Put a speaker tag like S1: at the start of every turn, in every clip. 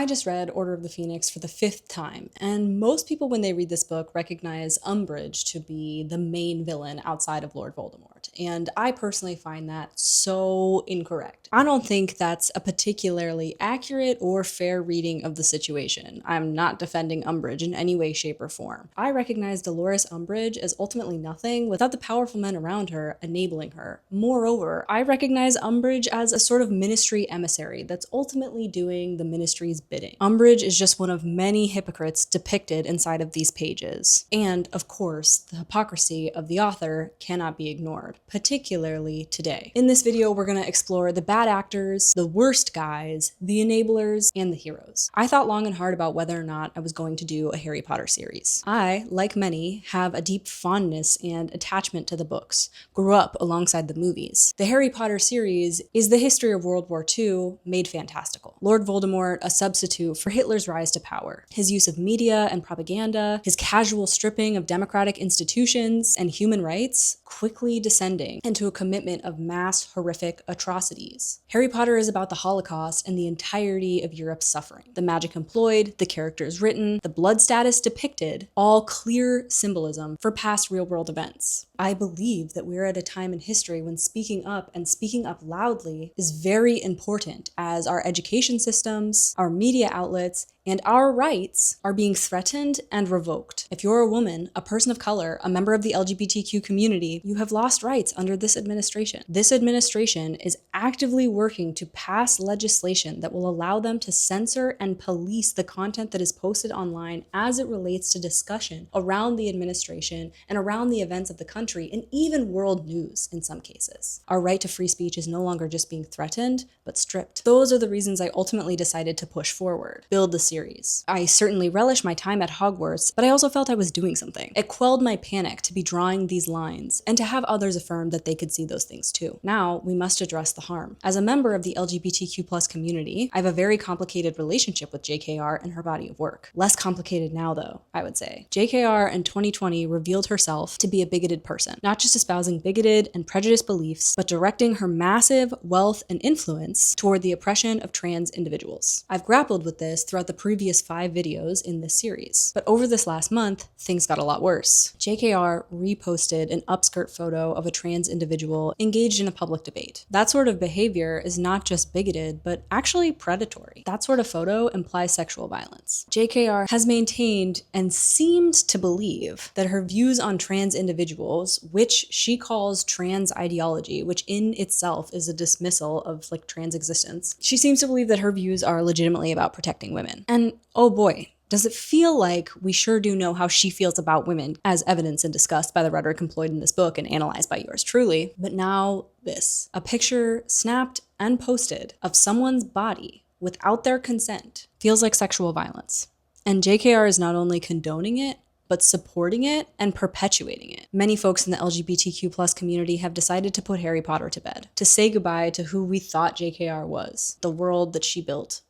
S1: I just read Order of the Phoenix for the 5th time, and most people when they read this book recognize Umbridge to be the main villain outside of Lord Voldemort, and I personally find that so incorrect. I don't think that's a particularly accurate or fair reading of the situation. I'm not defending Umbridge in any way, shape, or form. I recognize Dolores Umbridge as ultimately nothing without the powerful men around her enabling her. Moreover, I recognize Umbridge as a sort of ministry emissary that's ultimately doing the ministry's bidding. Umbridge is just one of many hypocrites depicted inside of these pages. And, of course, the hypocrisy of the author cannot be ignored, particularly today. In this video, we're going to explore the bad actors, the worst guys, the enablers, and the heroes. I thought long and hard about whether or not I was going to do a Harry Potter series. I, like many, have a deep fondness and attachment to the books, grew up alongside the movies. The Harry Potter series is the history of World War II made fantastical. Lord Voldemort, a substitute for Hitler's rise to power. His use of media and propaganda, his casual stripping of democratic institutions and human rights, quickly descending into a commitment of mass horrific atrocities. Harry Potter is about the Holocaust and the entirety of Europe's suffering. The magic employed, the characters written, the blood status depicted, all clear symbolism for past real-world events. I believe that we're at a time in history when speaking up and speaking up loudly is very important, as our education systems, our media outlets, and our rights are being threatened and revoked. If you're a woman, a person of color, a member of the LGBTQ community, you have lost rights under this administration. This administration is actively working to pass legislation that will allow them to censor and police the content that is posted online as it relates to discussion around the administration and around the events of the country, and even world news in some cases. Our right to free speech is no longer just being threatened, but stripped. Those are the reasons I ultimately decided to push forward, build the series. I certainly relish my time at Hogwarts, but I also felt I was doing something. It quelled my panic to be drawing these lines and to have others affirm that they could see those things too. Now, we must address the harm. As a member of the LGBTQ+ community, I have a very complicated relationship with JKR and her body of work. Less complicated now though, I would say. JKR in 2020 revealed herself to be a bigoted person, not just espousing bigoted and prejudiced beliefs, but directing her massive wealth and influence toward the oppression of trans individuals. I've grappled with this throughout the previous 5 videos in this series, but over this last month, things got a lot worse. JKR reposted an upskirt photo of a trans individual engaged in a public debate. That sort of behavior is not just bigoted, but actually predatory. That sort of photo implies sexual violence. JKR has maintained and seemed to believe that her views on trans individuals, which she calls trans ideology, which in itself is a dismissal of trans existence, she seems to believe that her views are legitimately about protecting women. And oh boy, does it feel like we sure do know how she feels about women, as evidenced and discussed by the rhetoric employed in this book and analyzed by yours truly. But now this. A picture snapped and posted of someone's body without their consent feels like sexual violence. And JKR is not only condoning it, but supporting it and perpetuating it. Many folks in the LGBTQ+ community have decided to put Harry Potter to bed, to say goodbye to who we thought JKR was, the world that she built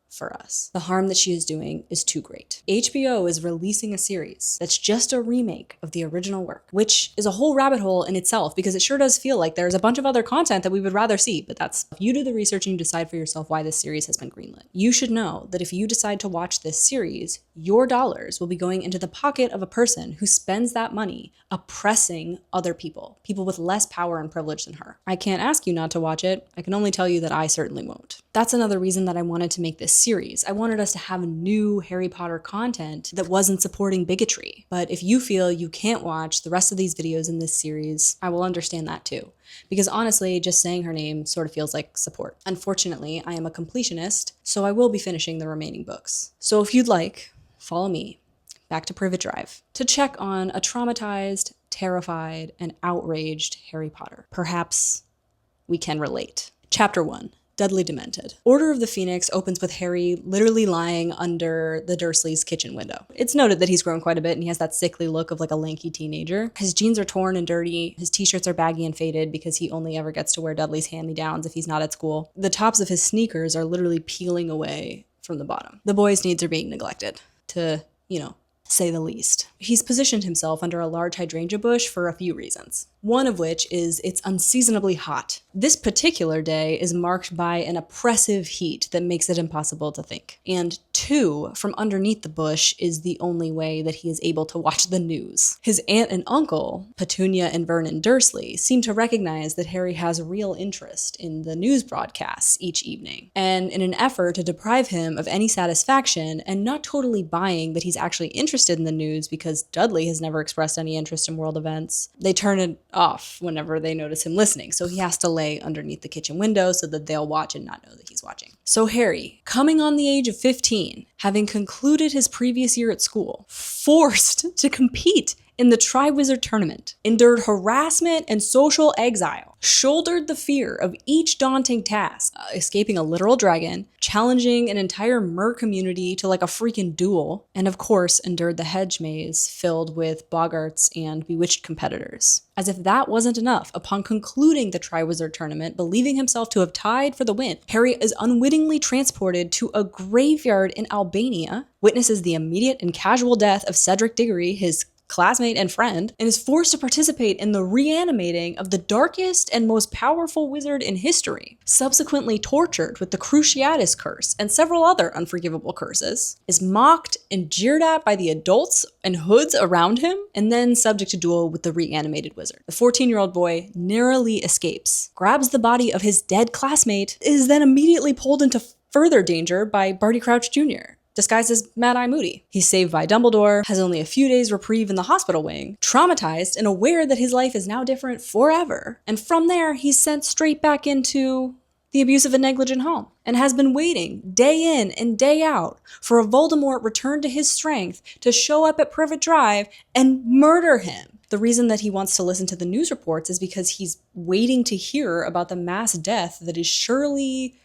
S1: for us. The harm that she is doing is too great. HBO is releasing a series that's just a remake of the original work, which is a whole rabbit hole in itself because it sure does feel like there's a bunch of other content that we would rather see, but that's, you do the research and you decide for yourself why this series has been greenlit. You should know that if you decide to watch this series, your dollars will be going into the pocket of a person who spends that money oppressing other people with less power and privilege than her. I can't ask you not to watch it. I can only tell you that I certainly won't. That's another reason that I wanted to make this series. I wanted us to have new Harry Potter content that wasn't supporting bigotry. But if you feel you can't watch the rest of these videos in this series, I will understand that too. Because honestly, just saying her name sort of feels like support. Unfortunately, I am a completionist, so I will be finishing the remaining books. So if you'd like, follow me back to Privet Drive to check on a traumatized, terrified, and outraged Harry Potter. Perhaps we can relate. Chapter 1. Dudley Demented. Order of the Phoenix opens with Harry literally lying under the Dursleys' kitchen window. It's noted that he's grown quite a bit and he has that sickly look of a lanky teenager. His jeans are torn and dirty, his t-shirts are baggy and faded because he only ever gets to wear Dudley's hand-me-downs if he's not at school. The tops of his sneakers are literally peeling away from the bottom. The boy's needs are being neglected to, say the least. He's positioned himself under a large hydrangea bush for a few reasons. One of which is it's unseasonably hot. This particular day is marked by an oppressive heat that makes it impossible to think. And two, from underneath the bush is the only way that he is able to watch the news. His aunt and uncle, Petunia and Vernon Dursley, seem to recognize that Harry has a real interest in the news broadcasts each evening. And in an effort to deprive him of any satisfaction and not totally buying that he's actually interested in the news because Dudley has never expressed any interest in world events, they turn it off whenever they notice him listening. So he has to lay underneath the kitchen window so that they'll watch and not know that he's watching. So Harry, coming on the age of 15, having concluded his previous year at school, forced to compete in the Triwizard Tournament, endured harassment and social exile, shouldered the fear of each daunting task, escaping a literal dragon, challenging an entire mer community to like a freaking duel, and of course endured the hedge maze filled with boggarts and bewitched competitors. As if that wasn't enough, upon concluding the Triwizard Tournament, believing himself to have tied for the win, Harry is unwittingly transported to a graveyard in Albania, witnesses the immediate and casual death of Cedric Diggory, his classmate and friend, and is forced to participate in the reanimating of the darkest and most powerful wizard in history, subsequently tortured with the Cruciatus curse and several other unforgivable curses, is mocked and jeered at by the adults and hoods around him, and then subject to duel with the reanimated wizard. The 14-year-old boy narrowly escapes, grabs the body of his dead classmate, is then immediately pulled into further danger by Barty Crouch Jr., disguised as Mad-Eye Moody. He's saved by Dumbledore, has only a few days reprieve in the hospital wing, traumatized and aware that his life is now different forever. And from there, he's sent straight back into the abusive and negligent home, and has been waiting day in and day out for a Voldemort return to his strength to show up at Privet Drive and murder him. The reason that he wants to listen to the news reports is because he's waiting to hear about the mass death that is surely,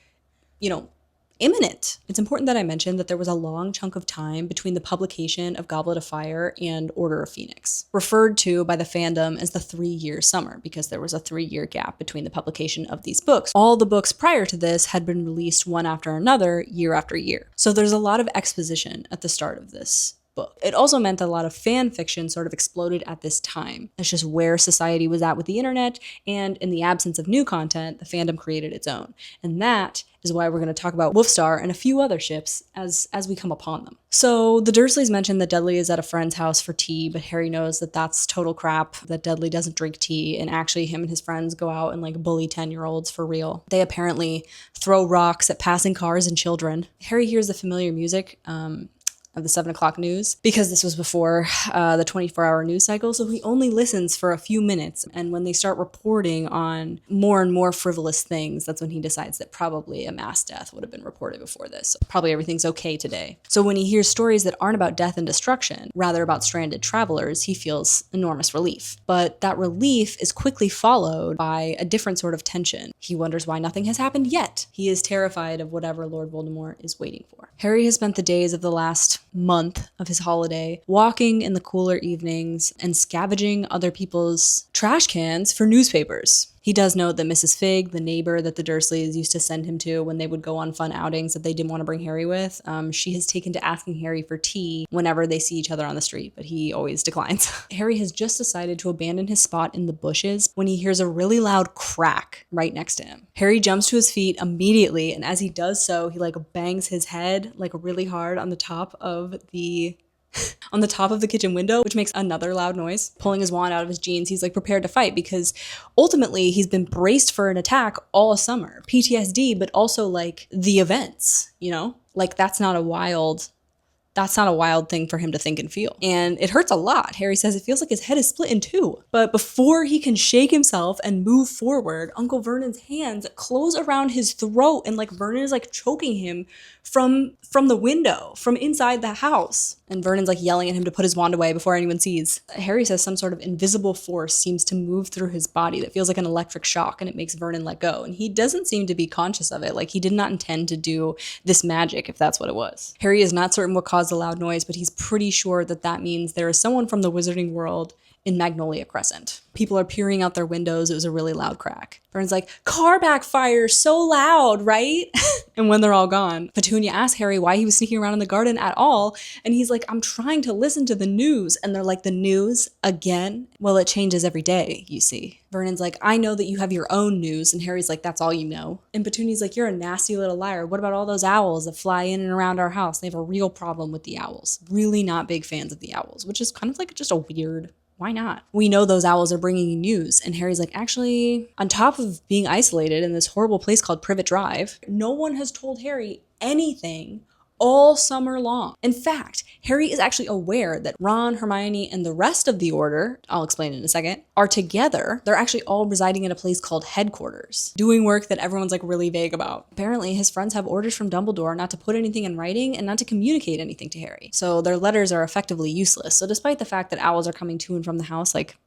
S1: imminent. It's important that I mention that there was a long chunk of time between the publication of Goblet of Fire and Order of Phoenix, referred to by the fandom as the 3-year summer, because there was a 3-year gap between the publication of these books. All the books prior to this had been released one after another, year after year. So there's a lot of exposition at the start of this book. It also meant that a lot of fan fiction sort of exploded at this time. That's just where society was at with the internet, and in the absence of new content, the fandom created its own. And that is why we're going to talk about Wolfstar and a few other ships as we come upon them. So the Dursleys mentioned that Dudley is at a friend's house for tea, but Harry knows that that's total crap, that Dudley doesn't drink tea, and actually him and his friends go out and bully 10-year-olds for real. They apparently throw rocks at passing cars and children. Harry hears the familiar music of the 7 o'clock news, because this was before the 24-hour news cycle, so he only listens for a few minutes, and when they start reporting on more and more frivolous things, that's when he decides that probably a mass death would have been reported before this. Probably everything's okay today. So when he hears stories that aren't about death and destruction, rather about stranded travelers, he feels enormous relief. But that relief is quickly followed by a different sort of tension. He wonders why nothing has happened yet. He is terrified of whatever Lord Voldemort is waiting for. Harry has spent the days of the last month of his holiday walking in the cooler evenings and scavenging other people's trash cans for newspapers. He does note that Mrs. Figg, the neighbor that the Dursleys used to send him to when they would go on fun outings that they didn't want to bring Harry with, she has taken to asking Harry for tea whenever they see each other on the street, but he always declines. Harry has just decided to abandon his spot in the bushes when he hears a really loud crack right next to him. Harry jumps to his feet immediately, and as he does so, he bangs his head really hard on the top of the kitchen window, which makes another loud noise. Pulling his wand out of his jeans, he's prepared to fight, because ultimately he's been braced for an attack all summer. PTSD, but also the events, that's not a wild thing for him to think and feel. And it hurts a lot. Harry says it feels like his head is split in two. But before he can shake himself and move forward, Uncle Vernon's hands close around his throat, and Vernon is choking him from the window, from inside the house. And Vernon's yelling at him to put his wand away before anyone sees. Harry says some sort of invisible force seems to move through his body that feels like an electric shock, and it makes Vernon let go. And he doesn't seem to be conscious of it. He did not intend to do this magic, if that's what it was. Harry is not certain what caused the loud noise, but he's pretty sure that means there is someone from the wizarding world in Magnolia Crescent. People are peering out their windows. It was a really loud crack. Vernon's like, car backfire, so loud, right? And when they're all gone, Petunia asks Harry why he was sneaking around in the garden at all. And he's like, I'm trying to listen to the news. And they're like, the news again? Well, it changes every day, you see. Vernon's like, I know that you have your own news. And Harry's like, that's all you know. And Petunia's like, you're a nasty little liar. What about all those owls that fly in and around our house? They have a real problem with the owls. Really not big fans of the owls, which is kind of like just a weird... Why not? We know those owls are bringing you news. And Harry's like, actually, on top of being isolated in this horrible place called Privet Drive, no one has told Harry anything all summer long. In fact, Harry is actually aware that Ron, Hermione, and the rest of the Order, I'll explain in a second, are together. They're actually all residing in a place called Headquarters, doing work that everyone's like really vague about. Apparently, his friends have orders from Dumbledore not to put anything in writing and not to communicate anything to Harry. So their letters are effectively useless. So despite the fact that owls are coming to and from the house, like,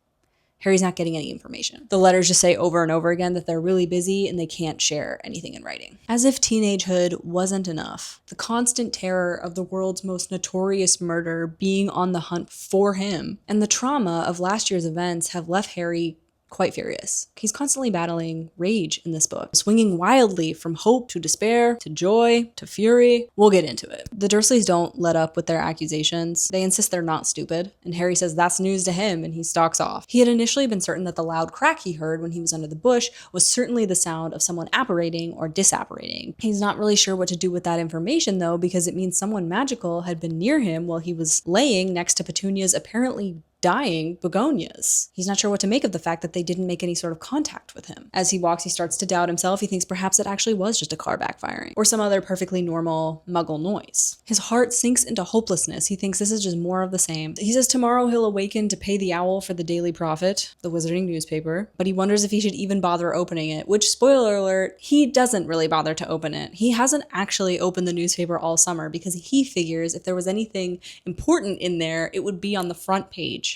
S1: Harry's not getting any information. The letters just say over and over again that they're really busy and they can't share anything in writing. As if teenagehood wasn't enough, the constant terror of the world's most notorious murder being on the hunt for him and the trauma of last year's events have left Harry quite furious. He's constantly battling rage in this book, swinging wildly from hope to despair to joy to fury. We'll get into it. The Dursleys don't let up with their accusations. They insist they're not stupid, and Harry says that's news to him, and he stalks off. He had initially been certain that the loud crack he heard when he was under the bush was certainly the sound of someone apparating or disapparating. He's not really sure what to do with that information, though, because it means someone magical had been near him while he was laying next to Petunia's apparently dying begonias. He's not sure what to make of the fact that they didn't make any sort of contact with him. As he walks, he starts to doubt himself. He thinks perhaps it actually was just a car backfiring or some other perfectly normal muggle noise. His heart sinks into hopelessness. He thinks this is just more of the same. He says tomorrow he'll awaken to pay the owl for the Daily Prophet, the wizarding newspaper, but he wonders if he should even bother opening it, which, spoiler alert, he doesn't really bother to open it. He hasn't actually opened the newspaper all summer because he figures if there was anything important in there, it would be on the front page.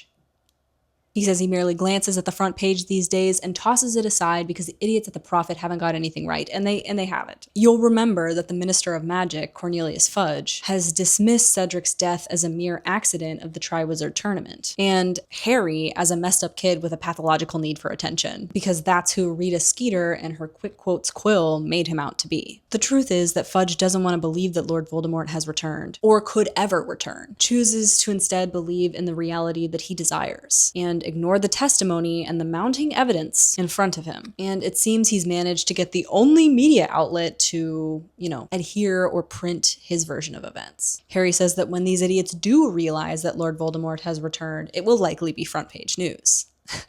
S1: He says he merely glances at the front page these days and tosses it aside because the idiots at the Prophet haven't got anything right, and they haven't. You'll remember that the Minister of Magic, Cornelius Fudge, has dismissed Cedric's death as a mere accident of the Triwizard Tournament, and Harry as a messed up kid with a pathological need for attention, because that's who Rita Skeeter and her quick quotes quill made him out to be. The truth is that Fudge doesn't want to believe that Lord Voldemort has returned, or could ever return, chooses to instead believe in the reality that he desires, and ignore the testimony and the mounting evidence in front of him. And it seems he's managed to get the only media outlet to, adhere or print his version of events. Harry says that when these idiots do realize that Lord Voldemort has returned, it will likely be front page news.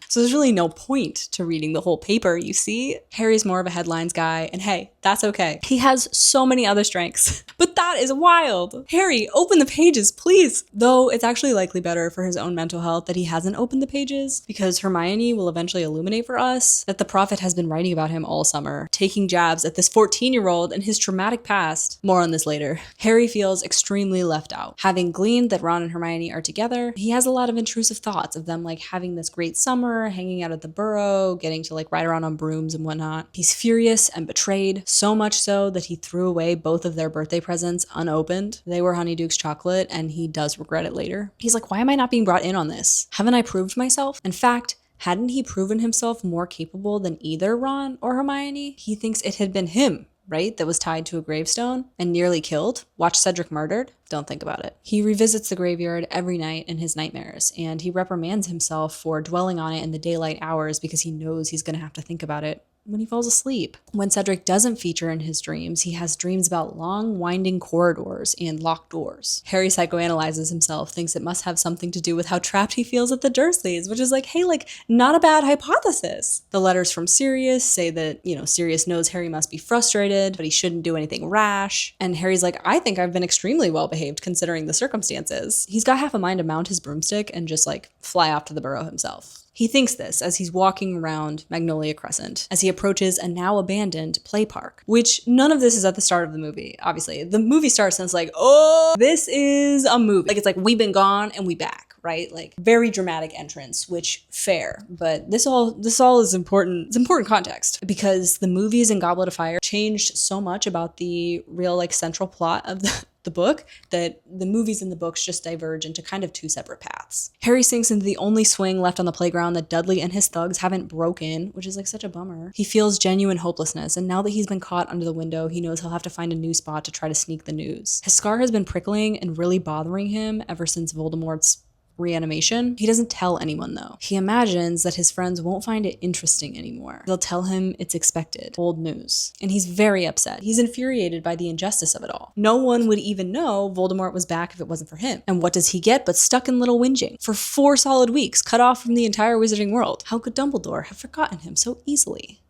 S1: So there's really no point to reading the whole paper, you see? Harry's more of a headlines guy, and hey, that's okay. He has so many other strengths, but that is wild. Harry, open the pages, please. Though it's actually likely better for his own mental health that he hasn't opened the pages, because Hermione will eventually illuminate for us that the Prophet has been writing about him all summer, taking jabs at this 14-year-old and his traumatic past. More on this later. Harry feels extremely left out. Having gleaned that Ron and Hermione are together, he has a lot of intrusive thoughts of them having this great summer, hanging out at the Burrow, getting to ride around on brooms and whatnot. He's furious and betrayed, so much so that he threw away both of their birthday presents unopened. They were Honeyduke's chocolate, and he does regret it later. He's like, why am I not being brought in on this? Haven't I proved myself? In fact, hadn't he proven himself more capable than either Ron or Hermione? He thinks it had been him, right, that was tied to a gravestone and nearly killed. Watch Cedric murdered. Don't think about it. He revisits the graveyard every night in his nightmares, and he reprimands himself for dwelling on it in the daylight hours because he knows he's going to have to think about it when he falls asleep. When Cedric doesn't feature in his dreams, he has dreams about long, winding corridors and locked doors. Harry psychoanalyzes himself, thinks it must have something to do with how trapped he feels at the Dursleys, which is hey, not a bad hypothesis. The letters from Sirius say that, Sirius knows Harry must be frustrated, but he shouldn't do anything rash. And Harry's like, I think I've been extremely well behaved considering the circumstances. He's got half a mind to mount his broomstick and just fly off to the Burrow himself. He thinks this as he's walking around Magnolia Crescent, as he approaches a now abandoned play park, which none of this is at the start of the movie, obviously. The movie starts and it's oh, this is a movie. It's we've been gone and we back, right? Very dramatic entrance, which fair. But this all is important. It's important context because the movies and Goblet of Fire changed so much about the real central plot of the book that the movies and the books just diverge into kind of two separate paths. Harry sinks into the only swing left on the playground that Dudley and his thugs haven't broken, which is like such a bummer. He feels genuine hopelessness, and now that he's been caught under the window, he knows he'll have to find a new spot to try to sneak the news. His scar has been prickling and really bothering him ever since Voldemort's reanimation. He doesn't tell anyone though. He imagines that his friends won't find it interesting anymore. They'll tell him it's expected, old news. And he's very upset. He's infuriated by the injustice of it all. No one would even know Voldemort was back if it wasn't for him. And what does he get but stuck in little whinging for 4 solid weeks, cut off from the entire wizarding world? How could Dumbledore have forgotten him so easily?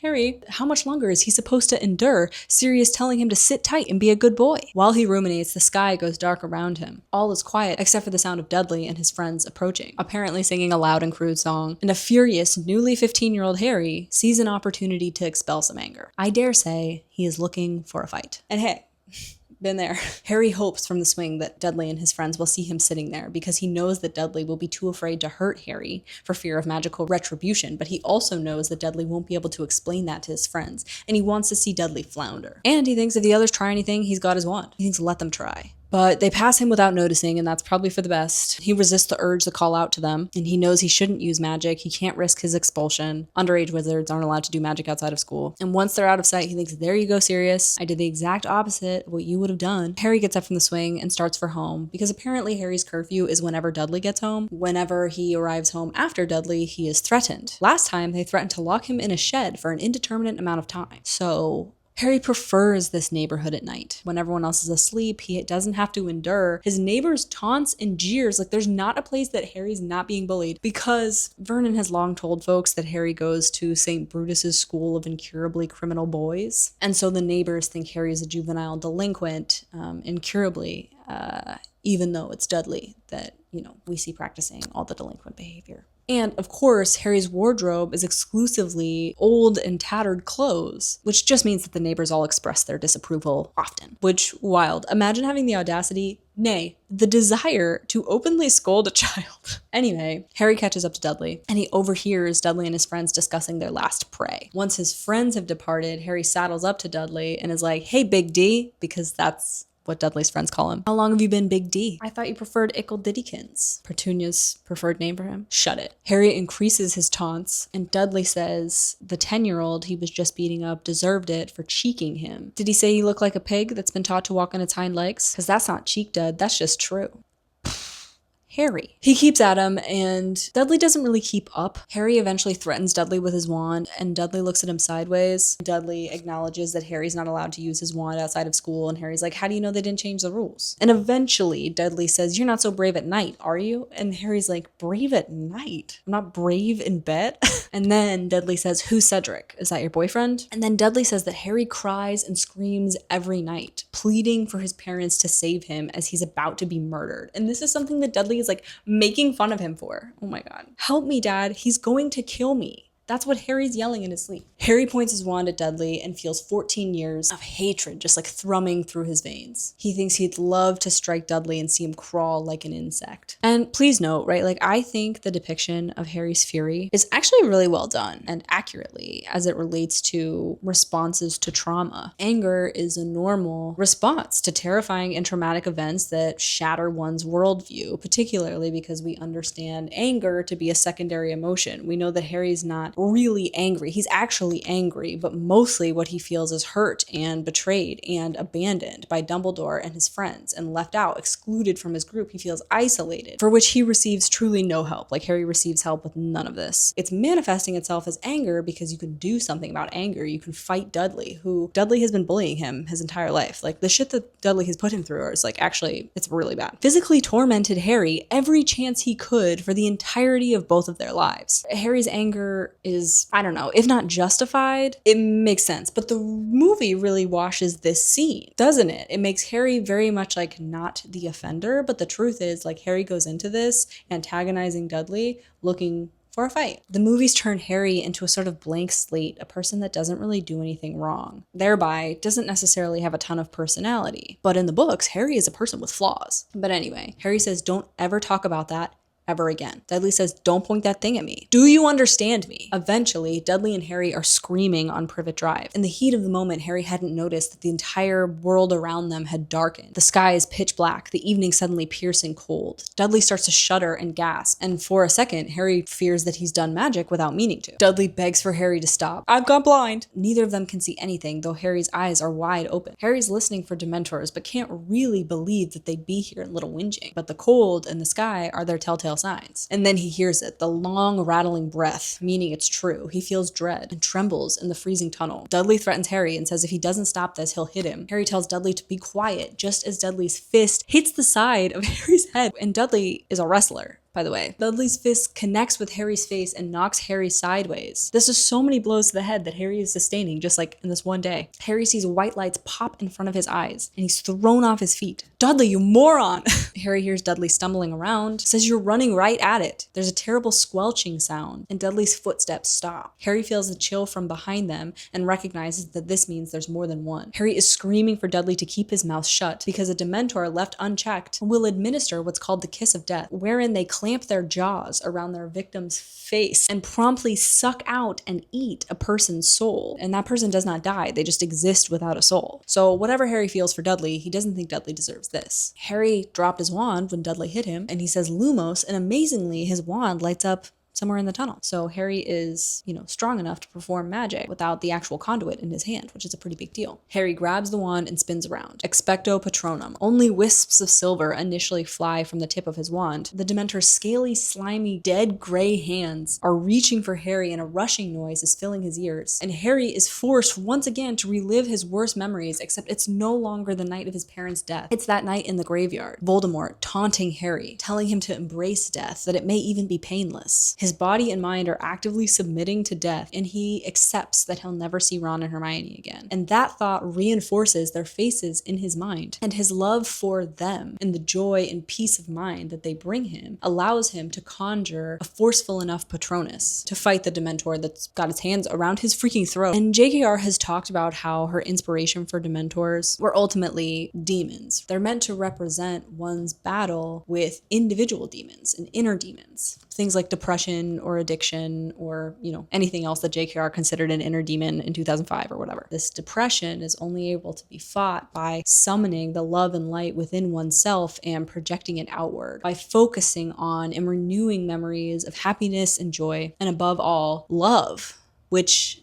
S1: Harry, how much longer is he supposed to endure Sirius telling him to sit tight and be a good boy? While he ruminates, the sky goes dark around him. All is quiet except for the sound of Dudley and his friends approaching, apparently singing a loud and crude song. And a furious, newly 15-year-old Harry sees an opportunity to expel some anger. I dare say he is looking for a fight. And hey, been there. Harry hopes from the swing that Dudley and his friends will see him sitting there because he knows that Dudley will be too afraid to hurt Harry for fear of magical retribution, but he also knows that Dudley won't be able to explain that to his friends, and he wants to see Dudley flounder. And he thinks if the others try anything, he's got his wand. He thinks let them try. But they pass him without noticing, and that's probably for the best. He resists the urge to call out to them, and he knows he shouldn't use magic. He can't risk his expulsion. Underage wizards aren't allowed to do magic outside of school. And once they're out of sight, he thinks, there you go, Sirius. I did the exact opposite of what you would have done. Harry gets up from the swing and starts for home, because apparently Harry's curfew is whenever Dudley gets home. Whenever he arrives home after Dudley, he is threatened. Last time, they threatened to lock him in a shed for an indeterminate amount of time. So Harry prefers this neighborhood at night. When everyone else is asleep, he doesn't have to endure his neighbors' taunts and jeers. Like, there's not a place that Harry's not being bullied, because Vernon has long told folks that Harry goes to St. Brutus's school of incurably criminal boys. And so the neighbors think Harry is a juvenile delinquent, incurably, even though it's Dudley that, we see practicing all the delinquent behavior. And of course, Harry's wardrobe is exclusively old and tattered clothes, which just means that the neighbors all express their disapproval often. Which, wild. Imagine having the audacity, nay, the desire to openly scold a child. Anyway, Harry catches up to Dudley, and he overhears Dudley and his friends discussing their last prey. Once his friends have departed, Harry saddles up to Dudley and is like, hey, Big D, because that's what Dudley's friends call him. How long have you been Big D? I thought you preferred Ickle Diddykins. Petunia's preferred name for him. Shut it. Harry increases his taunts, and Dudley says the 10-year-old he was just beating up deserved it for cheeking him. Did he say he looked like a pig that's been taught to walk on its hind legs? Because that's not cheek, Dud. That's just true. Harry. He keeps at him, and Dudley doesn't really keep up. Harry eventually threatens Dudley with his wand, and Dudley looks at him sideways. Dudley acknowledges that Harry's not allowed to use his wand outside of school, and Harry's like, how do you know they didn't change the rules? And eventually, Dudley says, you're not so brave at night, are you? And Harry's like, brave at night? I'm not brave in bed? And then Dudley says, who's Cedric? Is that your boyfriend? And then Dudley says that Harry cries and screams every night, pleading for his parents to save him as he's about to be murdered. And this is something that Dudley is like making fun of him for. Oh my God. Help me, Dad. He's going to kill me. That's what Harry's yelling in his sleep. Harry points his wand at Dudley and feels 14 years of hatred just like thrumming through his veins. He thinks he'd love to strike Dudley and see him crawl like an insect. And please note, right, like I think the depiction of Harry's fury is actually really well done and accurately as it relates to responses to trauma. Anger is a normal response to terrifying and traumatic events that shatter one's worldview, particularly because we understand anger to be a secondary emotion. We know that Harry's not really angry. He's actually angry, but mostly what he feels is hurt and betrayed and abandoned by Dumbledore and his friends and left out, excluded from his group. He feels isolated, for which he receives truly no help. Like Harry receives help with none of this. It's manifesting itself as anger because you can do something about anger. You can fight Dudley, who Dudley has been bullying him his entire life. Like the shit that Dudley has put him through is like actually, it's really bad. Physically tormented Harry every chance he could for the entirety of both of their lives. Harry's anger is, I don't know, if not justified, it makes sense. But the movie really washes this scene, doesn't it? It makes Harry very much like not the offender, but the truth is like Harry goes into this antagonizing Dudley looking for a fight. The movies turn Harry into a sort of blank slate, a person that doesn't really do anything wrong, thereby doesn't necessarily have a ton of personality. But in the books, Harry is a person with flaws. But anyway, Harry says, don't ever talk about that ever again. Dudley says, don't point that thing at me. Do you understand me? Eventually, Dudley and Harry are screaming on Privet Drive. In the heat of the moment, Harry hadn't noticed that the entire world around them had darkened. The sky is pitch black, the evening suddenly piercing cold. Dudley starts to shudder and gasp, and for a second, Harry fears that he's done magic without meaning to. Dudley begs for Harry to stop. I've gone blind. Neither of them can see anything, though Harry's eyes are wide open. Harry's listening for Dementors, but can't really believe that they'd be here in Little Whinging. But the cold and the sky are their telltale signs. And then he hears it, the long rattling breath, meaning it's true. He feels dread and trembles in the freezing tunnel. Dudley threatens Harry and says if he doesn't stop this, he'll hit him. Harry tells Dudley to be quiet, just as Dudley's fist hits the side of Harry's head. And Dudley is a wrestler, by the way. Dudley's fist connects with Harry's face and knocks Harry sideways. This is so many blows to the head that Harry is sustaining just like in this one day. Harry sees white lights pop in front of his eyes and he's thrown off his feet. Dudley, you moron! Harry hears Dudley stumbling around, says you're running right at it. There's a terrible squelching sound and Dudley's footsteps stop. Harry feels a chill from behind them and recognizes that this means there's more than one. Harry is screaming for Dudley to keep his mouth shut because a Dementor left unchecked will administer what's called the kiss of death, wherein they clamp their jaws around their victim's face and promptly suck out and eat a person's soul. And that person does not die, they just exist without a soul. So whatever Harry feels for Dudley, he doesn't think Dudley deserves this. Harry dropped his wand when Dudley hit him, and he says Lumos, and amazingly his wand lights up somewhere in the tunnel. So Harry is, strong enough to perform magic without the actual conduit in his hand, which is a pretty big deal. Harry grabs the wand and spins around. Expecto Patronum. Only wisps of silver initially fly from the tip of his wand. The Dementor's scaly, slimy, dead gray hands are reaching for Harry and a rushing noise is filling his ears. And Harry is forced once again to relive his worst memories, except it's no longer the night of his parents' death. It's that night in the graveyard. Voldemort taunting Harry, telling him to embrace death, that it may even be painless. His body and mind are actively submitting to death, and he accepts that he'll never see Ron and Hermione again. And that thought reinforces their faces in his mind, and his love for them and the joy and peace of mind that they bring him allows him to conjure a forceful enough Patronus to fight the Dementor that's got its hands around his freaking throat. And JKR has talked about how her inspiration for Dementors were ultimately demons. They're meant to represent one's battle with individual demons and inner demons. Things like depression or addiction or, anything else that JKR considered an inner demon in 2005 or whatever. This depression is only able to be fought by summoning the love and light within oneself and projecting it outward, by focusing on and renewing memories of happiness and joy, and above all, love, which,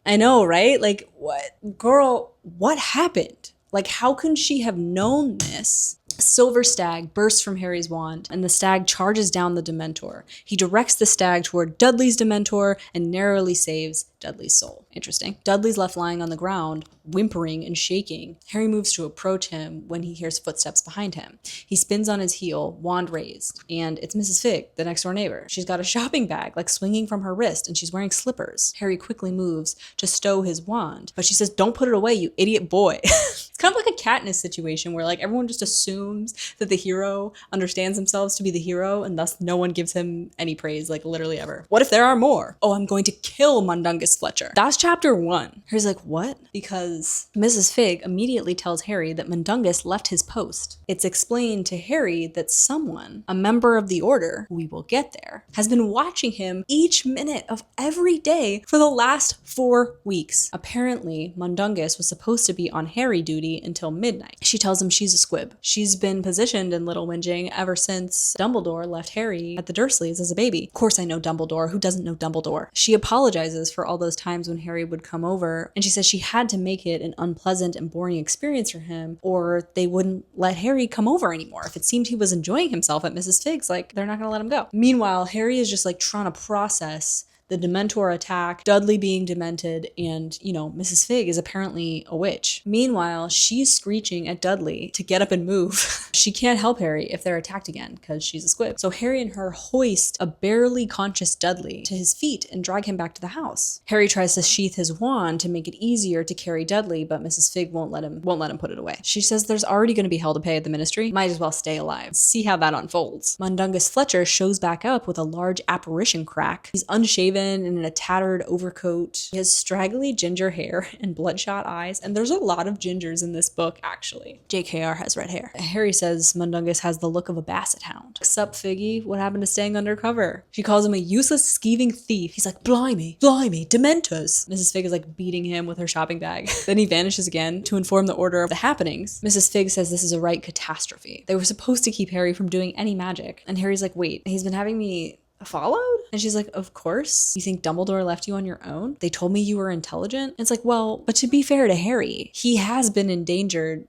S1: I know, right? What happened? How can she have known this? A silver stag bursts from Harry's wand, and the stag charges down the Dementor. He directs the stag toward Dudley's Dementor and narrowly saves Dudley's soul. Interesting. Dudley's left lying on the ground, whimpering and shaking. Harry moves to approach him when he hears footsteps behind him. He spins on his heel, wand raised, and it's Mrs. Fig, the next door neighbor. She's got a shopping bag, swinging from her wrist, and she's wearing slippers. Harry quickly moves to stow his wand, but she says, "Don't put it away, you idiot boy." It's kind of like a Katniss situation where everyone just assumes that the hero understands themselves to be the hero, and thus no one gives him any praise, literally ever. What if there are more? Oh, I'm going to kill Mundungus Fletcher. That's chapter 1. Harry's like, what? Because Mrs. Fig immediately tells Harry that Mundungus left his post. It's explained to Harry that someone, a member of the Order, we will get there, has been watching him each minute of every day for the last 4 weeks. Apparently, Mundungus was supposed to be on Harry duty until midnight. She tells him she's a squib. She's been positioned in Little Whinging ever since Dumbledore left Harry at the Dursleys as a baby. Of course I know Dumbledore. Who doesn't know Dumbledore? She apologizes for all those times when Harry would come over, and she says she had to make it an unpleasant and boring experience for him, or they wouldn't let Harry come over anymore. If it seemed he was enjoying himself at Mrs. Fig's, they're not gonna let him go. Meanwhile, Harry is just trying to process the Dementor attack, Dudley being demented, and, Mrs. Fig is apparently a witch. Meanwhile, she's screeching at Dudley to get up and move. She can't help Harry if they're attacked again, because she's a squib. So Harry and her hoist a barely conscious Dudley to his feet and drag him back to the house. Harry tries to sheath his wand to make it easier to carry Dudley, but Mrs. Fig won't let him put it away. She says there's already going to be hell to pay at the Ministry. Might as well stay alive. See how that unfolds. Mundungus Fletcher shows back up with a large apparition crack. He's unshaven and in a tattered overcoat. He has straggly ginger hair and bloodshot eyes, and there's a lot of gingers in this book, actually. JKR has red hair. Harry says says Mundungus has the look of a basset hound. Sup, Figgy? What happened to staying undercover? She calls him a useless, skeeving thief. He's like, blimey, Dementors. Mrs. Fig is like beating him with her shopping bag. Then he vanishes again to inform the order of the happenings. Mrs. Fig says this is a right catastrophe. They were supposed to keep Harry from doing any magic. And Harry's like, wait, he's been having me followed? And she's like, of course. You think Dumbledore left you on your own? They told me you were intelligent. And it's like, well, but to be fair to Harry, he has been endangered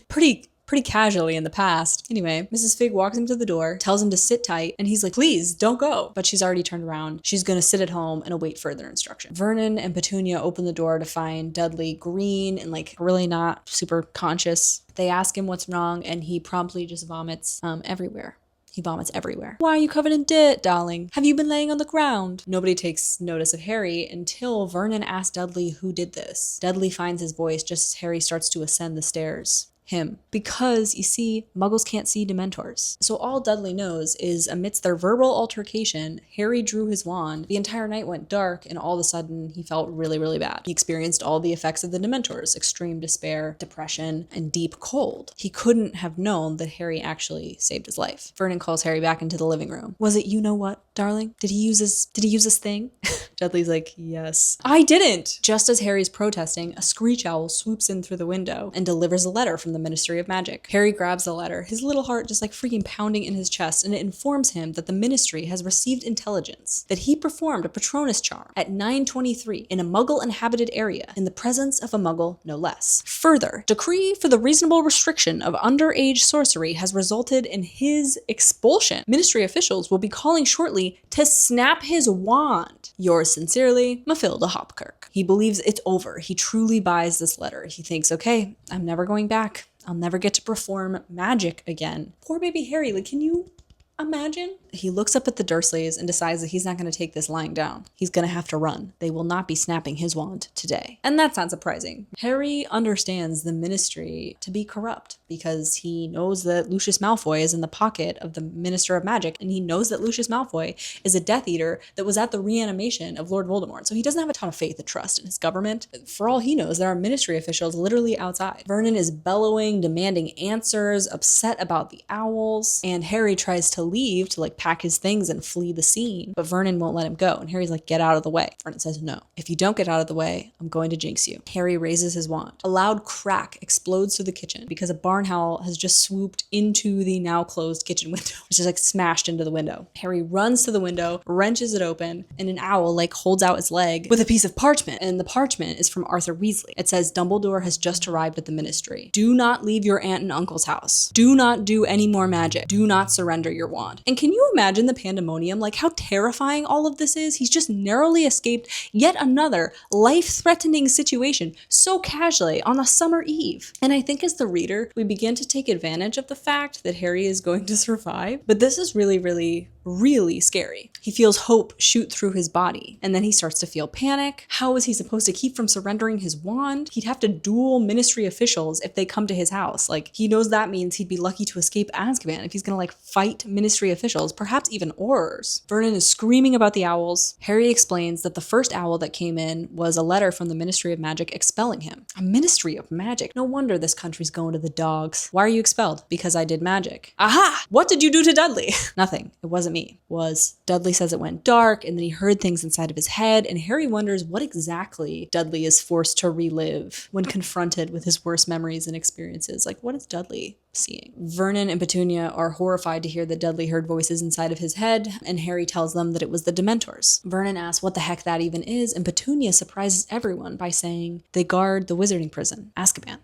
S1: pretty casually in the past. Anyway, Mrs. Fig walks him to the door, tells him to sit tight, and he's like, please, don't go. But she's already turned around. She's gonna sit at home and await further instruction. Vernon and Petunia open the door to find Dudley green and like really not super conscious. They ask him what's wrong, and he promptly just vomits everywhere. He vomits everywhere. Why are you covered in dirt, darling? Have you been laying on the ground? Nobody takes notice of Harry until Vernon asks Dudley who did this. Dudley finds his voice just as Harry starts to ascend the stairs. Him. Because, you see, Muggles can't see Dementors. So all Dudley knows is amidst their verbal altercation, Harry drew his wand, the entire night went dark, and all of a sudden he felt really, really bad. He experienced all the effects of the Dementors, extreme despair, depression, and deep cold. He couldn't have known that Harry actually saved his life. Vernon calls Harry back into the living room. Was it you know what, darling? Did he use this thing? Dudley's like, yes. I didn't! Just as Harry's protesting, a screech owl swoops in through the window and delivers a letter from the Ministry of Magic. Harry grabs the letter, his little heart just like freaking pounding in his chest, and it informs him that the Ministry has received intelligence that he performed a Patronus charm at 9:23 in a Muggle-inhabited area, in the presence of a Muggle, no less. Further, decree for the reasonable restriction of underage sorcery has resulted in his expulsion. Ministry officials will be calling shortly to snap his wand. Yours sincerely, Mathilda Hopkirk. He believes it's over. He truly buys this letter. He thinks, okay, I'm never going back. I'll never get to perform magic again. Poor baby Harry, like, can you imagine? He looks up at the Dursleys and decides that he's not going to take this lying down. He's going to have to run. They will not be snapping his wand today. And that's not surprising. Harry understands the Ministry to be corrupt because he knows that Lucius Malfoy is in the pocket of the Minister of Magic, and he knows that Lucius Malfoy is a Death Eater that was at the reanimation of Lord Voldemort. So he doesn't have a ton of faith and trust in his government. For all he knows, there are Ministry officials literally outside. Vernon is bellowing, demanding answers, upset about the owls, and Harry tries to leave to like pack his things and flee the scene, but Vernon won't let him go, and Harry's like, get out of the way. Vernon says, no. If you don't get out of the way, I'm going to jinx you. Harry raises his wand. A loud crack explodes through the kitchen because a barn owl has just swooped into the now closed kitchen window. It's just like smashed into the window. Harry runs to the window, wrenches it open, and an owl like holds out its leg with a piece of parchment, and the parchment is from Arthur Weasley. It says, Dumbledore has just arrived at the Ministry. Do not leave your aunt and uncle's house. Do not do any more magic. Do not surrender your wand. And can you imagine the pandemonium, like how terrifying all of this is? He's just narrowly escaped yet another life-threatening situation so casually on a summer eve. And I think as the reader, we begin to take advantage of the fact that Harry is going to survive. But this is really, really, really scary. He feels hope shoot through his body, and then he starts to feel panic. How is he supposed to keep from surrendering his wand? He'd have to duel Ministry officials if they come to his house. Like, he knows that means he'd be lucky to escape Azkaban if he's gonna like fight Ministry officials, perhaps even Aurors. Vernon is screaming about the owls. Harry explains that the first owl that came in was a letter from the Ministry of Magic expelling him. A Ministry of Magic? No wonder this country's going to the dogs. Why are you expelled? Because I did magic. Aha! What did you do to Dudley? Nothing. It wasn't me. Was Dudley says it went dark, and then he heard things inside of his head, and Harry wonders what exactly Dudley is forced to relive when confronted with his worst memories and experiences. Like, what is Dudley seeing? Vernon and Petunia are horrified to hear that Dudley heard voices inside of his head, and Harry tells them that it was the Dementors. Vernon asks what the heck that even is, and Petunia surprises everyone by saying they guard the wizarding prison, Azkaban.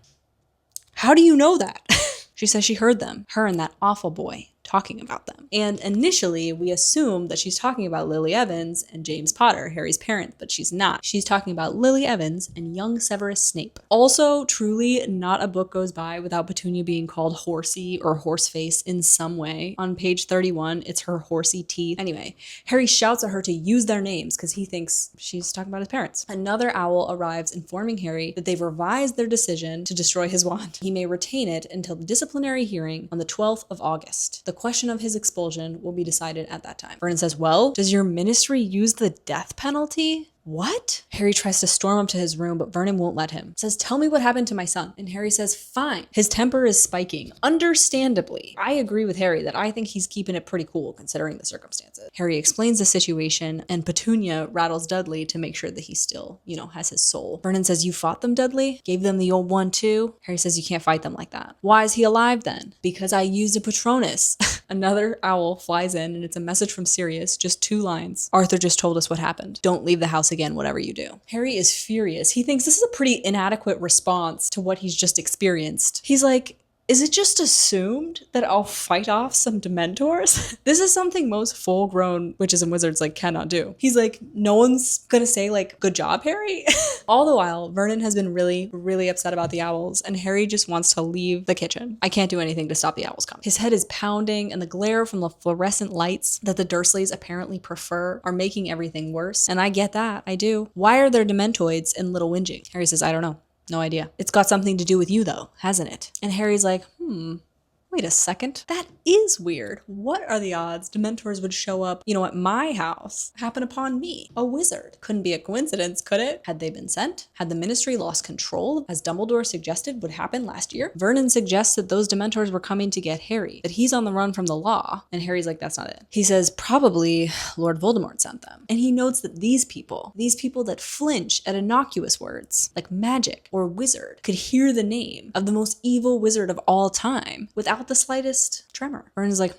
S1: How do you know that? She says she heard them, her and that awful boy, talking about them. And initially, we assume that she's talking about Lily Evans and James Potter, Harry's parent, but she's not. She's talking about Lily Evans and young Severus Snape. Also, truly, not a book goes by without Petunia being called horsey or horseface in some way. On page 31, it's her horsey teeth. Anyway, Harry shouts at her to use their names because he thinks she's talking about his parents. Another owl arrives informing Harry that they've revised their decision to destroy his wand. He may retain it until the disciplinary hearing on the 12th of August. The question of his expulsion will be decided at that time. Vernon says, well, does your ministry use the death penalty? What? Harry tries to storm up to his room, but Vernon won't let him. Says, tell me what happened to my son. And Harry says, fine. His temper is spiking, understandably. I agree with Harry that I think he's keeping it pretty cool considering the circumstances. Harry explains the situation, and Petunia rattles Dudley to make sure that he still, has his soul. Vernon says, you fought them, Dudley? Gave them the old one too? Harry says, you can't fight them like that. Why is he alive then? Because I used a Patronus. Another owl flies in, and it's a message from Sirius, just 2 lines. Arthur just told us what happened. Don't leave the house again, whatever you do. Harry is furious. He thinks this is a pretty inadequate response to what he's just experienced. He's like, is it just assumed that I'll fight off some Dementors? This is something most full-grown witches and wizards cannot do. He's like, no one's gonna say good job, Harry? All the while, Vernon has been really, really upset about the owls, and Harry just wants to leave the kitchen. I can't do anything to stop the owls coming. His head is pounding, and the glare from the fluorescent lights that the Dursleys apparently prefer are making everything worse. And I get that, I do. Why are there Dementoids in Little Whinging? Harry says, I don't know. No idea. It's got something to do with you though, hasn't it? And Harry's like, wait a second. That is weird. What are the odds Dementors would show up, at my house, happen upon me, a wizard? Couldn't be a coincidence, could it? Had they been sent? Had the ministry lost control, as Dumbledore suggested would happen last year? Vernon suggests that those Dementors were coming to get Harry, that he's on the run from the law, and Harry's like, that's not it. He says, probably Lord Voldemort sent them. And he notes that these people that flinch at innocuous words, like magic or wizard, could hear the name of the most evil wizard of all time without the slightest tremor. Vernon's like,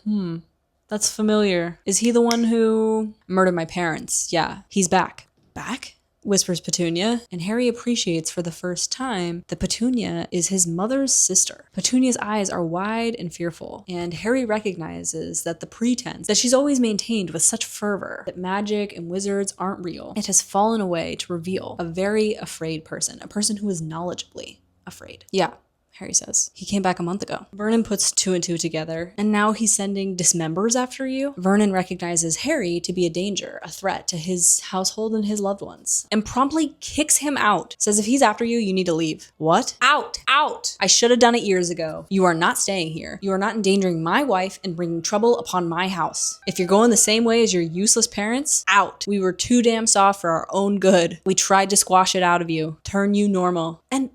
S1: that's familiar. Is he the one who murdered my parents? Yeah, he's back. Back? Whispers Petunia, and Harry appreciates for the first time that Petunia is his mother's sister. Petunia's eyes are wide and fearful, and Harry recognizes that the pretense that she's always maintained with such fervor that magic and wizards aren't real, it has fallen away to reveal a very afraid person, a person who is knowledgeably afraid. Yeah. Harry says. He came back a month ago. Vernon puts 2 and 2 together, and now he's sending dismembers after you? Vernon recognizes Harry to be a danger, a threat to his household and his loved ones, and promptly kicks him out. Says if he's after you, you need to leave. What? Out! Out! I should have done it years ago. You are not staying here. You are not endangering my wife and bringing trouble upon my house. If you're going the same way as your useless parents, out. We were too damn soft for our own good. We tried to squash it out of you, turn you normal. And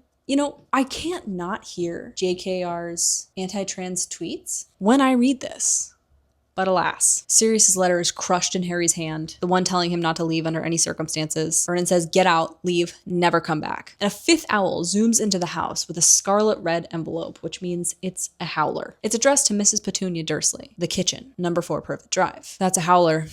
S1: I can't not hear JKR's anti-trans tweets when I read this. But alas, Sirius's letter is crushed in Harry's hand, the one telling him not to leave under any circumstances. Vernon says, get out, leave, never come back. And a 5th owl zooms into the house with a scarlet red envelope, which means it's a howler. It's addressed to Mrs. Petunia Dursley, the kitchen, number 4 Privet Drive. That's a howler.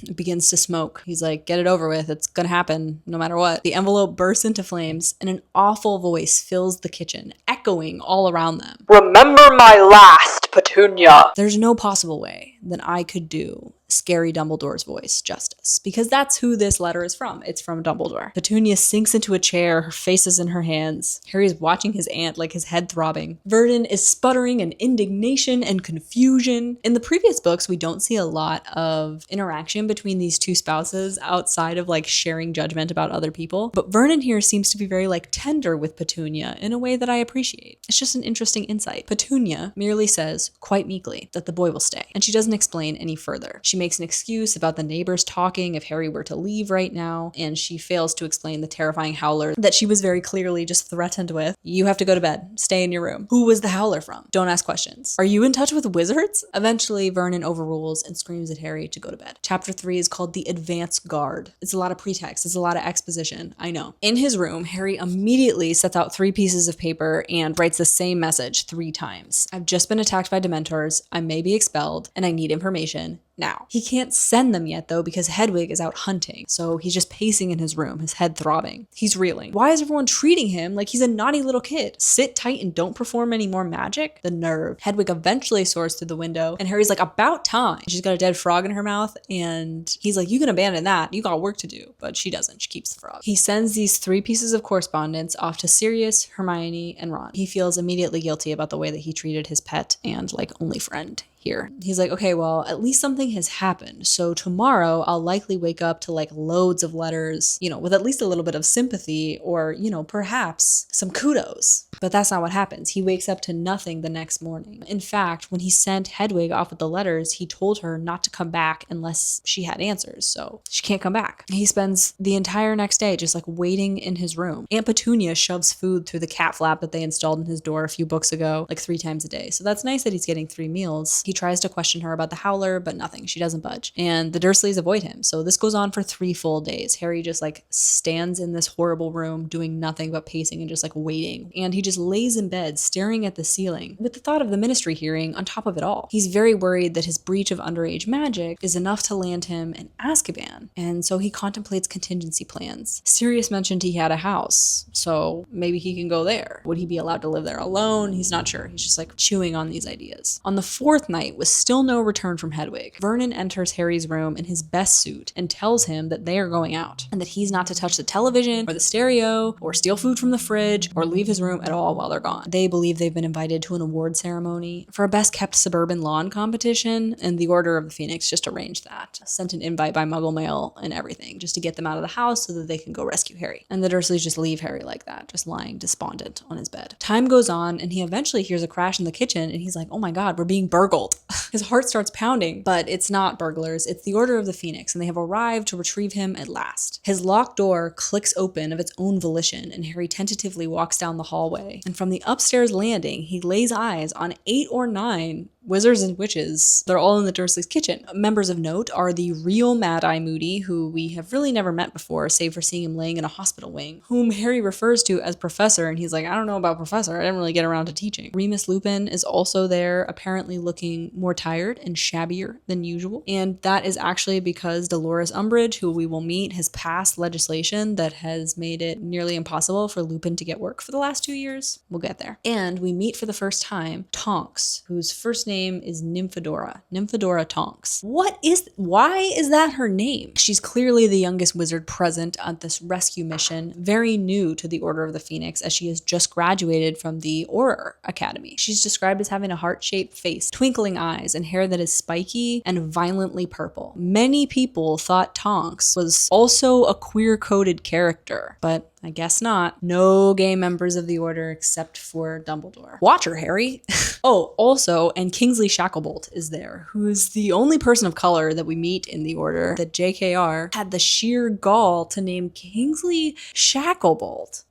S1: It begins to smoke. He's like, get it over with. It's gonna happen no matter what. The envelope bursts into flames, and an awful voice fills the kitchen, echoing all around them. Remember my last, Petunia. There's no possible way that I could do scary Dumbledore's voice justice, because that's who this letter is from. It's from Dumbledore. Petunia sinks into a chair, her face is in her hands. Harry is watching his aunt, his head throbbing. Vernon is sputtering in indignation and confusion. In the previous books, we don't see a lot of interaction between these 2 spouses outside of sharing judgment about other people. But Vernon here seems to be very tender with Petunia in a way that I appreciate. It's just an interesting insight. Petunia merely says, quite meekly, that the boy will stay, and she doesn't explain any further. She makes an excuse about the neighbors talking if Harry were to leave right now, and she fails to explain the terrifying howler that she was very clearly just threatened with. You have to go to bed. Stay in your room. Who was the howler from? Don't ask questions. Are you in touch with wizards? Eventually, Vernon overrules and screams at Harry to go to bed. Chapter 3 is called The Advance Guard. It's a lot of pretext. It's a lot of exposition. I know. In his room, Harry immediately sets out 3 pieces of paper and writes the same message 3 times. I've just been attacked by Dementors. I may be expelled, and I need information now. He can't send them yet though because Hedwig is out hunting, so he's just pacing in his room, his head throbbing. He's reeling. Why is everyone treating him like he's a naughty little kid? Sit tight and don't perform any more magic? The nerve. Hedwig eventually soars through the window, and Harry's like, about time. She's got a dead frog in her mouth, and he's like, you can abandon that. You got work to do. But she doesn't. She keeps the frog. He sends these 3 pieces of correspondence off to Sirius, Hermione, and Ron. He feels immediately guilty about the way that he treated his pet and only friend here. He's like, okay, well, at least something has happened. So tomorrow I'll likely wake up to like loads of letters, with at least a little bit of sympathy or, perhaps some kudos. But that's not what happens. He wakes up to nothing the next morning. In fact, when he sent Hedwig off with the letters, he told her not to come back unless she had answers. So she can't come back. He spends the entire next day just like waiting in his room. Aunt Petunia shoves food through the cat flap that they installed in his door a few books ago, like 3 times a day. So that's nice that he's getting 3 meals. He tries to question her about the howler, but nothing. She doesn't budge. And the Dursleys avoid him. So this goes on for 3 full days. Harry just like stands in this horrible room doing nothing but pacing and just like waiting. And he just lays in bed staring at the ceiling with the thought of the ministry hearing on top of it all. He's very worried that his breach of underage magic is enough to land him in Azkaban. And so he contemplates contingency plans. Sirius mentioned he had a house, so maybe he can go there. Would he be allowed to live there alone? He's not sure. He's just like chewing on these ideas. On the 4th night, with still no return from Hedwig, Vernon enters Harry's room in his best suit and tells him that they are going out and that he's not to touch the television or the stereo or steal food from the fridge or leave his room at all while they're gone. They believe they've been invited to an award ceremony for a best kept suburban lawn competition, and the Order of the Phoenix just arranged that. Sent an invite by Muggle mail and everything just to get them out of the house so that they can go rescue Harry. And the Dursleys just leave Harry like that, just lying despondent on his bed. Time goes on and he eventually hears a crash in the kitchen and he's like, oh my god, we're being burgled. His heart starts pounding, but it's not burglars, it's the Order of the Phoenix, and they have arrived to retrieve him at last. His locked door clicks open of its own volition and Harry tentatively walks down the hallway. And from the upstairs landing, he lays eyes on 8 or 9 wizards and witches. They're all in the Dursleys' kitchen. Members of note are the real Mad-Eye Moody, who we have really never met before, save for seeing him laying in a hospital wing, whom Harry refers to as Professor, and he's like, I don't know about Professor, I didn't really get around to teaching. Remus Lupin is also there, apparently looking more tired and shabbier than usual, and that is actually because Dolores Umbridge, who we will meet, has passed legislation that has made it nearly impossible for Lupin to get work for the last 2 years. We'll get there. And we meet for the first time Tonks, whose first name is Nymphadora Tonks. Why is that her name? She's clearly the youngest wizard present at this rescue mission, very new to the Order of the Phoenix as she has just graduated from the Auror Academy. She's described as having a heart-shaped face, twinkling eyes, and hair that is spiky and violently purple. Many people thought Tonks was also a queer-coded character, but I guess not. No gay members of the Order except for Dumbledore. Watch her, Harry. Oh, also, and Kingsley Shacklebolt is there, who is the only person of color that we meet in the Order that JKR had the sheer gall to name Kingsley Shacklebolt.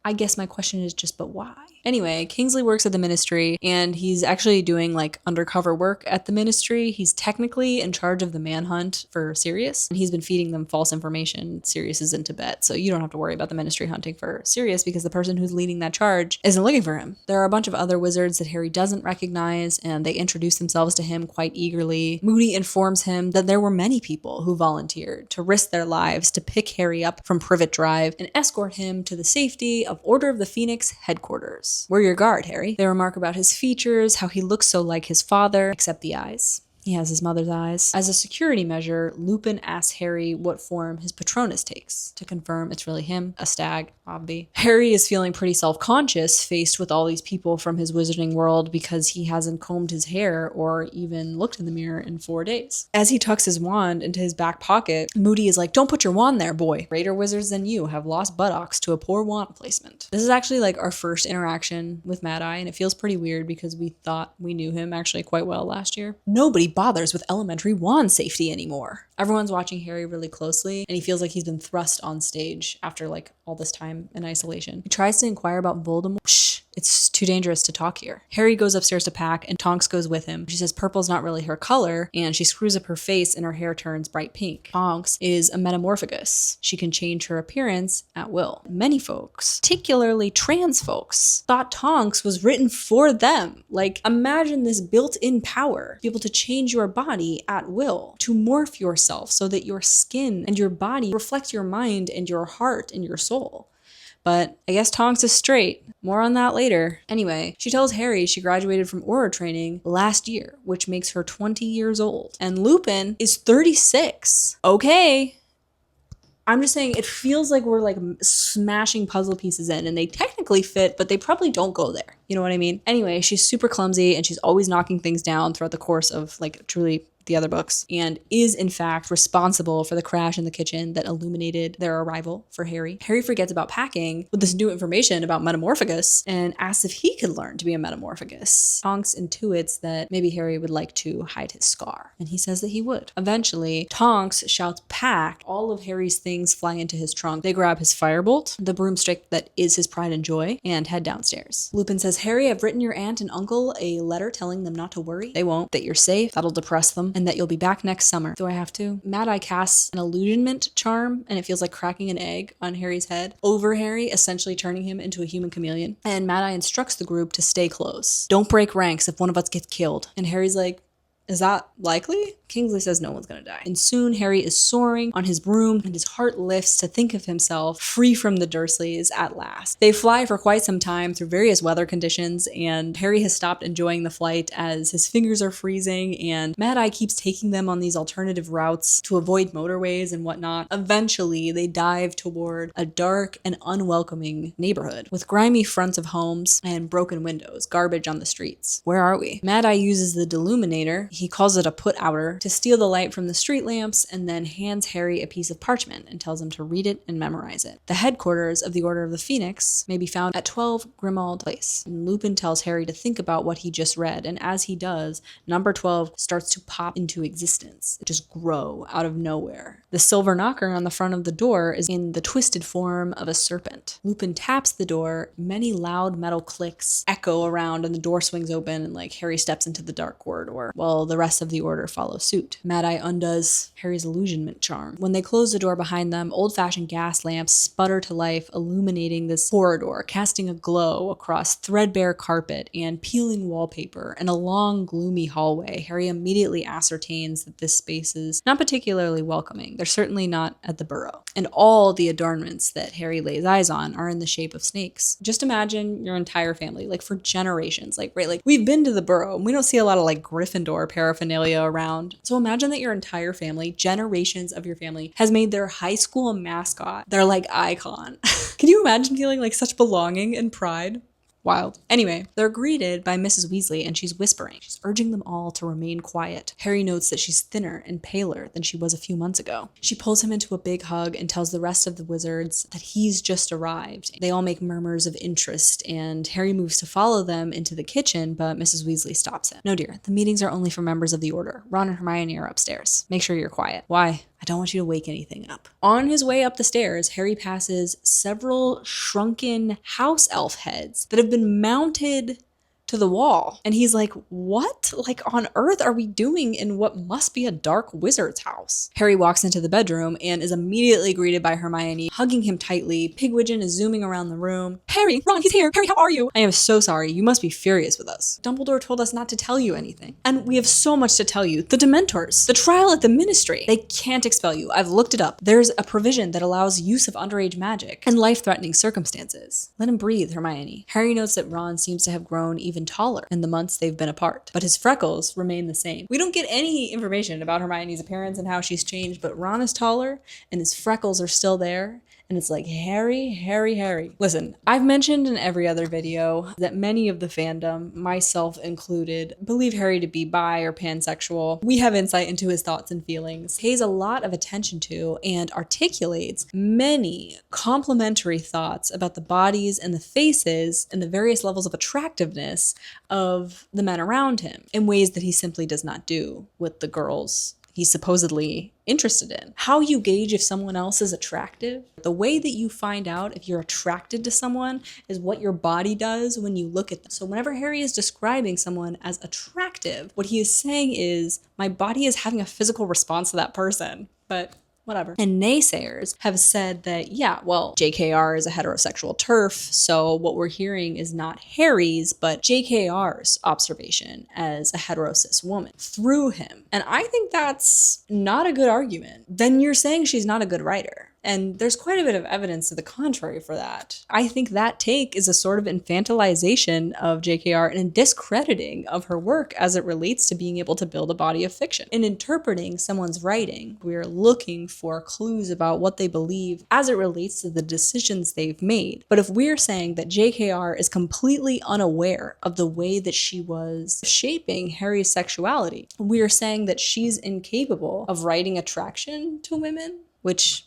S1: I guess my question is just, but why? Anyway, Kingsley works at the Ministry, and he's actually doing like undercover work at the Ministry. He's technically in charge of the manhunt for Sirius, and he's been feeding them false information. Sirius is in Tibet, so you don't have to worry about the Ministry hunting for Sirius because the person who's leading that charge isn't looking for him. There are a bunch of other wizards that Harry doesn't recognize, and they introduce themselves to him quite eagerly. Moody informs him that there were many people who volunteered to risk their lives to pick Harry up from Privet Drive and escort him to the safety of Order of the Phoenix headquarters. We're your guard, Harry. They remark about his features, how he looks so like his father, except the eyes. He has his mother's eyes. As a security measure, Lupin asks Harry what form his Patronus takes, to confirm it's really him, a stag, obvi. Harry is feeling pretty self-conscious faced with all these people from his wizarding world because he hasn't combed his hair or even looked in the mirror in 4 days. As he tucks his wand into his back pocket, Moody is like, don't put your wand there, boy. Greater wizards than you have lost buttocks to a poor wand placement. This is actually like our first interaction with Mad-Eye, and it feels pretty weird because we thought we knew him actually quite well last year. Nobody bothers with elementary wand safety anymore. Everyone's watching Harry really closely, and he feels like he's been thrust on stage after like all this time in isolation. He tries to inquire about Voldemort. Shh, it's too dangerous to talk here. Harry goes upstairs to pack, and Tonks goes with him. She says purple's not really her color, and she screws up her face and her hair turns bright pink. Tonks is a metamorphagus. She can change her appearance at will. Many folks, particularly trans folks, thought Tonks was written for them. Like, imagine this built-in power, be able to change your body at will, to morph yourself so that your skin and your body reflect your mind and your heart and your soul. But I guess Tonks is straight. More on that later. Anyway, she tells Harry she graduated from Auror training last year, which makes her 20 years old. And Lupin is 36. Okay. I'm just saying it feels like we're like smashing puzzle pieces in, and they technically fit, but they probably don't go there. You know what I mean? Anyway, she's super clumsy and she's always knocking things down throughout the course of like truly the other books, and is in fact responsible for the crash in the kitchen that illuminated their arrival for Harry. Harry forgets about packing with this new information about Metamorphagus and asks if he could learn to be a Metamorphagus. Tonks intuits that maybe Harry would like to hide his scar, and he says that he would. Eventually, Tonks shouts pack. All of Harry's things fly into his trunk. They grab his firebolt, the broomstick that is his pride and joy, and head downstairs. Lupin says, Harry, I've written your aunt and uncle a letter telling them not to worry. They won't. That you're safe. That'll depress them. And that you'll be back next summer. Do I have to? Mad Eye casts an illusionment charm, and it feels like cracking an egg on Harry's head over Harry, essentially turning him into a human chameleon. And Mad Eye instructs the group to stay close. Don't break ranks if one of us gets killed. And Harry's like, is that likely? Kingsley says no one's gonna die. And soon Harry is soaring on his broom, and his heart lifts to think of himself free from the Dursleys at last. They fly for quite some time through various weather conditions, and Harry has stopped enjoying the flight as his fingers are freezing, and Mad Eye keeps taking them on these alternative routes to avoid motorways and whatnot. Eventually, they dive toward a dark and unwelcoming neighborhood with grimy fronts of homes and broken windows, garbage on the streets. Where are we? Mad Eye uses the deluminator, he calls it a put-outer, to steal the light from the street lamps, and then hands Harry a piece of parchment and tells him to read it and memorize it. The headquarters of the Order of the Phoenix may be found at 12 Grimmauld Place. And Lupin tells Harry to think about what he just read, and as he does, number 12 starts to pop into existence, just grow out of nowhere. The silver knocker on the front of the door is in the twisted form of a serpent. Lupin taps the door, many loud metal clicks echo around, and the door swings open, and like Harry steps into the dark corridor, while the rest of the Order follows suit. Mad Eye undoes Harry's illusionment charm. When they close the door behind them, old-fashioned gas lamps sputter to life, illuminating this corridor, casting a glow across threadbare carpet and peeling wallpaper and a long, gloomy hallway. Harry immediately ascertains that this space is not particularly welcoming. They're certainly not at the Burrow. And all the adornments that Harry lays eyes on are in the shape of snakes. Just imagine your entire family, like for generations, like, right, like we've been to the Burrow and we don't see a lot of like Gryffindor paraphernalia around. So imagine that your entire family, generations of your family, has made their high school mascot their like icon. Can you imagine feeling like such belonging and pride? Wild. Anyway, they're greeted by Mrs. Weasley, and she's whispering. She's urging them all to remain quiet. Harry notes that she's thinner and paler than she was a few months ago. She pulls him into a big hug and tells the rest of the wizards that he's just arrived. They all make murmurs of interest, and Harry moves to follow them into the kitchen, but Mrs. Weasley stops him. No, dear, the meetings are only for members of the Order. Ron and Hermione are upstairs. Make sure you're quiet. Why? I don't want you to wake anything up. On his way up the stairs, Harry passes several shrunken house elf heads that have been mounted to the wall. And he's like, what? Like on earth are we doing in what must be a dark wizard's house? Harry walks into the bedroom and is immediately greeted by Hermione, hugging him tightly. Pigwidgeon is zooming around the room. Harry, Ron, he's here. Harry, how are you? I am so sorry. You must be furious with us. Dumbledore told us not to tell you anything. And we have so much to tell you. The Dementors, the trial at the Ministry. They can't expel you. I've looked it up. There's a provision that allows use of underage magic in life-threatening circumstances. Let him breathe, Hermione. Harry notes that Ron seems to have grown even taller in the months they've been apart, but his freckles remain the same. We don't get any information about Hermione's appearance and how she's changed, but Ron is taller and his freckles are still there. And it's like, Harry, Harry, Harry. Listen, I've mentioned in every other video that many of the fandom, myself included, believe Harry to be bi or pansexual. We have insight into his thoughts and feelings, pays a lot of attention to, and articulates many complimentary thoughts about the bodies and the faces and the various levels of attractiveness of the men around him in ways that he simply does not do with the girls he's supposedly interested in. How you gauge if someone else is attractive, the way that you find out if you're attracted to someone is what your body does when you look at them. So whenever Harry is describing someone as attractive, what he is saying is, my body is having a physical response to that person. But whatever. And naysayers have said that, yeah, well, JKR is a heterosexual turf, so what we're hearing is not Harry's, but JKR's observation as a heterosis woman through him. And I think that's not a good argument. Then you're saying she's not a good writer. And there's quite a bit of evidence to the contrary for that. I think that take is a sort of infantilization of JKR and a discrediting of her work as it relates to being able to build a body of fiction. In interpreting someone's writing, we're looking for clues about what they believe as it relates to the decisions they've made. But if we're saying that JKR is completely unaware of the way that she was shaping Harry's sexuality, we are saying that she's incapable of writing attraction to women, which,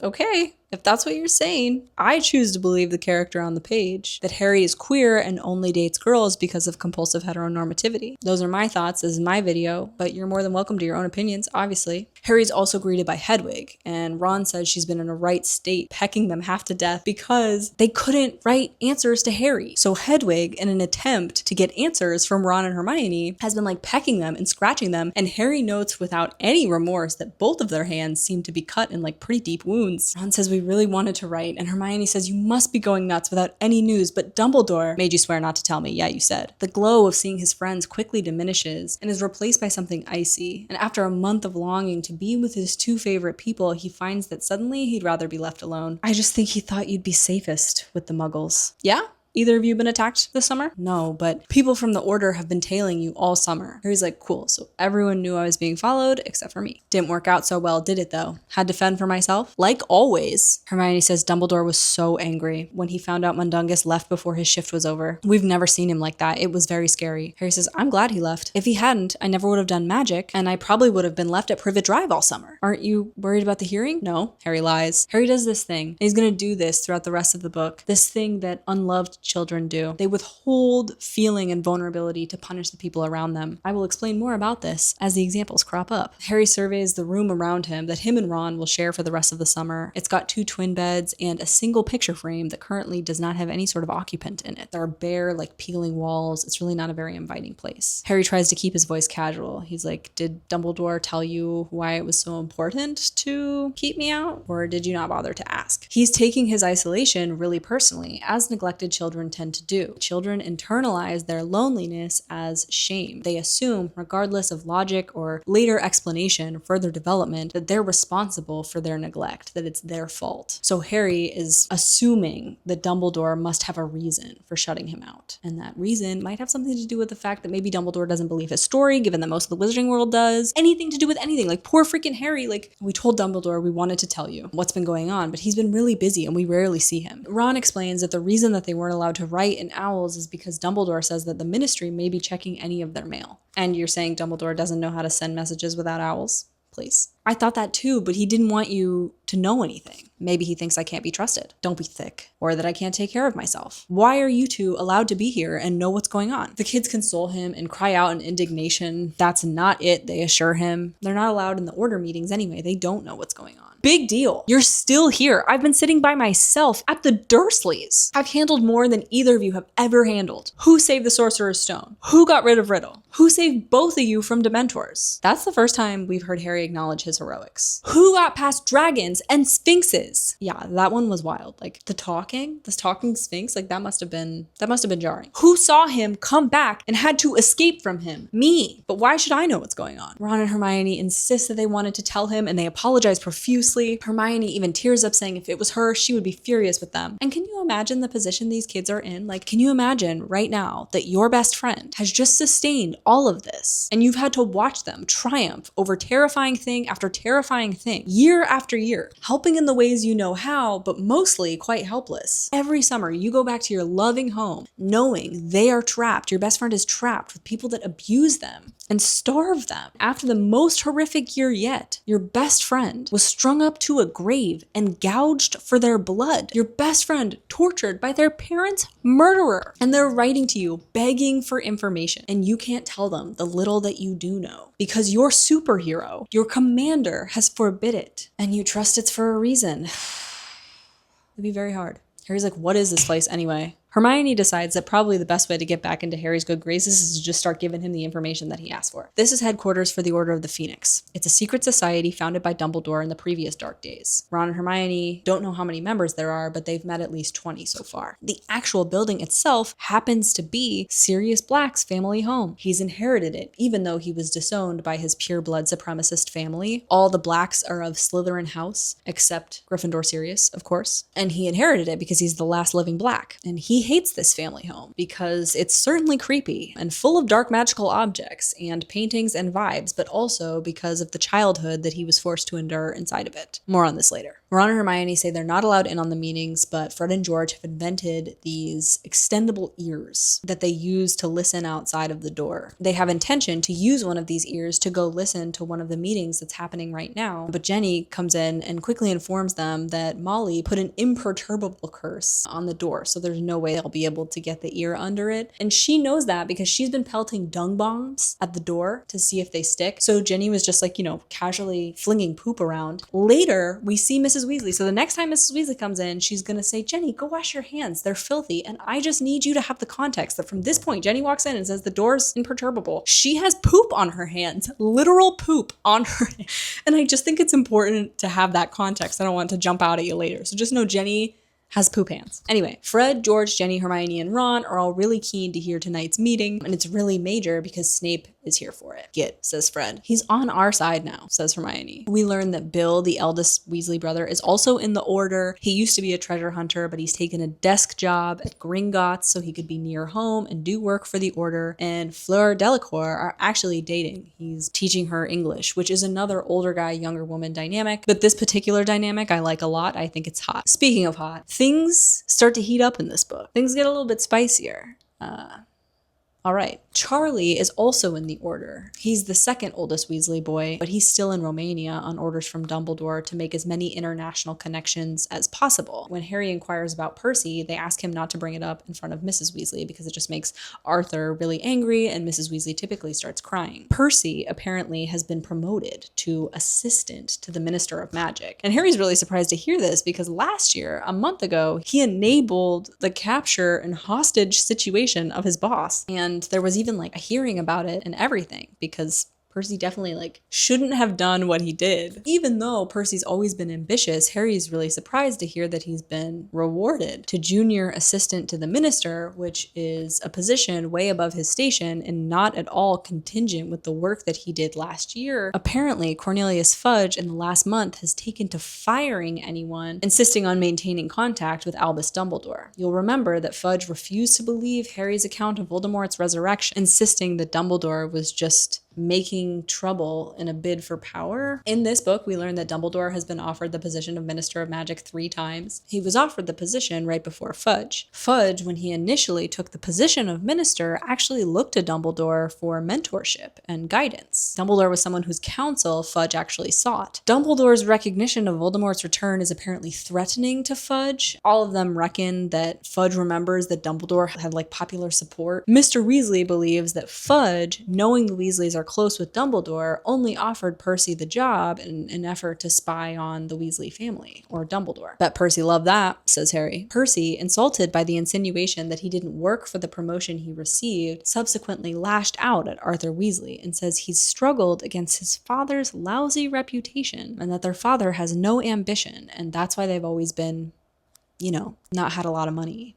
S1: okay, if that's what you're saying, I choose to believe the character on the page, that Harry is queer and only dates girls because of compulsive heteronormativity. Those are my thoughts. This is my video, but you're more than welcome to your own opinions, obviously. Harry's also greeted by Hedwig, and Ron says she's been in a right state, pecking them half to death because they couldn't write answers to Harry. So Hedwig, in an attempt to get answers from Ron and Hermione, has been like pecking them and scratching them, and Harry notes without any remorse that both of their hands seem to be cut in like pretty deep wounds. Ron says, we really wanted to write, and Hermione says, you must be going nuts without any news, but Dumbledore made you swear not to tell me. Yeah, you said. The glow of seeing his friends quickly diminishes and is replaced by something icy, and after a month of longing to be with his two favorite people, he finds that suddenly he'd rather be left alone. I just think he thought you'd be safest with the Muggles. Yeah? Either of you been attacked this summer? No, but people from the Order have been tailing you all summer. Harry's like, cool, so everyone knew I was being followed except for me. Didn't work out so well, did it though? Had to fend for myself? Like always. Hermione says Dumbledore was so angry when he found out Mundungus left before his shift was over. We've never seen him like that. It was very scary. Harry says, I'm glad he left. If he hadn't, I never would have done magic, and I probably would have been left at Privet Drive all summer. Aren't you worried about the hearing? No. Harry lies. Harry does this thing, and he's gonna do this throughout the rest of the book. This thing that unloved children do. They withhold feeling and vulnerability to punish the people around them. I will explain more about this as the examples crop up. Harry surveys the room around him that him and Ron will share for the rest of the summer. It's got 2 twin beds and a single picture frame that currently does not have any sort of occupant in it. There are bare, like peeling walls. It's really not a very inviting place. Harry tries to keep his voice casual. He's like, did Dumbledore tell you why it was so important to keep me out? Or did you not bother to ask? He's taking his isolation really personally, as neglected children tend to do. Children internalize their loneliness as shame. They assume, regardless of logic or later explanation, further development, that they're responsible for their neglect, that it's their fault. So Harry is assuming that Dumbledore must have a reason for shutting him out. And that reason might have something to do with the fact that maybe Dumbledore doesn't believe his story, given that most of the Wizarding World does. Anything to do with anything. Like, poor freaking Harry. Like, we told Dumbledore we wanted to tell you what's been going on, but he's been really busy and we rarely see him. Ron explains that the reason that they weren't allowed to write in owls is because Dumbledore says that the Ministry may be checking any of their mail. And you're saying Dumbledore doesn't know how to send messages without owls? Please. I thought that too, but he didn't want you to know anything. Maybe he thinks I can't be trusted. Don't be thick. Or that I can't take care of myself. Why are you two allowed to be here and know what's going on? The kids console him and cry out in indignation. That's not it, they assure him. They're not allowed in the Order meetings anyway. They don't know what's going on. Big deal. You're still here. I've been sitting by myself at the Dursleys. I've handled more than either of you have ever handled. Who saved the Sorcerer's Stone? Who got rid of Riddle? Who saved both of you from Dementors? That's the first time we've heard Harry acknowledge his heroics. Who got past dragons and sphinxes? Yeah, that one was wild. Like this talking sphinx, like that must have been jarring. Who saw him come back and had to escape from him? Me. But why should I know what's going on? Ron and Hermione insist that they wanted to tell him and they apologize profusely. Hermione even tears up saying if it was her, she would be furious with them. And can you imagine the position these kids are in? Like, can you imagine right now that your best friend has just sustained all of this and you've had to watch them triumph over terrifying thing after terrifying thing, year after year, helping in the ways you know how, but mostly quite helpless. Every summer you go back to your loving home knowing they are trapped. Your best friend is trapped with people that abuse them and starve them. After the most horrific year yet, your best friend was strung up to a grave and gouged for their blood. Your best friend tortured by their parents' murderer. And they're writing to you, begging for information. And you can't tell them the little that you do know. Because your superhero, your commander, has forbid it. And you trust it's for a reason. It'd be very hard. Harry's like, what is this place anyway? Hermione decides that probably the best way to get back into Harry's good graces is to just start giving him the information that he asked for. This is headquarters for the Order of the Phoenix. It's a secret society founded by Dumbledore in the previous Dark Days. Ron and Hermione don't know how many members there are, but they've met at least 20 so far. The actual building itself happens to be Sirius Black's family home. He's inherited it, even though he was disowned by his pure-blood supremacist family. All the Blacks are of Slytherin house, except Gryffindor Sirius, of course. And he inherited it because he's the last living Black. And he hates this family home because it's certainly creepy and full of dark magical objects and paintings and vibes, but also because of the childhood that he was forced to endure inside of it. More on this later. Ron and Hermione say they're not allowed in on the meetings, but Fred and George have invented these extendable ears that they use to listen outside of the door. They have intention to use one of these ears to go listen to one of the meetings that's happening right now, but Jenny comes in and quickly informs them that Molly put an imperturbable curse on the door, so there's no way they'll be able to get the ear under it. And she knows that because she's been pelting dung bombs at the door to see if they stick. So Jenny was just like, casually flinging poop around. Later, we see Mrs. Weasley. So the next time Mrs. Weasley comes in, she's going to say, Jenny, go wash your hands. They're filthy. And I just need you to have the context that from this point, Jenny walks in and says the door's imperturbable. She has poop on her hands, literal poop on her. And I just think it's important to have that context. I don't want it to jump out at you later. So just know Jenny has poop hands. Anyway, Fred, George, Jenny, Hermione, and Ron are all really keen to hear tonight's meeting, and it's really major because Snape is here for it. Git, says Fred. He's on our side now, says Hermione. We learn that Bill, the eldest Weasley brother, is also in the Order. He used to be a treasure hunter, but he's taken a desk job at Gringotts so he could be near home and do work for the Order, and Fleur Delacour are actually dating. He's teaching her English, which is another older guy, younger woman dynamic, but this particular dynamic I like a lot. I think it's hot. Speaking of hot, things start to heat up in this book. Things get a little bit spicier. All right. Charlie is also in the Order. He's the second oldest Weasley boy, but he's still in Romania on orders from Dumbledore to make as many international connections as possible. When Harry inquires about Percy, they ask him not to bring it up in front of Mrs. Weasley because it just makes Arthur really angry and Mrs. Weasley typically starts crying. Percy apparently has been promoted to assistant to the Minister of Magic. And Harry's really surprised to hear this because last year, a month ago, he enabled the capture and hostage situation of his boss. And there was even a hearing about it and everything because Percy definitely shouldn't have done what he did. Even though Percy's always been ambitious, Harry's really surprised to hear that he's been rewarded to junior assistant to the minister, which is a position way above his station and not at all contingent with the work that he did last year. Apparently, Cornelius Fudge in the last month has taken to firing anyone insisting on maintaining contact with Albus Dumbledore. You'll remember that Fudge refused to believe Harry's account of Voldemort's resurrection, insisting that Dumbledore was just making trouble in a bid for power. In this book, we learn that Dumbledore has been offered the position of Minister of Magic 3 times. He was offered the position right before Fudge. Fudge, when he initially took the position of minister, actually looked to Dumbledore for mentorship and guidance. Dumbledore was someone whose counsel Fudge actually sought. Dumbledore's recognition of Voldemort's return is apparently threatening to Fudge. All of them reckon that Fudge remembers that Dumbledore had popular support. Mr. Weasley believes that Fudge, knowing the Weasleys are close with Dumbledore, only offered Percy the job in an effort to spy on the Weasley family, or Dumbledore. Bet Percy loved that, says Harry. Percy, insulted by the insinuation that he didn't work for the promotion he received, subsequently lashed out at Arthur Weasley and says he's struggled against his father's lousy reputation and that their father has no ambition, and that's why they've always been, not had a lot of money.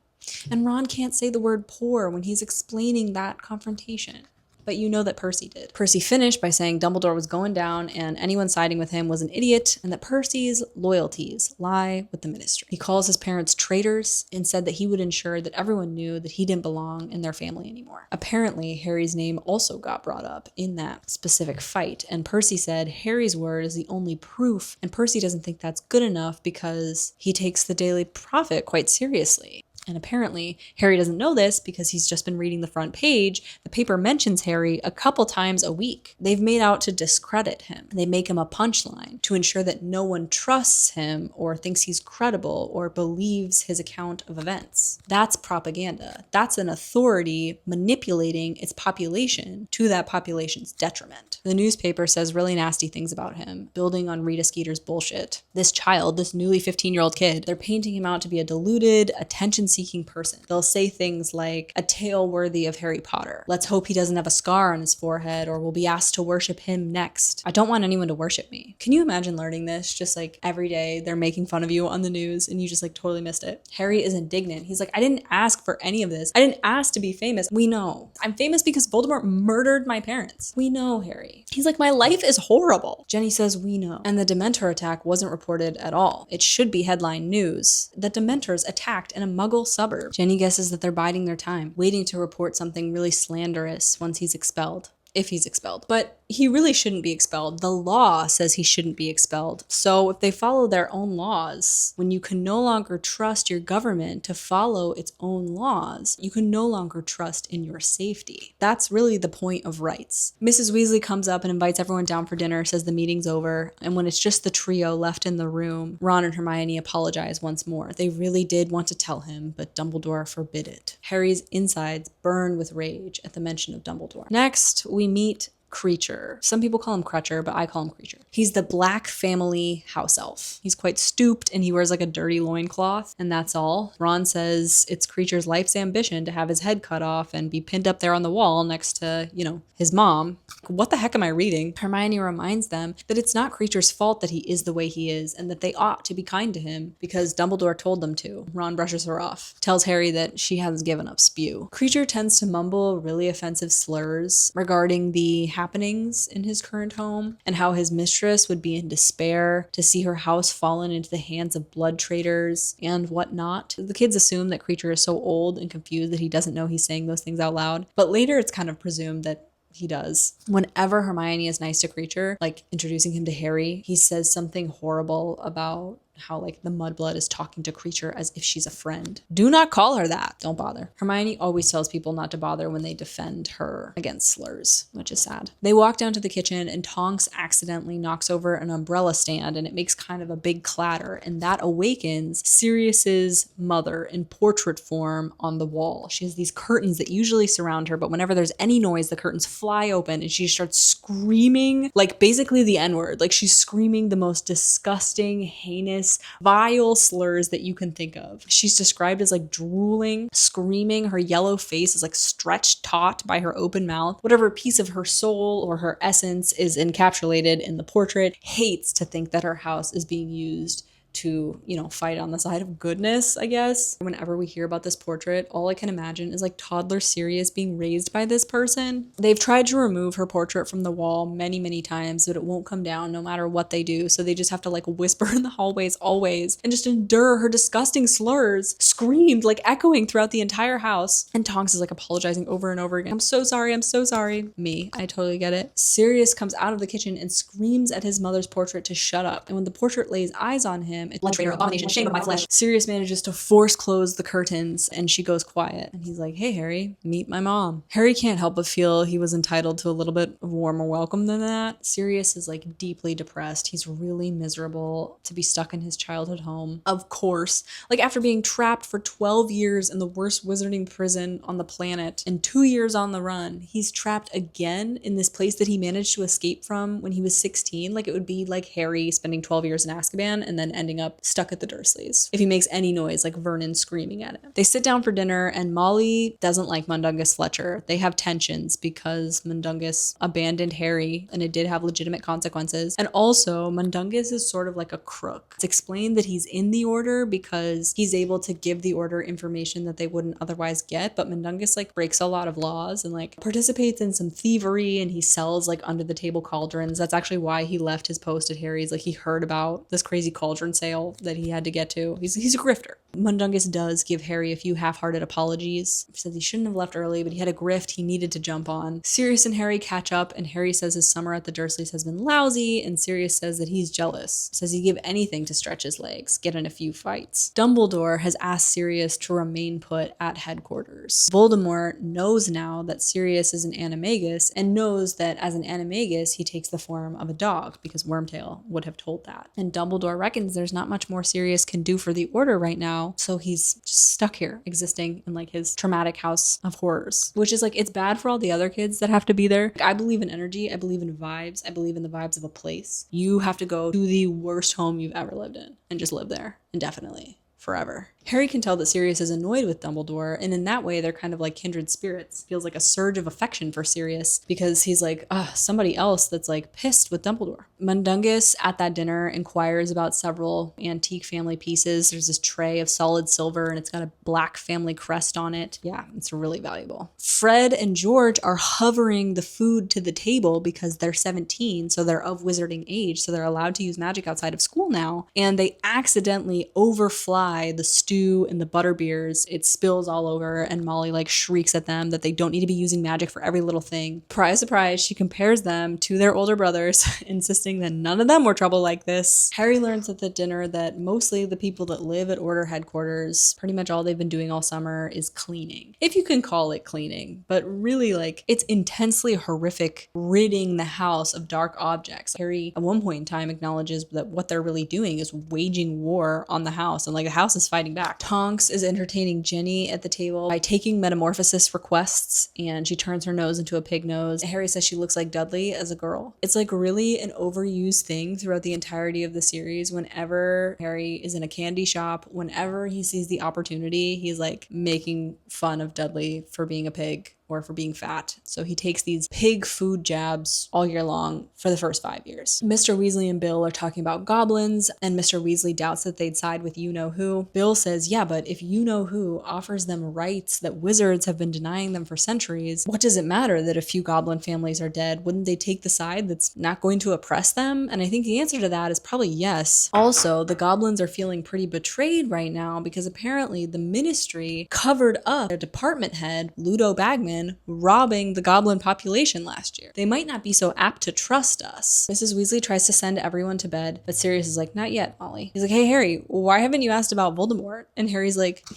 S1: And Ron can't say the word poor when he's explaining that confrontation. But you know that Percy did. Percy finished by saying Dumbledore was going down and anyone siding with him was an idiot and that Percy's loyalties lie with the ministry. He calls his parents traitors and said that he would ensure that everyone knew that he didn't belong in their family anymore. Apparently, Harry's name also got brought up in that specific fight, and Percy said Harry's word is the only proof, and Percy doesn't think that's good enough because he takes the Daily Prophet quite seriously. And apparently, Harry doesn't know this because he's just been reading the front page. The paper mentions Harry a couple times a week. They've made out to discredit him. They make him a punchline to ensure that no one trusts him or thinks he's credible or believes his account of events. That's propaganda. That's an authority manipulating its population to that population's detriment. The newspaper says really nasty things about him, building on Rita Skeeter's bullshit. This child, this newly 15-year-old kid, they're painting him out to be a deluded, attention-seeking truth-seeking person. They'll say things like, a tale worthy of Harry Potter. Let's hope he doesn't have a scar on his forehead, or we'll be asked to worship him next. I don't want anyone to worship me. Can you imagine learning this? Just like every day they're making fun of you on the news and you just like totally missed it. Harry is indignant. He's like, I didn't ask for any of this. I didn't ask to be famous. We know. I'm famous because Voldemort murdered my parents. We know, Harry. He's like, my life is horrible. Jenny says, we know. And the Dementor attack wasn't reported at all. It should be headline news. The Dementors attacked in a Muggle suburb. Jenny guesses that they're biding their time, waiting to report something really slanderous once he's expelled. If he's expelled. But he really shouldn't be expelled. The law says he shouldn't be expelled. So if they follow their own laws, when you can no longer trust your government to follow its own laws, you can no longer trust in your safety. That's really the point of rights. Mrs. Weasley comes up and invites everyone down for dinner, says the meeting's over, and when it's just the trio left in the room, Ron and Hermione apologize once more. They really did want to tell him, but Dumbledore forbid it. Harry's insides burn with rage at the mention of Dumbledore. Next, we meet Creature. Some people call him Crutcher, but I call him Creature. He's the Black family house elf. He's quite stooped and he wears like a dirty loincloth, and that's all. Ron says it's Creature's life's ambition to have his head cut off and be pinned up there on the wall next to, his mom. What the heck am I reading? Hermione reminds them that it's not Creature's fault that he is the way he is and that they ought to be kind to him because Dumbledore told them to. Ron brushes her off, tells Harry that she hasn't given up spew. Creature tends to mumble really offensive slurs regarding the happenings in his current home and how his mistress would be in despair to see her house fallen into the hands of blood traitors and whatnot. The kids assume that Creature is so old and confused that he doesn't know he's saying those things out loud, but later it's kind of presumed that he does. Whenever Hermione is nice to Creature, like introducing him to Harry, he says something horrible about how like the mudblood is talking to Creature as if she's a friend. Do not call her that. Don't bother. Hermione always tells people not to bother when they defend her against slurs, which is sad. They walk down to the kitchen and Tonks accidentally knocks over an umbrella stand and it makes kind of a big clatter, and that awakens Sirius's mother in portrait form on the wall. She has these curtains that usually surround her, but whenever there's any noise, the curtains fly open and she starts screaming like basically the N-word. Like she's screaming the most disgusting, heinous, vile slurs that you can think of. She's described as like drooling, screaming. Her yellow face is like stretched taut by her open mouth. Whatever piece of her soul or her essence is encapsulated in the portrait hates to think that her house is being used to, fight on the side of goodness, I guess. Whenever we hear about this portrait, all I can imagine is like toddler Sirius being raised by this person. They've tried to remove her portrait from the wall many, many times, but it won't come down no matter what they do. So they just have to like whisper in the hallways always and just endure her disgusting slurs, screamed like echoing throughout the entire house. And Tonks is like apologizing over and over again. I'm so sorry. I'm so sorry. Me, I totally get it. Sirius comes out of the kitchen and screams at his mother's portrait to shut up. And when the portrait lays eyes on him, blood traitor, abomination, shame of my flesh, Sirius manages to force close the curtains and she goes quiet. And he's like, hey, Harry, meet my mom. Harry can't help but feel he was entitled to a little bit of warmer welcome than that. Sirius is like deeply depressed. He's really miserable to be stuck in his childhood home. Of course, like after being trapped for 12 years in the worst wizarding prison on the planet and 2 years on the run, he's trapped again in this place that he managed to escape from when he was 16. Like it would be like Harry spending 12 years in Azkaban and then ending up stuck at the Dursleys if he makes any noise, like Vernon screaming at him. They sit down for dinner and Molly doesn't like Mundungus Fletcher. They have tensions because Mundungus abandoned Harry and it did have legitimate consequences. And also Mundungus is sort of like a crook. It's explained that he's in the order because he's able to give the order information that they wouldn't otherwise get, but Mundungus like breaks a lot of laws and like participates in some thievery and he sells like under the table cauldrons. That's actually why he left his post at Harry's. Like he heard about this crazy cauldron sale that he had to get to. He's a grifter. Mundungus does give Harry a few half-hearted apologies. He says he shouldn't have left early, but he had a grift he needed to jump on. Sirius and Harry catch up, and Harry says his summer at the Dursleys has been lousy, and Sirius says that he's jealous. Says he'd give anything to stretch his legs, get in a few fights. Dumbledore has asked Sirius to remain put at headquarters. Voldemort knows now that Sirius is an animagus, and knows that as an animagus, he takes the form of a dog, because Wormtail would have told that. And Dumbledore reckons there's not much more Sirius can do for the Order right now, so he's just stuck here, existing in like his traumatic house of horrors, which is like, it's bad for all the other kids that have to be there. I believe in energy. I believe in vibes. I believe in the vibes of a place. You have to go to the worst home you've ever lived in and just live there indefinitely, forever. Harry can tell that Sirius is annoyed with Dumbledore, and in that way, they're kind of like kindred spirits. Feels like a surge of affection for Sirius because he's like, somebody else that's like pissed with Dumbledore. Mundungus at that dinner inquires about several antique family pieces. There's this tray of solid silver, and it's got a black family crest on it. Yeah, it's really valuable. Fred and George are hovering the food to the table because they're 17, so they're of wizarding age, so they're allowed to use magic outside of school now, and they accidentally overfly the stew and the butterbeers. It spills all over, and Molly like shrieks at them that they don't need to be using magic for every little thing. Surprise, surprise, she compares them to their older brothers, insisting that none of them were trouble like this. Harry learns at the dinner that mostly the people that live at Order headquarters, pretty much all they've been doing all summer is cleaning. If you can call it cleaning, but really like it's intensely horrific, ridding the house of dark objects. Harry at one point in time acknowledges that what they're really doing is waging war on the house, and like the house is fighting back. Tonks is entertaining Ginny at the table by taking metamorphosis requests, and she turns her nose into a pig nose. Harry says she looks like Dudley as a girl. It's like really an overused thing throughout the entirety of the series. Whenever Harry is in a candy shop, whenever he sees the opportunity, he's like making fun of Dudley for being a pig or for being fat. So he takes these pig food jabs all year long for the first 5 years. Mr. Weasley and Bill are talking about goblins, and Mr. Weasley doubts that they'd side with you-know-who. Bill says, yeah, but if you-know-who offers them rights that wizards have been denying them for centuries, what does it matter that a few goblin families are dead? Wouldn't they take the side that's not going to oppress them? And I think the answer to that is probably yes. Also, the goblins are feeling pretty betrayed right now because apparently the Ministry covered up their department head, Ludo Bagman, robbing the goblin population last year. They might not be so apt to trust us. Mrs. Weasley tries to send everyone to bed, but Sirius is like, not yet, Molly. He's like, hey, Harry, why haven't you asked about Voldemort? And Harry's like,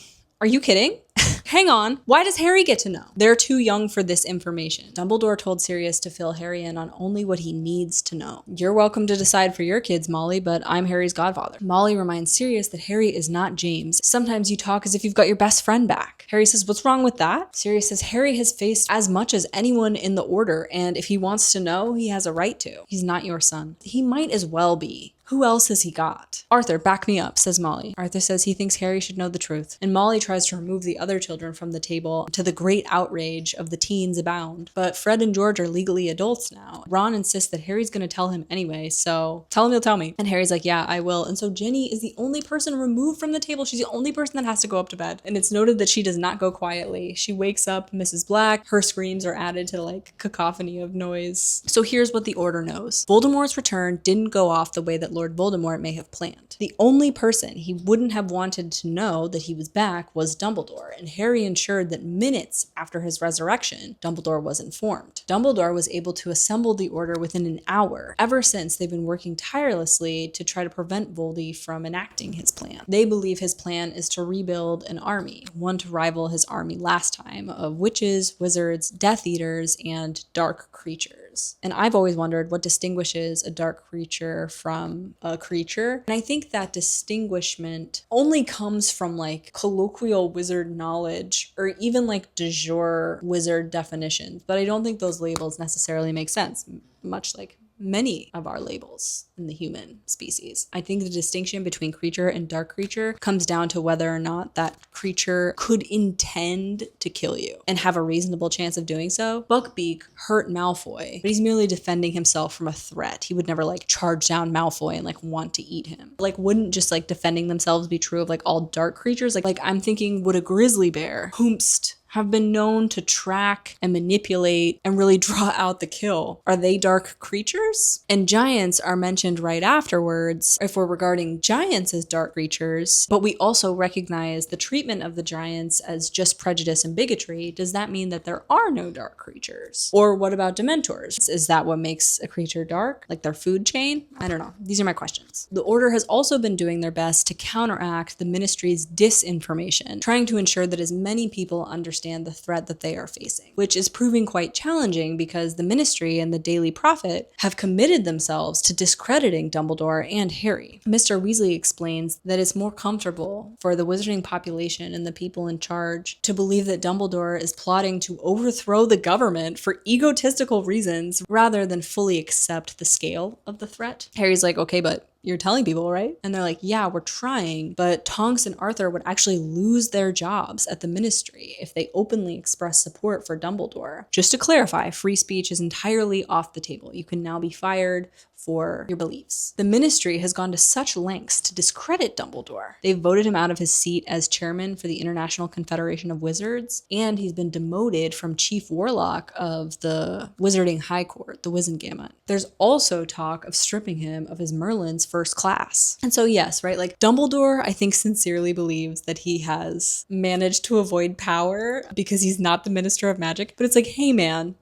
S1: are you kidding? Hang on, why does Harry get to know? They're too young for this information. Dumbledore told Sirius to fill Harry in on only what he needs to know. You're welcome to decide for your kids, Molly, but I'm Harry's godfather. Molly reminds Sirius that Harry is not James. Sometimes you talk as if you've got your best friend back. Harry says, what's wrong with that? Sirius says, Harry has faced as much as anyone in the Order, and if he wants to know, he has a right to. He's not your son. He might as well be. Who else has he got? Arthur, back me up, says Molly. Arthur says he thinks Harry should know the truth. And Molly tries to remove the other children from the table to the great outrage of the teens abound. But Fred and George are legally adults now. Ron insists that Harry's going to tell him anyway, so tell him you'll tell me. And Harry's like, yeah, I will. And so Ginny is the only person removed from the table. She's the only person that has to go up to bed. And it's noted that she does not go quietly. She wakes up Mrs. Black. Her screams are added to like cacophony of noise. So here's what the Order knows. Voldemort's return didn't go off the way that Lord Voldemort may have planned. The only person he wouldn't have wanted to know that he was back was Dumbledore, and Harry ensured that minutes after his resurrection, Dumbledore was informed. Dumbledore was able to assemble the Order within an hour. Ever since, they've been working tirelessly to try to prevent Voldy from enacting his plan. They believe his plan is to rebuild an army, one to rival his army last time, of witches, wizards, Death Eaters, and dark creatures. And I've always wondered what distinguishes a dark creature from a creature. And I think that distinguishment only comes from like colloquial wizard knowledge or even like de jure wizard definitions. But I don't think those labels necessarily make sense, much like many of our labels in the human species. I think the distinction between creature and dark creature comes down to whether or not that creature could intend to kill you and have a reasonable chance of doing so. Buckbeak hurt Malfoy, but he's merely defending himself from a threat. He would never like charge down Malfoy and like want to eat him. Like wouldn't just like defending themselves be true of like all dark creatures? Like I'm thinking, would a grizzly bear, whomst have been known to track and manipulate and really draw out the kill? Are they dark creatures? And giants are mentioned right afterwards if we're regarding giants as dark creatures, but we also recognize the treatment of the giants as just prejudice and bigotry. Does that mean that there are no dark creatures? Or what about dementors? Is that what makes a creature dark? Like their food chain? I don't know. These are my questions. The Order has also been doing their best to counteract the Ministry's disinformation, trying to ensure that as many people understand the threat that they are facing, which is proving quite challenging because the Ministry and the Daily Prophet have committed themselves to discrediting Dumbledore and Harry. Mr. Weasley explains that it's more comfortable for the wizarding population and the people in charge to believe that Dumbledore is plotting to overthrow the government for egotistical reasons rather than fully accept the scale of the threat. Harry's like, okay, but You're telling people, right? And they're like, yeah, we're trying, but Tonks and Arthur would actually lose their jobs at the ministry if they openly express support for Dumbledore. Just to clarify, free speech is entirely off the table. You can now be fired for your beliefs. The ministry has gone to such lengths to discredit Dumbledore. They've voted him out of his seat as chairman for the International Confederation of Wizards, and he's been demoted from chief warlock of the Wizarding High Court, the Wizengamot. There's also talk of stripping him of his Merlin's first class. And so yes, right, like Dumbledore, I think sincerely believes that he has managed to avoid power because he's not the Minister of Magic, but it's like, hey man,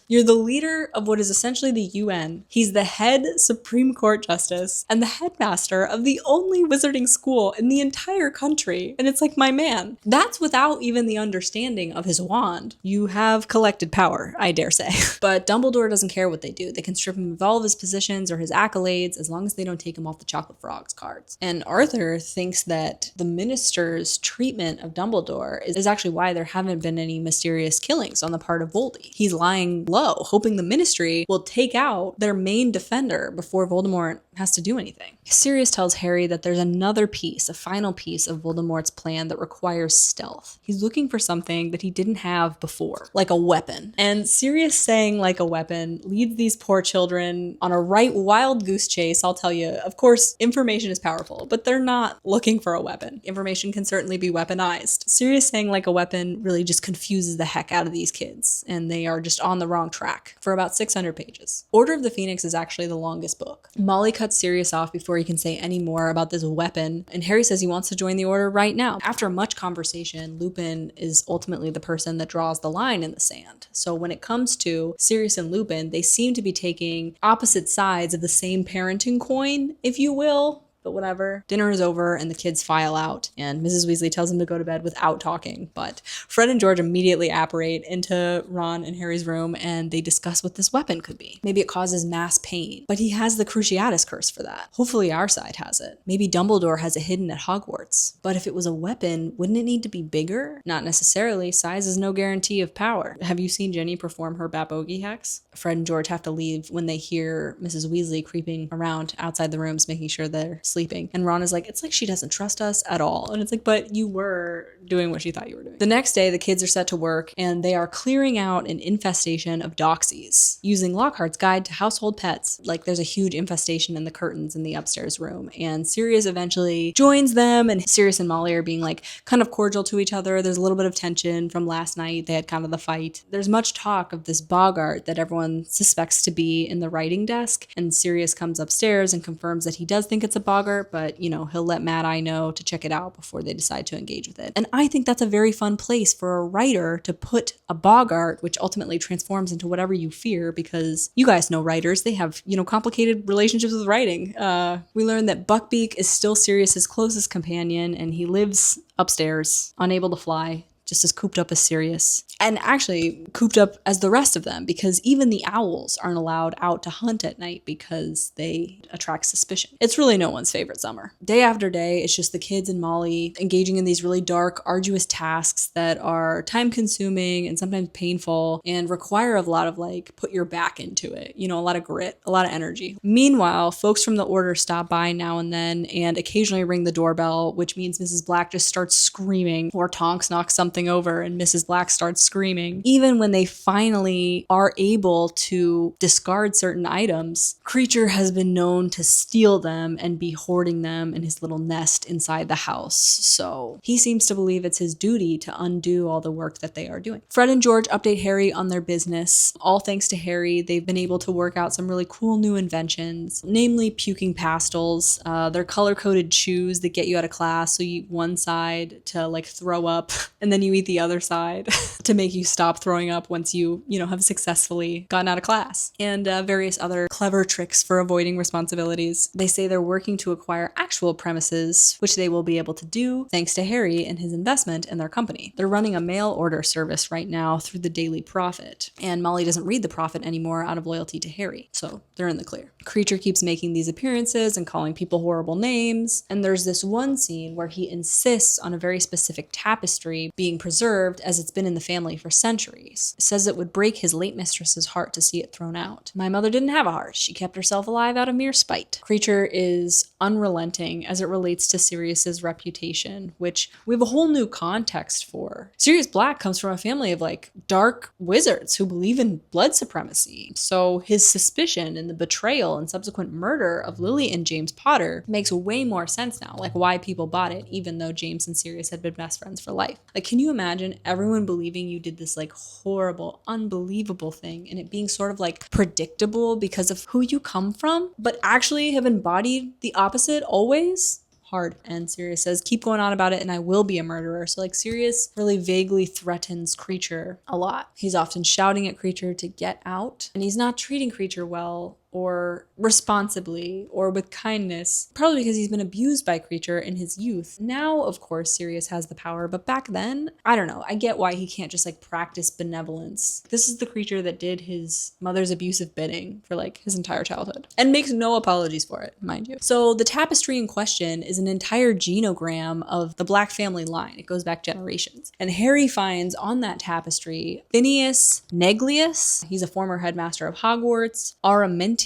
S1: you're the leader of what is essentially the UN. He's the head Supreme Court Justice and the headmaster of the only wizarding school in the entire country. And it's like, my man, that's without even the understanding of his wand. You have collected power, I dare say. But Dumbledore doesn't care what they do. They can strip him of all of his positions or his accolades as long as they don't take him off the Chocolate Frogs cards. And Arthur thinks that the minister's treatment of Dumbledore is actually why there haven't been any mysterious killings on the part of Voldy. He's lying low, hoping the ministry will take out their main defender before Voldemort has to do anything. Sirius tells Harry that there's another piece, a final piece of Voldemort's plan that requires stealth. He's looking for something that he didn't have before, like a weapon. And Sirius saying like a weapon leads these poor children on a right wild goose chase, I'll tell you. Of course, information is powerful, but they're not looking for a weapon. Information can certainly be weaponized. Sirius saying like a weapon really just confuses the heck out of these kids, and they are just on the wrong track for about 600 pages. Order of the Phoenix is actually the longest book. Molly cuts Sirius off before he can say any more about this weapon, and Harry says he wants to join the order right now. After much conversation, Lupin is ultimately the person that draws the line in the sand. So when it comes to Sirius and Lupin, they seem to be taking opposite sides of the same parenting coin, if you will. But whatever. Dinner is over and the kids file out, and Mrs. Weasley tells them to go to bed without talking. But Fred and George immediately apparate into Ron and Harry's room, and they discuss what this weapon could be. Maybe it causes mass pain, but he has the Cruciatus curse for that. Hopefully our side has it. Maybe Dumbledore has it hidden at Hogwarts. But if it was a weapon, wouldn't it need to be bigger? Not necessarily. Size is no guarantee of power. Have you seen Ginny perform her Bat-Bogey hex? Fred and George have to leave when they hear Mrs. Weasley creeping around outside the rooms, making sure they're sleeping. And Ron is like, it's like she doesn't trust us at all. And it's like, but you were doing what she thought you were doing. The next day, the kids are set to work and they are clearing out an infestation of doxies using Lockhart's Guide to Household Pets. Like there's a huge infestation in the curtains in the upstairs room. And Sirius eventually joins them, and Sirius and Molly are being like kind of cordial to each other. There's a little bit of tension from last night. They had kind of the fight. There's much talk of this Bogart that everyone suspects to be in the writing desk. And Sirius comes upstairs and confirms that he does think it's a Bogart, but you know, he'll let Mad Eye know to check it out before they decide to engage with it. And I think that's a very fun place for a writer to put a Bogart, which ultimately transforms into whatever you fear, because you guys know writers, they have, you know, complicated relationships with writing. We learned that Buckbeak is still Sirius's closest companion, and he lives upstairs, unable to fly, just as cooped up as Sirius. And actually cooped up as the rest of them, because even the owls aren't allowed out to hunt at night because they attract suspicion. It's really no one's favorite summer. Day after day, it's just the kids and Molly engaging in these really dark, arduous tasks that are time-consuming and sometimes painful and require a lot of like, put your back into it. You know, a lot of grit, a lot of energy. Meanwhile, folks from the order stop by now and then and occasionally ring the doorbell, which means Mrs. Black just starts screaming, or Tonks knocks something over and Mrs. Black starts screaming. Even when they finally are able to discard certain items, Creature has been known to steal them and be hoarding them in his little nest inside the house. So he seems to believe it's his duty to undo all the work that they are doing. Fred and George update Harry on their business. All thanks to Harry, they've been able to work out some really cool new inventions, namely puking pastils. They're color-coded chews that get you out of class, so you eat one side to like throw up, and then you eat the other side to make you stop throwing up once you have successfully gotten out of class, and various other clever tricks for avoiding responsibilities. They say they're working to acquire actual premises, which they will be able to do thanks to Harry and his investment in their company. They're running a mail order service right now through the Daily Prophet, and Molly doesn't read the Prophet anymore out of loyalty to Harry, so they're in the clear. Creature keeps making these appearances and calling people horrible names, and there's this one scene where he insists on a very specific tapestry being preserved as it's been in the family for centuries. It says it would break his late mistress's heart to see it thrown out. My mother didn't have a heart. She kept herself alive out of mere spite. Kreacher is unrelenting as it relates to Sirius's reputation, which we have a whole new context for. Sirius Black comes from a family of like dark wizards who believe in blood supremacy. So his suspicion and the betrayal and subsequent murder of Lily and James Potter makes way more sense now, like why people bought it, even though James and Sirius had been best friends for life. Like, can you imagine everyone believing you did this like horrible, unbelievable thing and it being sort of like predictable because of who you come from, but actually have embodied the opposite always? Hard. And Sirius says, keep going on about it and I will be a murderer. So like Sirius really vaguely threatens Kreacher a lot. He's often shouting at Kreacher to get out, and he's not treating Kreacher well or responsibly or with kindness, probably because he's been abused by Kreacher in his youth. Now, of course, Sirius has the power, but back then, I don't know. I get why he can't just like practice benevolence. This is the Kreacher that did his mother's abusive bidding for like his entire childhood and makes no apologies for it, mind you. So the tapestry in question is an entire genogram of the Black family line. It goes back generations. And Harry finds on that tapestry Phineas Neglius. He's a former headmaster of Hogwarts. Araminta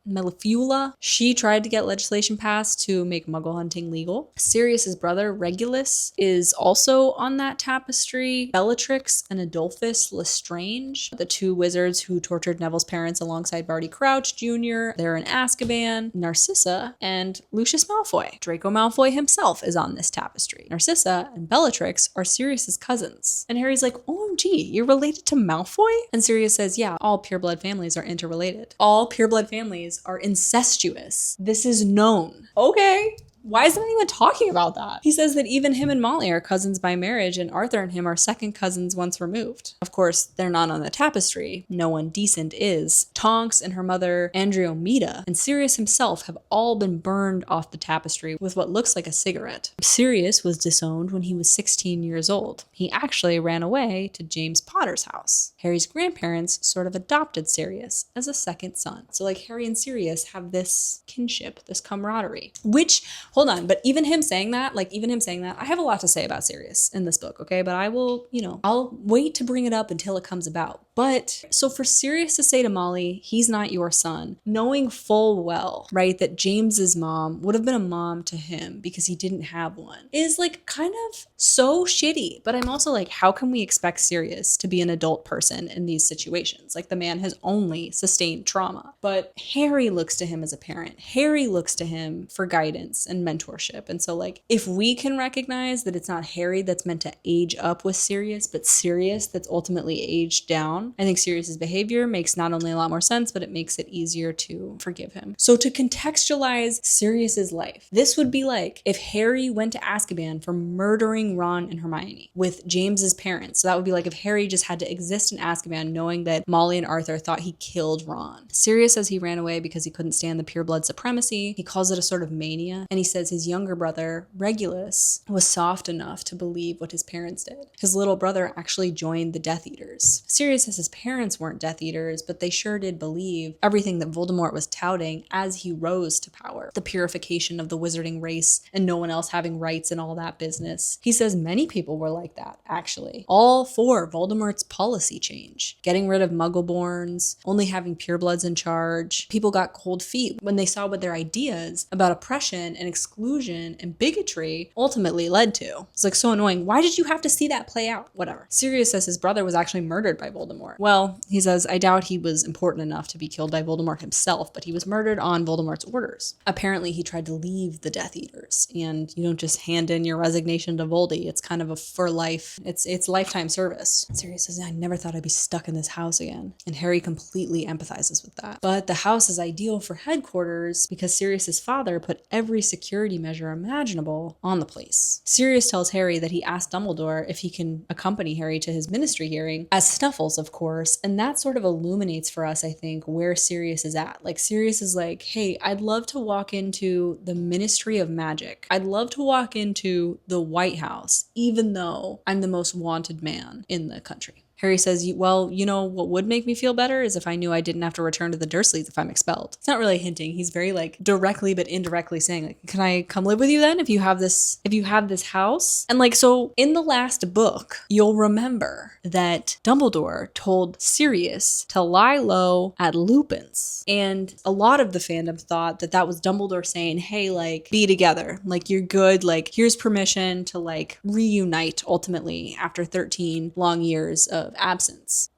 S1: Mellifula. She tried to get legislation passed to make muggle hunting legal. Sirius's brother, Regulus, is also on that tapestry. Bellatrix and Adolphus Lestrange, the two wizards who tortured Neville's parents alongside Barty Crouch Jr. They're in Azkaban. Narcissa and Lucius Malfoy. Draco Malfoy himself is on this tapestry. Narcissa and Bellatrix are Sirius's cousins. And Harry's like, OMG, you're related to Malfoy? And Sirius says, yeah, all pureblood families are interrelated. All pureblood families are incestuous. This is known. Okay. Why isn't anyone talking about that? He says that even him and Molly are cousins by marriage, and Arthur and him are second cousins once removed. Of course, they're not on the tapestry. No one decent is. Tonks and her mother, Andromeda, and Sirius himself have all been burned off the tapestry with what looks like a cigarette. Sirius was disowned when he was 16 years old. He actually ran away to James Potter's house. Harry's grandparents sort of adopted Sirius as a second son. So like Harry and Sirius have this kinship, this camaraderie, which, hold on, but even him saying that, I have a lot to say about Sirius in this book, okay? But I will, I'll wait to bring it up until it comes about. But so for Sirius to say to Molly, he's not your son, knowing full well, right, that James's mom would have been a mom to him because he didn't have one, is like kind of so shitty. But I'm also like, how can we expect Sirius to be an adult person in these situations? Like, the man has only sustained trauma. But Harry looks to him as a parent. Harry looks to him for guidance and mentorship. And so like, if we can recognize that it's not Harry that's meant to age up with Sirius, but Sirius that's ultimately aged down, I think Sirius's behavior makes not only a lot more sense, but it makes it easier to forgive him. So to contextualize Sirius's life, this would be like if Harry went to Azkaban for murdering Ron and Hermione with James's parents. So that would be like if Harry just had to exist in Azkaban knowing that Molly and Arthur thought he killed Ron. Sirius says he ran away because he couldn't stand the pureblood supremacy. He calls it a sort of mania, and he says his younger brother, Regulus, was soft enough to believe what his parents did. His little brother actually joined the Death Eaters. Sirius says his parents weren't Death Eaters, but they sure did believe everything that Voldemort was touting as he rose to power. The purification of the wizarding race and no one else having rights and all that business. He says many people were like that, actually. All for Voldemort's policy change. Getting rid of Muggleborns, only having purebloods in charge. People got cold feet when they saw what their ideas about oppression and exclusion and bigotry ultimately led to. It's like so annoying. Why did you have to see that play out? Whatever. Sirius says his brother was actually murdered by Voldemort. Well, he says, I doubt he was important enough to be killed by Voldemort himself, but he was murdered on Voldemort's orders. Apparently, he tried to leave the Death Eaters, and you don't just hand in your resignation to Voldy. It's kind of a for life. It's lifetime service. Sirius says, I never thought I'd be stuck in this house again. And Harry completely empathizes with that. But the house is ideal for headquarters because Sirius's father put every security measure imaginable on the place. Sirius tells Harry that he asked Dumbledore if he can accompany Harry to his ministry hearing, as Snuffles, of course, and that sort of illuminates for us, I think, where Sirius is at. Like, Sirius is like, hey, I'd love to walk into the Ministry of Magic. I'd love to walk into the White House, even though I'm the most wanted man in the country. Harry says, well, you know what would make me feel better is if I knew I didn't have to return to the Dursleys if I'm expelled. It's not really hinting. He's very like directly but indirectly saying, like, can I come live with you then if you have this house? And like, so in the last book, you'll remember that Dumbledore told Sirius to lie low at Lupin's. And a lot of the fandom thought that that was Dumbledore saying, hey, like, be together. Like, you're good. Like, here's permission to like reunite ultimately after 13 long years of absence.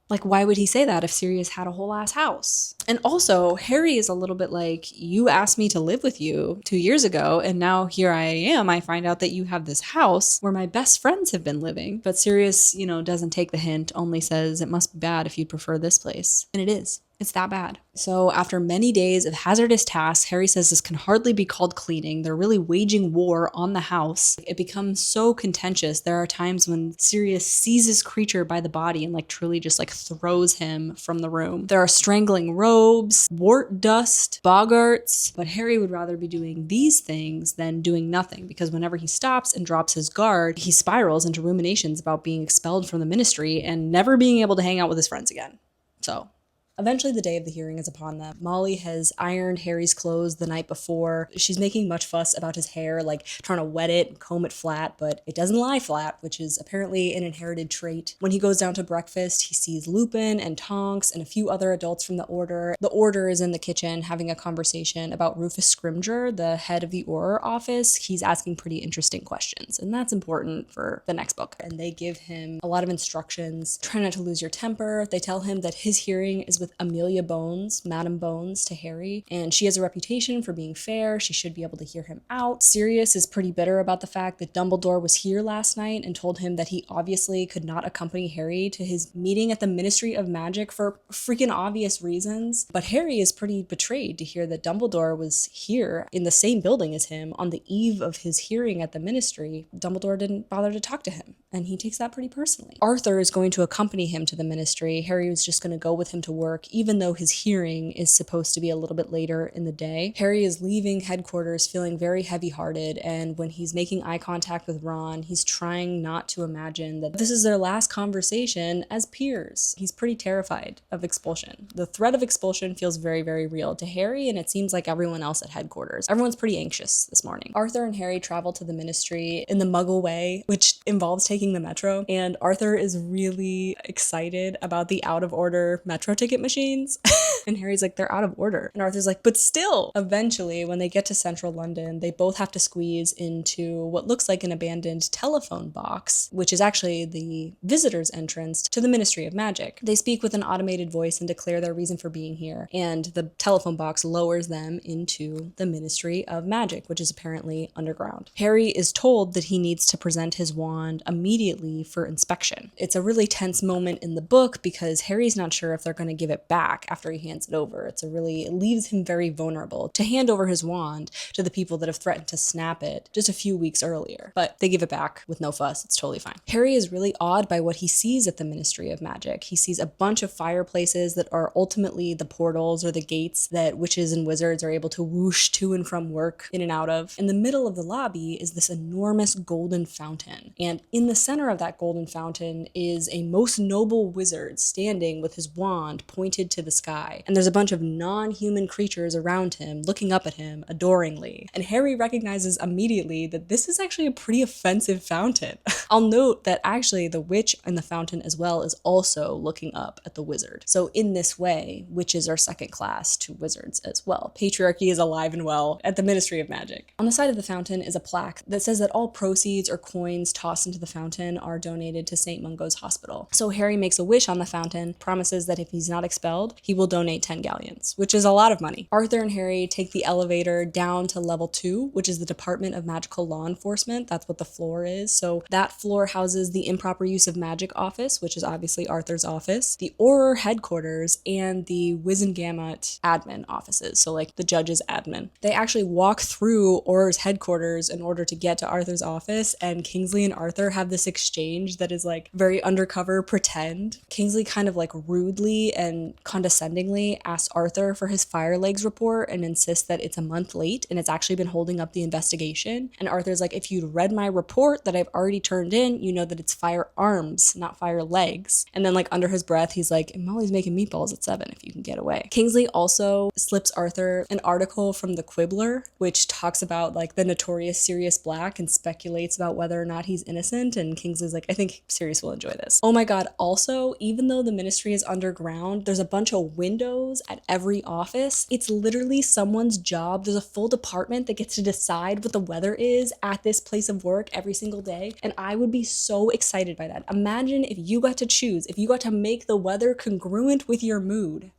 S1: Like, why would he say that if Sirius had a whole ass house? And also, Harry is a little bit like, you asked me to live with you 2 years ago, and now here I am. I find out that you have this house where my best friends have been living. But Sirius, doesn't take the hint, only says it must be bad if you'd prefer this place. And it is. It's that bad. So after many days of hazardous tasks, Harry says this can hardly be called cleaning. They're really waging war on the house. It becomes so contentious. There are times when Sirius seizes Creature by the body and like truly just like throws him from the room. There are strangling robes, wart dust, boggarts, but Harry would rather be doing these things than doing nothing, because whenever he stops and drops his guard, he spirals into ruminations about being expelled from the Ministry and never being able to hang out with his friends again. So eventually, the day of the hearing is upon them. Molly has ironed Harry's clothes the night before. She's making much fuss about his hair, like trying to wet it and comb it flat, but it doesn't lie flat, which is apparently an inherited trait. When he goes down to breakfast, he sees Lupin and Tonks and a few other adults from the Order. The Order is in the kitchen having a conversation about Rufus Scrimgeour, the head of the Auror office. He's asking pretty interesting questions, and that's important for the next book. And they give him a lot of instructions. Try not to lose your temper. They tell him that his hearing is with Amelia Bones, Madam Bones, to Harry, and she has a reputation for being fair. She should be able to hear him out. Sirius is pretty bitter about the fact that Dumbledore was here last night and told him that he obviously could not accompany Harry to his meeting at the Ministry of Magic for freaking obvious reasons. But Harry is pretty betrayed to hear that Dumbledore was here in the same building as him on the eve of his hearing at the Ministry. Dumbledore didn't bother to talk to him, and he takes that pretty personally. Arthur is going to accompany him to the Ministry. Harry was just going to go with him to work, even though his hearing is supposed to be a little bit later in the day. Harry is leaving headquarters feeling very heavy-hearted, and when he's making eye contact with Ron, he's trying not to imagine that this is their last conversation as peers. He's pretty terrified of expulsion. The threat of expulsion feels very, very real to Harry, and it seems like everyone else at headquarters. Everyone's pretty anxious this morning. Arthur and Harry travel to the Ministry in the Muggle way, which involves taking the metro, and Arthur is really excited about the out-of-order metro ticket machines. And Harry's like, they're out of order. And Arthur's like, but still. Eventually, when they get to central London, they both have to squeeze into what looks like an abandoned telephone box, which is actually the visitor's entrance to the Ministry of Magic. They speak with an automated voice and declare their reason for being here, and the telephone box lowers them into the Ministry of Magic, which is apparently underground. Harry is told that he needs to present his wand immediately for inspection. It's a really tense moment in the book because Harry's not sure if they're going to give it back after he hands it over. It leaves him very vulnerable to hand over his wand to the people that have threatened to snap it just a few weeks earlier. But they give it back with no fuss. It's totally fine. Harry is really awed by what he sees at the Ministry of Magic. He sees a bunch of fireplaces that are ultimately the portals or the gates that witches and wizards are able to whoosh to and from work in and out of. In the middle of the lobby is this enormous golden fountain. And in the center of that golden fountain is a most noble wizard standing with his wand pointed to the sky. And there's a bunch of non-human creatures around him looking up at him adoringly. And Harry recognizes immediately that this is actually a pretty offensive fountain. I'll note that actually the witch in the fountain as well is also looking up at the wizard. So in this way, witches are second class to wizards as well. Patriarchy is alive and well at the Ministry of Magic. On the side of the fountain is a plaque that says that all proceeds or coins tossed into the fountain are donated to St. Mungo's Hospital. So Harry makes a wish on the fountain, promises that if he's not expelled, he will donate 10 galleons, which is a lot of money. Arthur and Harry take the elevator down to level 2, which is the Department of Magical Law Enforcement. That's what the floor is. So that floor houses the Improper Use of Magic office, which is obviously Arthur's office, the Auror headquarters, and the Wizengamot admin offices, so like the judge's admin. They actually walk through Auror's headquarters in order to get to Arthur's office, and Kingsley and Arthur have this exchange that is like very undercover pretend. Kingsley kind of like rudely and condescendingly family asks Arthur for his fire legs report and insists that it's a month late and it's actually been holding up the investigation. And Arthur's like, if you'd read my report that I've already turned in, you know that it's firearms, not fire legs. And then like under his breath, he's like, Molly's making meatballs at 7 if you can get away. Kingsley also slips Arthur an article from the Quibbler, which talks about like the notorious Sirius Black and speculates about whether or not he's innocent. And Kingsley's like, I think Sirius will enjoy this. Oh my god, also, even though the ministry is underground, there's a bunch of windows at every office. It's literally someone's job. There's a full department that gets to decide what the weather is at this place of work every single day. And I would be so excited by that. Imagine if you got to choose, if you got to make the weather congruent with your mood.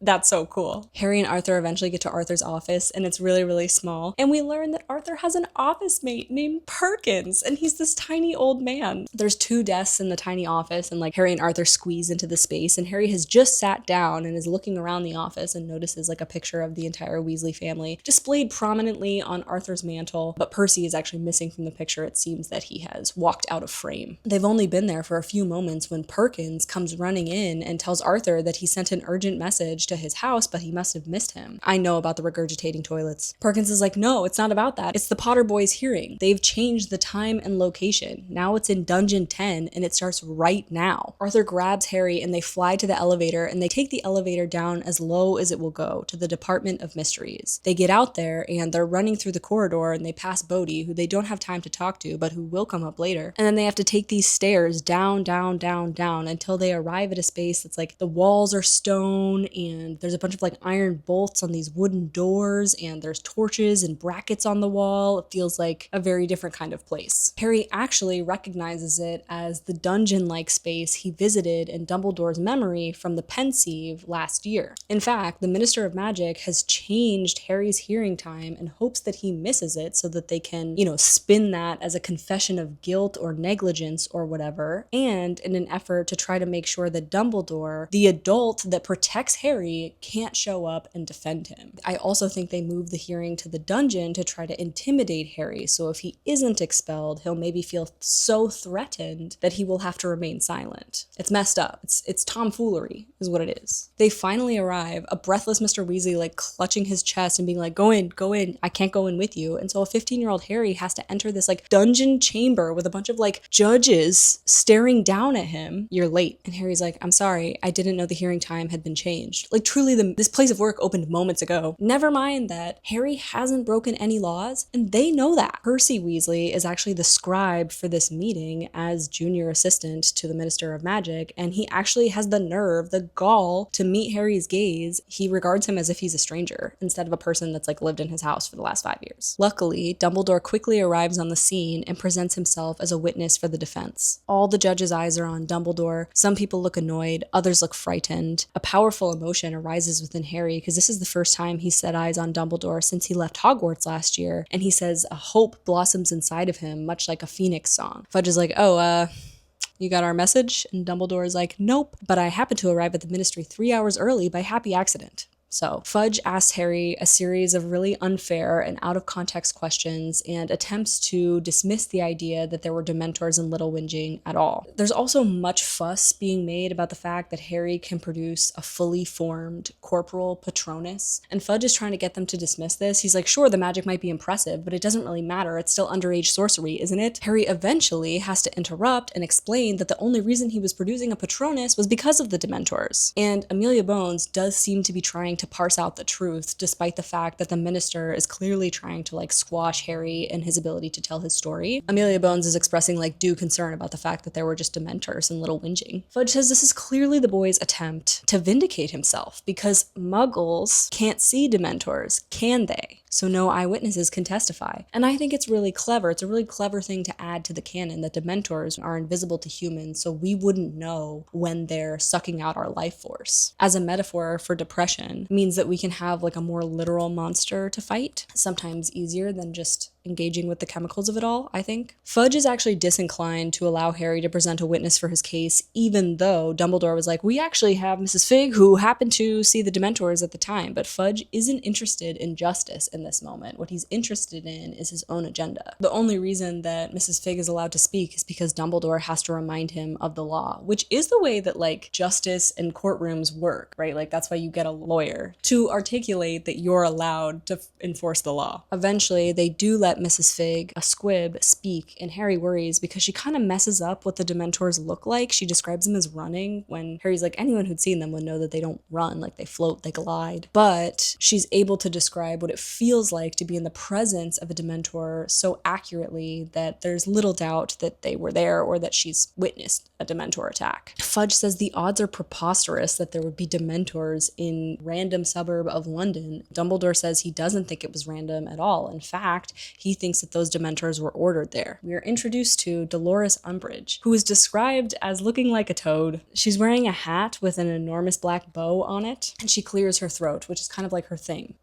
S1: That's so cool. Harry and Arthur eventually get to Arthur's office, and it's really, really small. And we learn that Arthur has an office mate named Perkins, and he's this tiny old man. There's 2 desks in the tiny office, and like Harry and Arthur squeeze into the space, and Harry has just sat down and is looking around the office and notices like a picture of the entire Weasley family displayed prominently on Arthur's mantle, but Percy is actually missing from the picture. It seems that he has walked out of frame. They've only been there for a few moments when Perkins comes running in and tells Arthur that he sent an urgent message to his house, but he must have missed him. I know about the regurgitating toilets. Perkins is like, no, it's not about that. It's the Potter Boys' hearing. They've changed the time and location. Now it's in Dungeon 10 and it starts right now. Arthur grabs Harry and they fly to the elevator and they take the elevator down as low as it will go to the Department of Mysteries. They get out there and they're running through the corridor and they pass Bodhi, who they don't have time to talk to, but who will come up later. And then they have to take these stairs down, down, down, down until they arrive at a space that's like the walls are stone and there's a bunch of like iron bolts on these wooden doors and there's torches and brackets on the wall. It feels like a very different kind of place. Harry actually recognizes it as the dungeon-like space he visited in Dumbledore's memory from the Pensieve last year. In fact, the Minister of Magic has changed Harry's hearing time and hopes that he misses it so that they can, spin that as a confession of guilt or negligence or whatever, and in an effort to try to make sure that Dumbledore, the adult that protects Harry, can't show up and defend him. I also think they move the hearing to the dungeon to try to intimidate Harry, so if he isn't expelled, he'll maybe feel so threatened that he will have to remain silent. It's messed up. It's tomfoolery, is what it is. They finally arrive, a breathless Mr. Weasley like clutching his chest and being like, go in, I can't go in with you. And so a 15-year-old Harry has to enter this like dungeon chamber with a bunch of like judges staring down at him. You're late. And Harry's like, I'm sorry, I didn't know the hearing time had been changed. Like truly this place of work opened moments ago. Never mind that Harry hasn't broken any laws, and they know that. Percy Weasley is actually the scribe for this meeting as junior assistant to the Minister of Magic, and he actually has the nerve, the gall, to meet Harry's gaze. He regards him as if he's a stranger, instead of a person that's like lived in his house for the last 5 years. Luckily, Dumbledore quickly arrives on the scene and presents himself as a witness for the defense. All the judges' eyes are on Dumbledore. Some people look annoyed, others look frightened. A powerful emotion arises within Harry because this is the first time he set eyes on Dumbledore since he left Hogwarts last year, and he says a hope blossoms inside of him, much like a phoenix song. Fudge is like, you got our message? And Dumbledore is like, nope, but I happened to arrive at the ministry 3 hours early by happy accident. So Fudge asks Harry a series of really unfair and out-of-context questions and attempts to dismiss the idea that there were Dementors in Little Whinging at all. There's also much fuss being made about the fact that Harry can produce a fully formed corporal Patronus, and Fudge is trying to get them to dismiss this. He's like, sure, the magic might be impressive, but it doesn't really matter. It's still underage sorcery, isn't it? Harry eventually has to interrupt and explain that the only reason he was producing a Patronus was because of the Dementors. And Amelia Bones does seem to be trying to parse out the truth, despite the fact that the minister is clearly trying to like squash Harry and his ability to tell his story. Amelia Bones is expressing like due concern about the fact that there were just Dementors in Little Whinging. Fudge says this is clearly the boy's attempt to vindicate himself because Muggles can't see Dementors, can they? So no eyewitnesses can testify. And I think it's really clever. It's a really clever thing to add to the canon that Dementors are invisible to humans, so we wouldn't know when they're sucking out our life force. As a metaphor for depression, it means that we can have like a more literal monster to fight, sometimes easier than just engaging with the chemicals of it all, I think. Fudge is actually disinclined to allow Harry to present a witness for his case, even though Dumbledore was like, we actually have Mrs. Fig who happened to see the Dementors at the time, but Fudge isn't interested in justice in this moment. What he's interested in is his own agenda. The only reason that Mrs. Fig is allowed to speak is because Dumbledore has to remind him of the law, which is the way that like justice and courtrooms work, right? Like that's why you get a lawyer to articulate that you're allowed to enforce the law. Eventually, they do let Mrs. Fig, a squib, speak, and Harry worries because she kind of messes up what the Dementors look like. She describes them as running when Harry's like, anyone who'd seen them would know that they don't run, like they float, they glide. But she's able to describe what it feels like to be in the presence of a Dementor so accurately that there's little doubt that they were there or that she's witnessed a Dementor attack. Fudge says the odds are preposterous that there would be Dementors in random suburb of London. Dumbledore says he doesn't think it was random at all. In fact, he thinks that those Dementors were ordered there. We are introduced to Dolores Umbridge, who is described as looking like a toad. She's wearing a hat with an enormous black bow on it, and she clears her throat, which is kind of like her thing.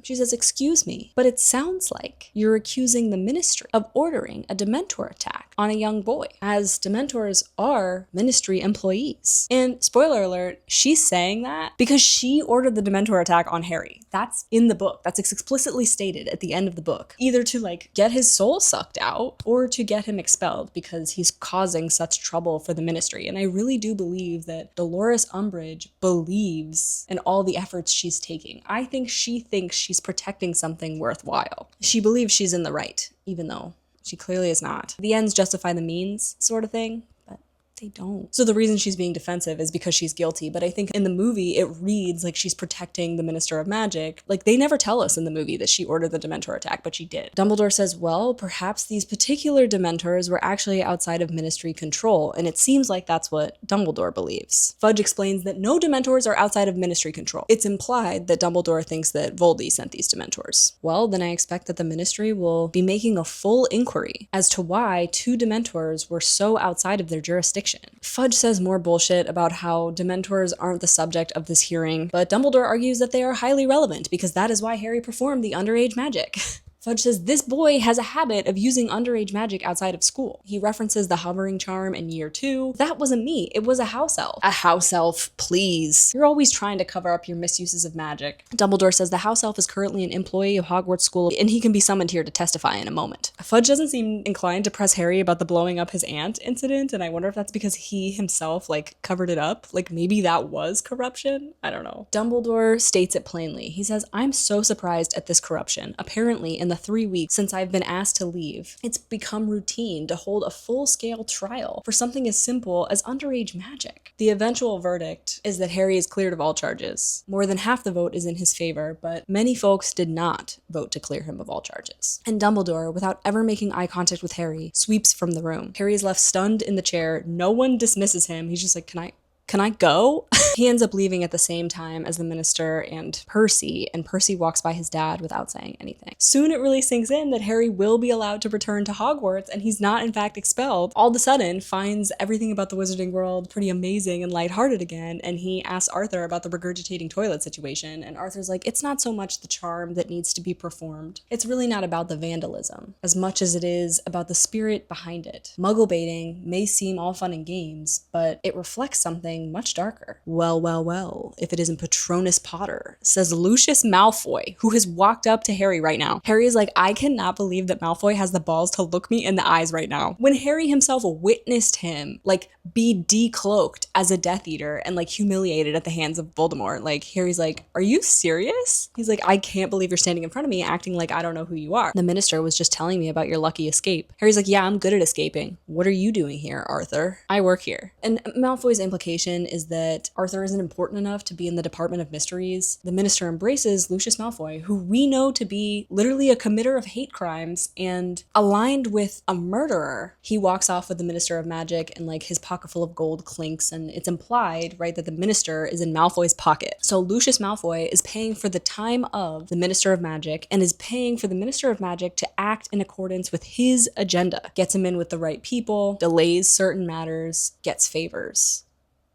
S1: She says, excuse me, but it sounds like you're accusing the Ministry of ordering a Dementor attack on a young boy, as Dementors are Ministry employees. And spoiler alert, she's saying that because she ordered the Dementor attack on Harry. That's in the book. That's explicitly stated at the end of the book, either to like get his soul sucked out or to get him expelled because he's causing such trouble for the Ministry. And I really do believe that Dolores Umbridge believes in all the efforts she's taking. I think she thinks she's protecting something worthwhile. She believes she's in the right, even though she clearly is not. The ends justify the means sort of thing, but they don't. So the reason she's being defensive is because she's guilty, but I think in the movie it reads like she's protecting the Minister of Magic. Like they never tell us in the movie that she ordered the Dementor attack, but she did. Dumbledore says, well, perhaps these particular Dementors were actually outside of Ministry control, and it seems like that's what Dumbledore believes. Fudge explains that no Dementors are outside of Ministry control. It's implied that Dumbledore thinks that Voldy sent these Dementors. Well, then I expect that the Ministry will be making a full inquiry as to why 2 Dementors were so outside of their jurisdiction. Fudge says more bullshit about how Dementors aren't the subject of this hearing, but Dumbledore argues that they are highly relevant because that is why Harry performed the underage magic. Fudge says this boy has a habit of using underage magic outside of school. He references the hovering charm in year 2. That wasn't me. It was a house elf. A house elf, please. You're always trying to cover up your misuses of magic. Dumbledore says the house elf is currently an employee of Hogwarts School and he can be summoned here to testify in a moment. Fudge doesn't seem inclined to press Harry about the blowing up his aunt incident, and I wonder if that's because he himself covered it up. Like maybe that was corruption? I don't know. Dumbledore states it plainly. He says, I'm so surprised at this corruption. Apparently in the 3 weeks since I've been asked to leave, it's become routine to hold a full-scale trial for something as simple as underage magic. The eventual verdict is that Harry is cleared of all charges. More than half the vote is in his favor, but many folks did not vote to clear him of all charges. And Dumbledore, without ever making eye contact with Harry, sweeps from the room. Harry is left stunned in the chair. No one dismisses him. He's just like, can I go? He ends up leaving at the same time as the minister and Percy walks by his dad without saying anything. Soon it really sinks in that Harry will be allowed to return to Hogwarts, and he's not in fact expelled. All of a sudden, finds everything about the wizarding world pretty amazing and lighthearted again, and he asks Arthur about the regurgitating toilet situation, and Arthur's like, it's not so much the charm that needs to be performed. It's really not about the vandalism, as much as it is about the spirit behind it. Muggle baiting may seem all fun and games, but it reflects something much darker. Well, if it isn't Patronus Potter, says Lucius Malfoy, who has walked up to Harry right now. Harry is like, I cannot believe that Malfoy has the balls to look me in the eyes right now. When Harry himself witnessed him, be decloaked as a Death Eater and, humiliated at the hands of Voldemort, Harry's like, are you serious? He's like, I can't believe you're standing in front of me acting like I don't know who you are. The minister was just telling me about your lucky escape. Harry's like, yeah, I'm good at escaping. What are you doing here, Arthur? I work here. And Malfoy's implication is that Arthur isn't important enough to be in the Department of Mysteries. The minister embraces Lucius Malfoy, who we know to be literally a committer of hate crimes and aligned with a murderer. He walks off with the Minister of Magic and his pocket full of gold clinks, and it's implied, right, that the minister is in Malfoy's pocket. So Lucius Malfoy is paying for the time of the Minister of Magic and is paying for the Minister of Magic to act in accordance with his agenda. Gets him in with the right people, delays certain matters, gets favors.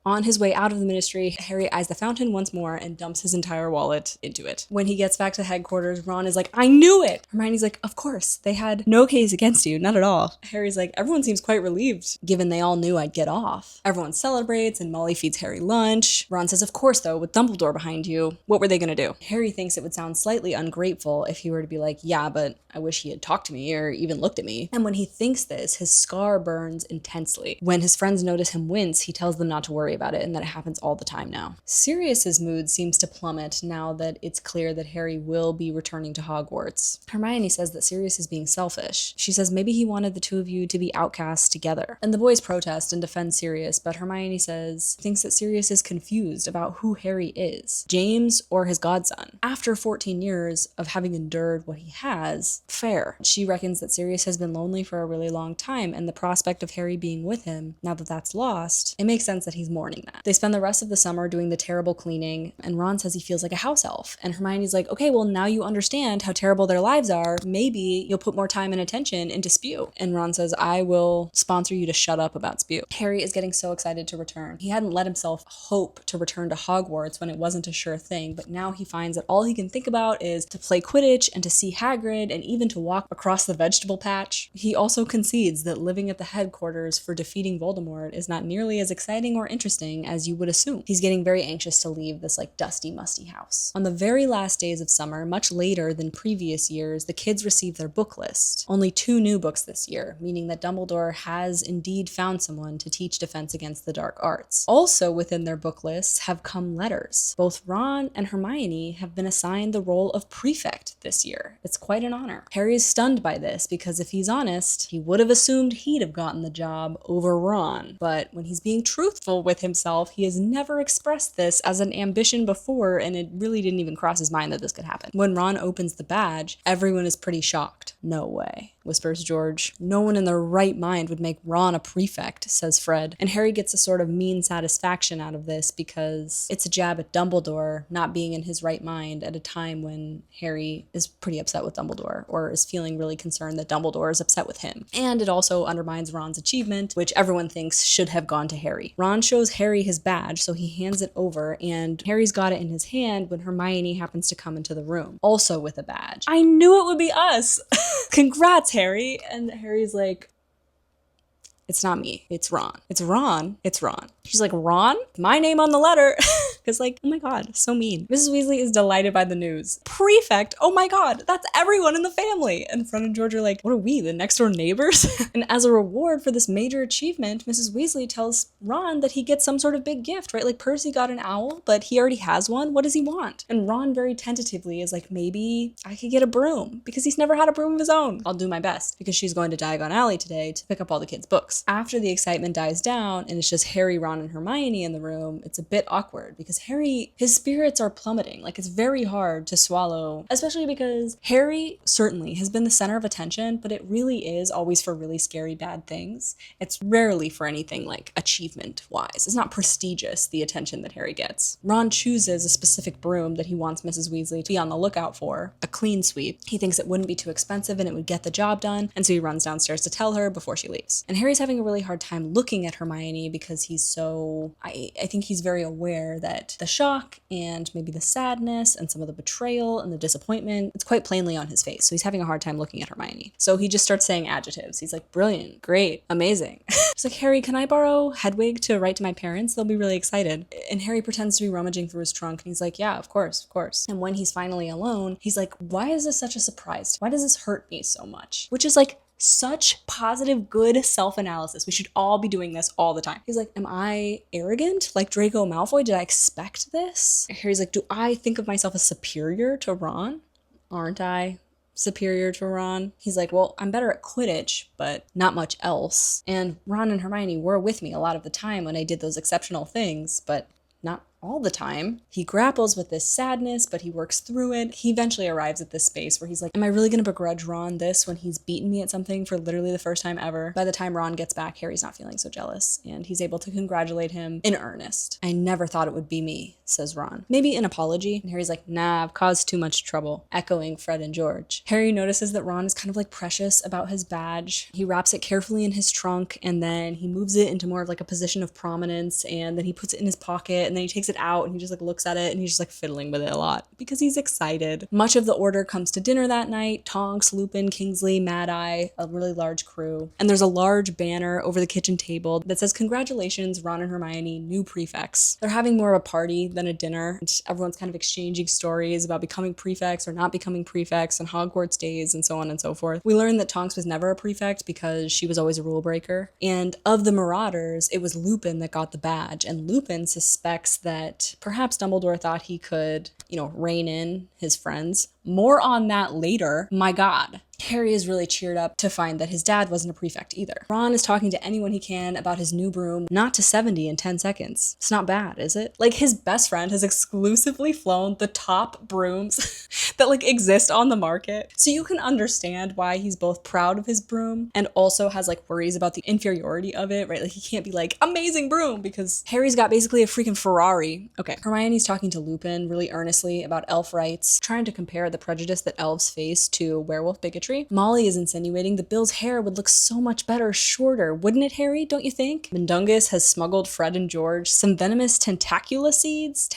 S1: On his way out of the ministry, Harry eyes the fountain once more and dumps his entire wallet into it. When he gets back to headquarters, Ron is like, I knew it! Hermione's like, of course, they had no case against you, not at all. Harry's like, everyone seems quite relieved, given they all knew I'd get off. Everyone celebrates and Molly feeds Harry lunch. Ron says, of course though, with Dumbledore behind you, what were they gonna do? Harry thinks it would sound slightly ungrateful if he were to be like, yeah, but I wish he had talked to me or even looked at me. And when he thinks this, his scar burns intensely. When his friends notice him wince, he tells them not to worry about it and that it happens all the time now. Sirius's mood seems to plummet now that it's clear that Harry will be returning to Hogwarts. Hermione says that Sirius is being selfish. She says maybe he wanted the two of you to be outcasts together. And the boys protest and defend Sirius, but Hermione says thinks that Sirius is confused about who Harry is, James or his godson. After 14 years of having endured what he has, fair. She reckons that Sirius has been lonely for a really long time, and the prospect of Harry being with him, now that that's lost, it makes sense that he's mourning that. They spend the rest of the summer doing the terrible cleaning, and Ron says he feels like a house elf. And Hermione's like, okay, well now you understand how terrible their lives are, maybe you'll put more time and attention into Spew. And Ron says, I will sponsor you to shut up about Spew. Harry is getting so excited to return. He hadn't let himself hope to return to Hogwarts when it wasn't a sure thing, but now he finds that all he can think about is to play Quidditch and to see Hagrid and even to walk across the vegetable patch. He also concedes that living at the headquarters for defeating Voldemort is not nearly as exciting or interesting as you would assume. He's getting very anxious to leave this like dusty, musty house. On the very last days of summer, much later than previous years, the kids receive their book list. Only 2 new books this year, meaning that Dumbledore has indeed found someone to teach defense against the dark arts. Also within their book lists have come letters. Both Ron and Hermione have been assigned the role of prefect this year. It's quite an honor. Harry is stunned by this because if he's honest, he would have assumed he'd have gotten the job over Ron. But when he's being truthful with himself, he has never expressed this as an ambition before, and it really didn't even cross his mind that this could happen. When Ron opens the badge, everyone is pretty shocked. No way, whispers George. No one in their right mind would make Ron a prefect, says Fred. And Harry gets a sort of mean satisfaction out of this because it's a jab at Dumbledore not being in his right mind at a time when Harry is pretty upset with Dumbledore or is feeling really concerned that Dumbledore is upset with him. And it also undermines Ron's achievement, which everyone thinks should have gone to Harry. Ron shows Harry his badge, so he hands it over, and Harry's got it in his hand when Hermione happens to come into the room, also with a badge. I knew it would be us! Congrats, Harry! And Harry's like, it's not me, it's Ron. It's Ron, it's Ron. She's like, Ron? My name on the letter. Because like, oh my god, so mean. Mrs. Weasley is delighted by the news. Prefect? Oh my god, that's everyone in the family. And Fred and George are like, what are we, the next door neighbors? And as a reward for this major achievement, Mrs. Weasley tells Ron that he gets some sort of big gift, right? Like Percy got an owl, but he already has one. What does he want? And Ron very tentatively is like, maybe I could get a broom because he's never had a broom of his own. I'll do my best because she's going to Diagon Alley today to pick up all the kids' books. After the excitement dies down and it's just Harry, Ron, and Hermione in the room, it's a bit awkward because Harry, his spirits are plummeting. Like it's very hard to swallow, especially because Harry certainly has been the center of attention, but it really is always for really scary bad things. It's rarely for anything like achievement wise. It's not prestigious, the attention that Harry gets. Ron chooses a specific broom that he wants Mrs. Weasley to be on the lookout for, a clean sweep. He thinks it wouldn't be too expensive and it would get the job done, and so he runs downstairs to tell her before she leaves. And Harry's having a really hard time looking at Hermione because he's so, I think he's very aware that the shock and maybe the sadness and some of the betrayal and the disappointment, it's quite plainly on his face. So he's having a hard time looking at Hermione. So he just starts saying adjectives. He's like, brilliant, great, amazing. He's like, Harry, can I borrow Hedwig to write to my parents? They'll be really excited. And Harry pretends to be rummaging through his trunk and he's like, yeah, of course, of course. And when he's finally alone, he's like, why is this such a surprise? Why does this hurt me so much? Which is like, such positive, good self-analysis. We should all be doing this all the time. He's like, am I arrogant? Like Draco Malfoy? Did I expect this? Harry's like, do I think of myself as superior to Ron? Aren't I superior to Ron? He's like, well, I'm better at Quidditch, but not much else. And Ron and Hermione were with me a lot of the time when I did those exceptional things, but not all the time. He grapples with this sadness, but he works through it. He eventually arrives at this space where he's like, am I really going to begrudge Ron this when he's beaten me at something for literally the first time ever? By the time Ron gets back, Harry's not feeling so jealous, and he's able to congratulate him in earnest. I never thought it would be me, says Ron. Maybe an apology? And Harry's like, nah, I've caused too much trouble, echoing Fred and George. Harry notices that Ron is kind of like precious about his badge. He wraps it carefully in his trunk, and then he moves it into more of like a position of prominence, and then he puts it in his pocket, and then he takes it out, and he just like looks at it, and he's just like fiddling with it a lot because he's excited. Much of the order comes to dinner that night. Tonks, Lupin, Kingsley, Mad-Eye, a really large crew. And there's a large banner over the kitchen table that says, congratulations, Ron and Hermione, new prefects. They're having more of a party than a dinner, and everyone's kind of exchanging stories about becoming prefects or not becoming prefects and Hogwarts days and so on and so forth. We learn that Tonks was never a prefect because she was always a rule breaker. And of the Marauders, it was Lupin that got the badge, and Lupin suspects that perhaps Dumbledore thought he could, rein in his friends. More on that later. My God. Harry is really cheered up to find that his dad wasn't a prefect either. Ron is talking to anyone he can about his new broom, not to 70 in 10 seconds. It's not bad, is it? Like, his best friend has exclusively flown the top brooms that exist on the market. So you can understand why he's both proud of his broom and also has worries about the inferiority of it, right? He can't be amazing broom because Harry's got basically a freaking Ferrari. Okay, Hermione's talking to Lupin really earnestly about elf rights, trying to compare the prejudice that elves face to werewolf bigotry. Molly is insinuating that Bill's hair would look so much better shorter, wouldn't it, Harry? Don't you think? Mundungus has smuggled Fred and George some venomous tentacula seeds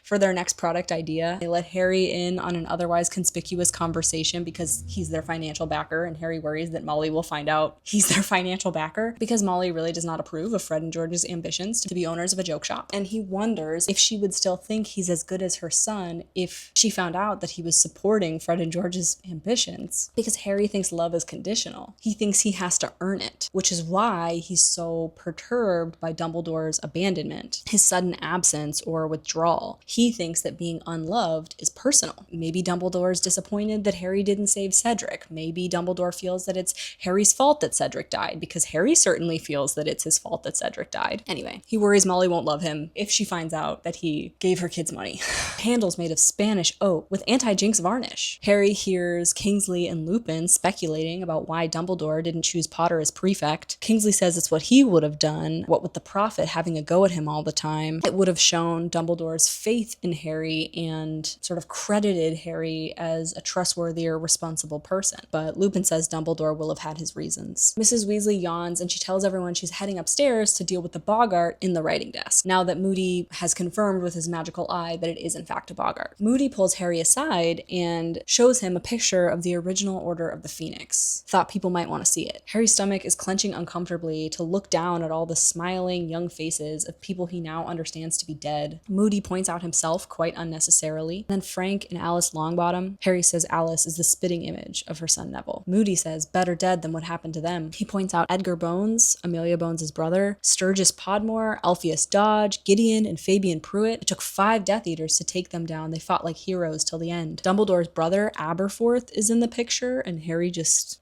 S1: for their next product idea. They let Harry in on an otherwise conspicuous conversation because he's their financial backer, and Harry worries that Molly will find out he's their financial backer because Molly really does not approve of Fred and George's ambitions to be owners of a joke shop. And he wonders if she would still think he's as good as her son if she found out that he was supporting Fred and George's ambitions, because Harry thinks love is conditional. He thinks he has to earn it, which is why he's so perturbed by Dumbledore's abandonment, his sudden absence or withdrawal. He thinks that being unloved is personal. Maybe Dumbledore's disappointed that Harry didn't save Cedric. Maybe Dumbledore feels that it's Harry's fault that Cedric died, because Harry certainly feels that it's his fault that Cedric died. Anyway, he worries Molly won't love him if she finds out that he gave her kids money. Handles made of Spanish oak with anti-jinx varnish. Harry hears Kingsley and Lupin speculating about why Dumbledore didn't choose Potter as prefect. Kingsley says it's what he would have done. What with the Prophet having a go at him all the time, it would have shown Dumbledore's faith in Harry and sort of credited Harry as a trustworthy or responsible person. But Lupin says Dumbledore will have had his reasons. Mrs. Weasley yawns and she tells everyone she's heading upstairs to deal with the boggart in the writing desk, now that Moody has confirmed with his magical eye that it is in fact a boggart. Moody pulls Harry aside and shows him a picture of the original Order of the Phoenix. Thought people might want to see it. Harry's stomach is clenching uncomfortably to look down at all the smiling young faces of people he now understands to be dead. Moody points out himself quite unnecessarily. Then Frank and Alice Longbottom. Harry says Alice is the spitting image of her son Neville. Moody says better dead than what happened to them. He points out Edgar Bones, Amelia Bones' brother, Sturgis Podmore, Alpheus Dodge, Gideon, and Fabian Pruitt. It took 5 Death Eaters to take them down. They fought like heroes till the end. Dumbledore's brother, Aberforth, is in the picture, and Harry just...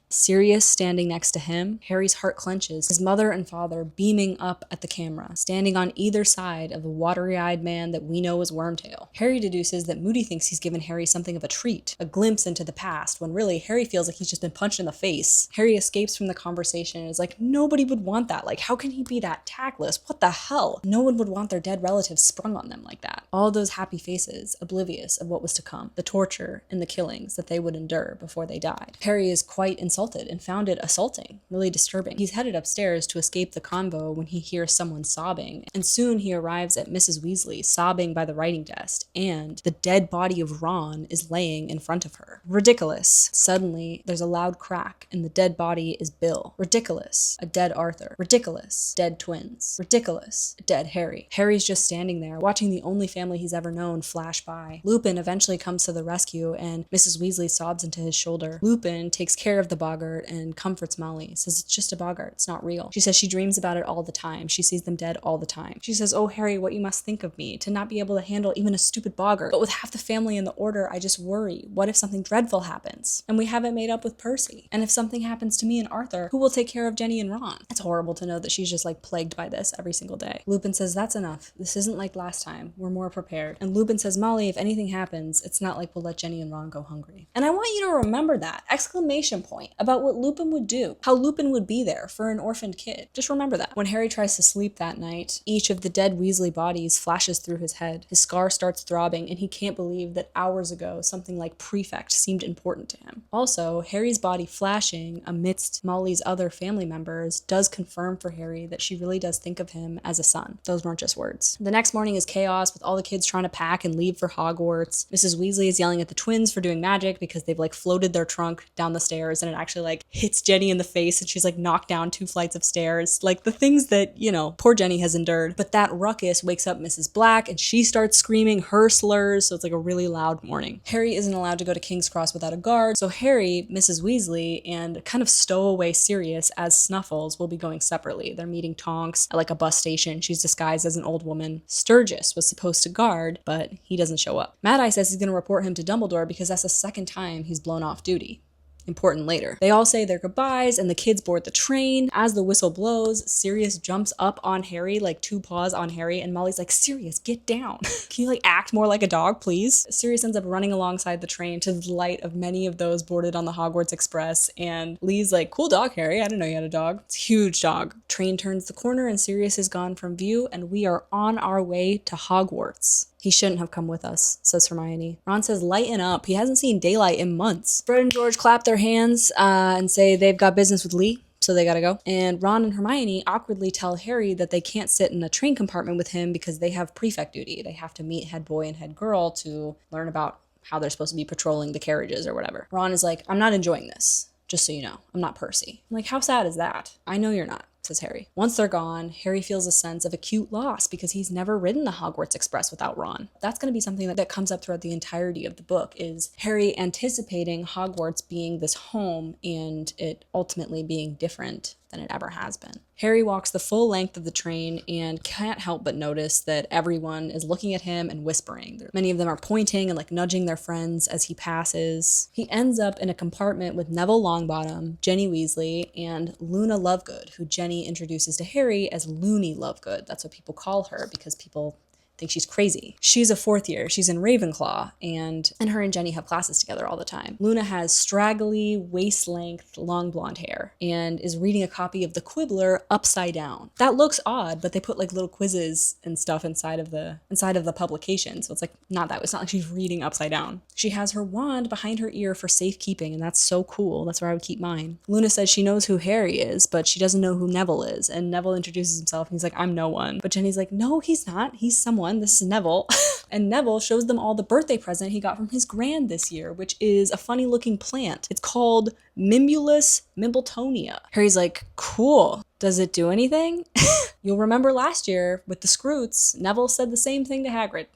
S1: Sirius standing next to him. Harry's heart clenches, his mother and father beaming up at the camera, standing on either side of the watery-eyed man that we know as Wormtail. Harry deduces that Moody thinks he's given Harry something of a treat, a glimpse into the past, when really Harry feels like he's just been punched in the face. Harry escapes from the conversation and is like, nobody would want that. How can he be that tactless? What the hell? No one would want their dead relatives sprung on them like that. All those happy faces, oblivious of what was to come, the torture and the killings that they would endure before they died. Harry is quite insulted and found it assaulting, really disturbing. He's headed upstairs to escape the convo when he hears someone sobbing, and soon he arrives at Mrs. Weasley sobbing by the writing desk, and the dead body of Ron is laying in front of her. Ridiculous. Suddenly, there's a loud crack, and the dead body is Bill. Ridiculous. A dead Arthur. Ridiculous. Dead twins. Ridiculous. A dead Harry. Harry's just standing there, watching the only family he's ever known flash by. Lupin eventually comes to the rescue, and Mrs. Weasley sobs into his shoulder. Lupin takes care of the boggart and comforts Molly, says it's just a boggart, it's not real. She says she dreams about it all the time. She sees them dead all the time. She says, oh Harry, what you must think of me, to not be able to handle even a stupid boggart. But with half the family in the Order, I just worry. What if something dreadful happens? And we haven't made up with Percy. And if something happens to me and Arthur, who will take care of Jenny and Ron? It's horrible to know that she's just plagued by this every single day. Lupin says, that's enough. This isn't like last time. We're more prepared. And Lupin says, Molly, if anything happens, it's not like we'll let Jenny and Ron go hungry. And I want you to remember that. Exclamation point. about what Lupin would do, how Lupin would be there for an orphaned kid. Just remember that. When Harry tries to sleep that night, each of the dead Weasley bodies flashes through his head. His scar starts throbbing, and he can't believe that hours ago something like prefect seemed important to him. Also, Harry's body flashing amidst Molly's other family members does confirm for Harry that she really does think of him as a son. Those weren't just words. The next morning is chaos with all the kids trying to pack and leave for Hogwarts. Mrs. Weasley is yelling at the twins for doing magic because they've like floated their trunk down the stairs, and it actually like hits Jenny in the face and she's like knocked down 2 flights of stairs. Like the things that, you know, poor Jenny has endured. But that ruckus wakes up Mrs. Black and she starts screaming her slurs, so it's like a really loud morning. Harry isn't allowed to go to King's Cross without a guard, so Harry, Mrs. Weasley, and kind of stowaway Sirius as Snuffles will be going separately. They're meeting Tonks at like a bus station. She's disguised as an old woman. Sturgis was supposed to guard, but he doesn't show up. Mad Eye says he's going to report him to Dumbledore because that's the second time he's blown off duty. Important later. They all say their goodbyes and the kids board the train. As the whistle blows, Sirius jumps up on Harry, like 2 paws on Harry, and Molly's like, Sirius, get down. Can you like act more like a dog, please? Sirius ends up running alongside the train to the delight of many of those boarded on the Hogwarts Express, and Lee's like, cool dog, Harry. I didn't know you had a dog. It's a huge dog. Train turns the corner and Sirius is gone from view, and we are on our way to Hogwarts. He shouldn't have come with us, says Hermione. Ron says, lighten up. He hasn't seen daylight in months. Fred and George clap their hands and say they've got business with Lee, so they gotta go. And Ron and Hermione awkwardly tell Harry that they can't sit in a train compartment with him because they have prefect duty. They have to meet head boy and head girl to learn about how they're supposed to be patrolling the carriages or whatever. Ron is like, I'm not enjoying this, just so you know. I'm not Percy. I'm like, how sad is that? I know you're not, says Harry. Once they're gone, Harry feels a sense of acute loss because he's never ridden the Hogwarts Express without Ron. That's going to be something that comes up throughout the entirety of the book, is Harry anticipating Hogwarts being this home and it ultimately being different than it ever has been. Harry walks the full length of the train and can't help but notice that everyone is looking at him and whispering. Many of them are pointing and like nudging their friends as he passes. He ends up in a compartment with Neville Longbottom, Ginny Weasley, and Luna Lovegood, who Ginny introduces to Harry as Loony Lovegood. That's what people call her because people think she's crazy. She's a 4th year. She's in Ravenclaw, and her and Jenny have classes together all the time. Luna has straggly, waist-length, long blonde hair and is reading a copy of The Quibbler upside down. That looks odd, but they put like little quizzes and stuff inside of the publication, so it's like not that. It's not like she's reading upside down. She has her wand behind her ear for safekeeping, and that's so cool. That's where I would keep mine. Luna says she knows who Harry is, but she doesn't know who Neville is, and Neville introduces himself, and he's like, I'm no one. But Jenny's like, no, he's not. He's someone. This is Neville. And Neville shows them all the birthday present he got from his grand this year, which is a funny looking plant. It's called Mimbulus Mimbletonia. Harry's like, cool. Does it do anything? You'll remember last year with the Scroots, Neville said the same thing to Hagrid.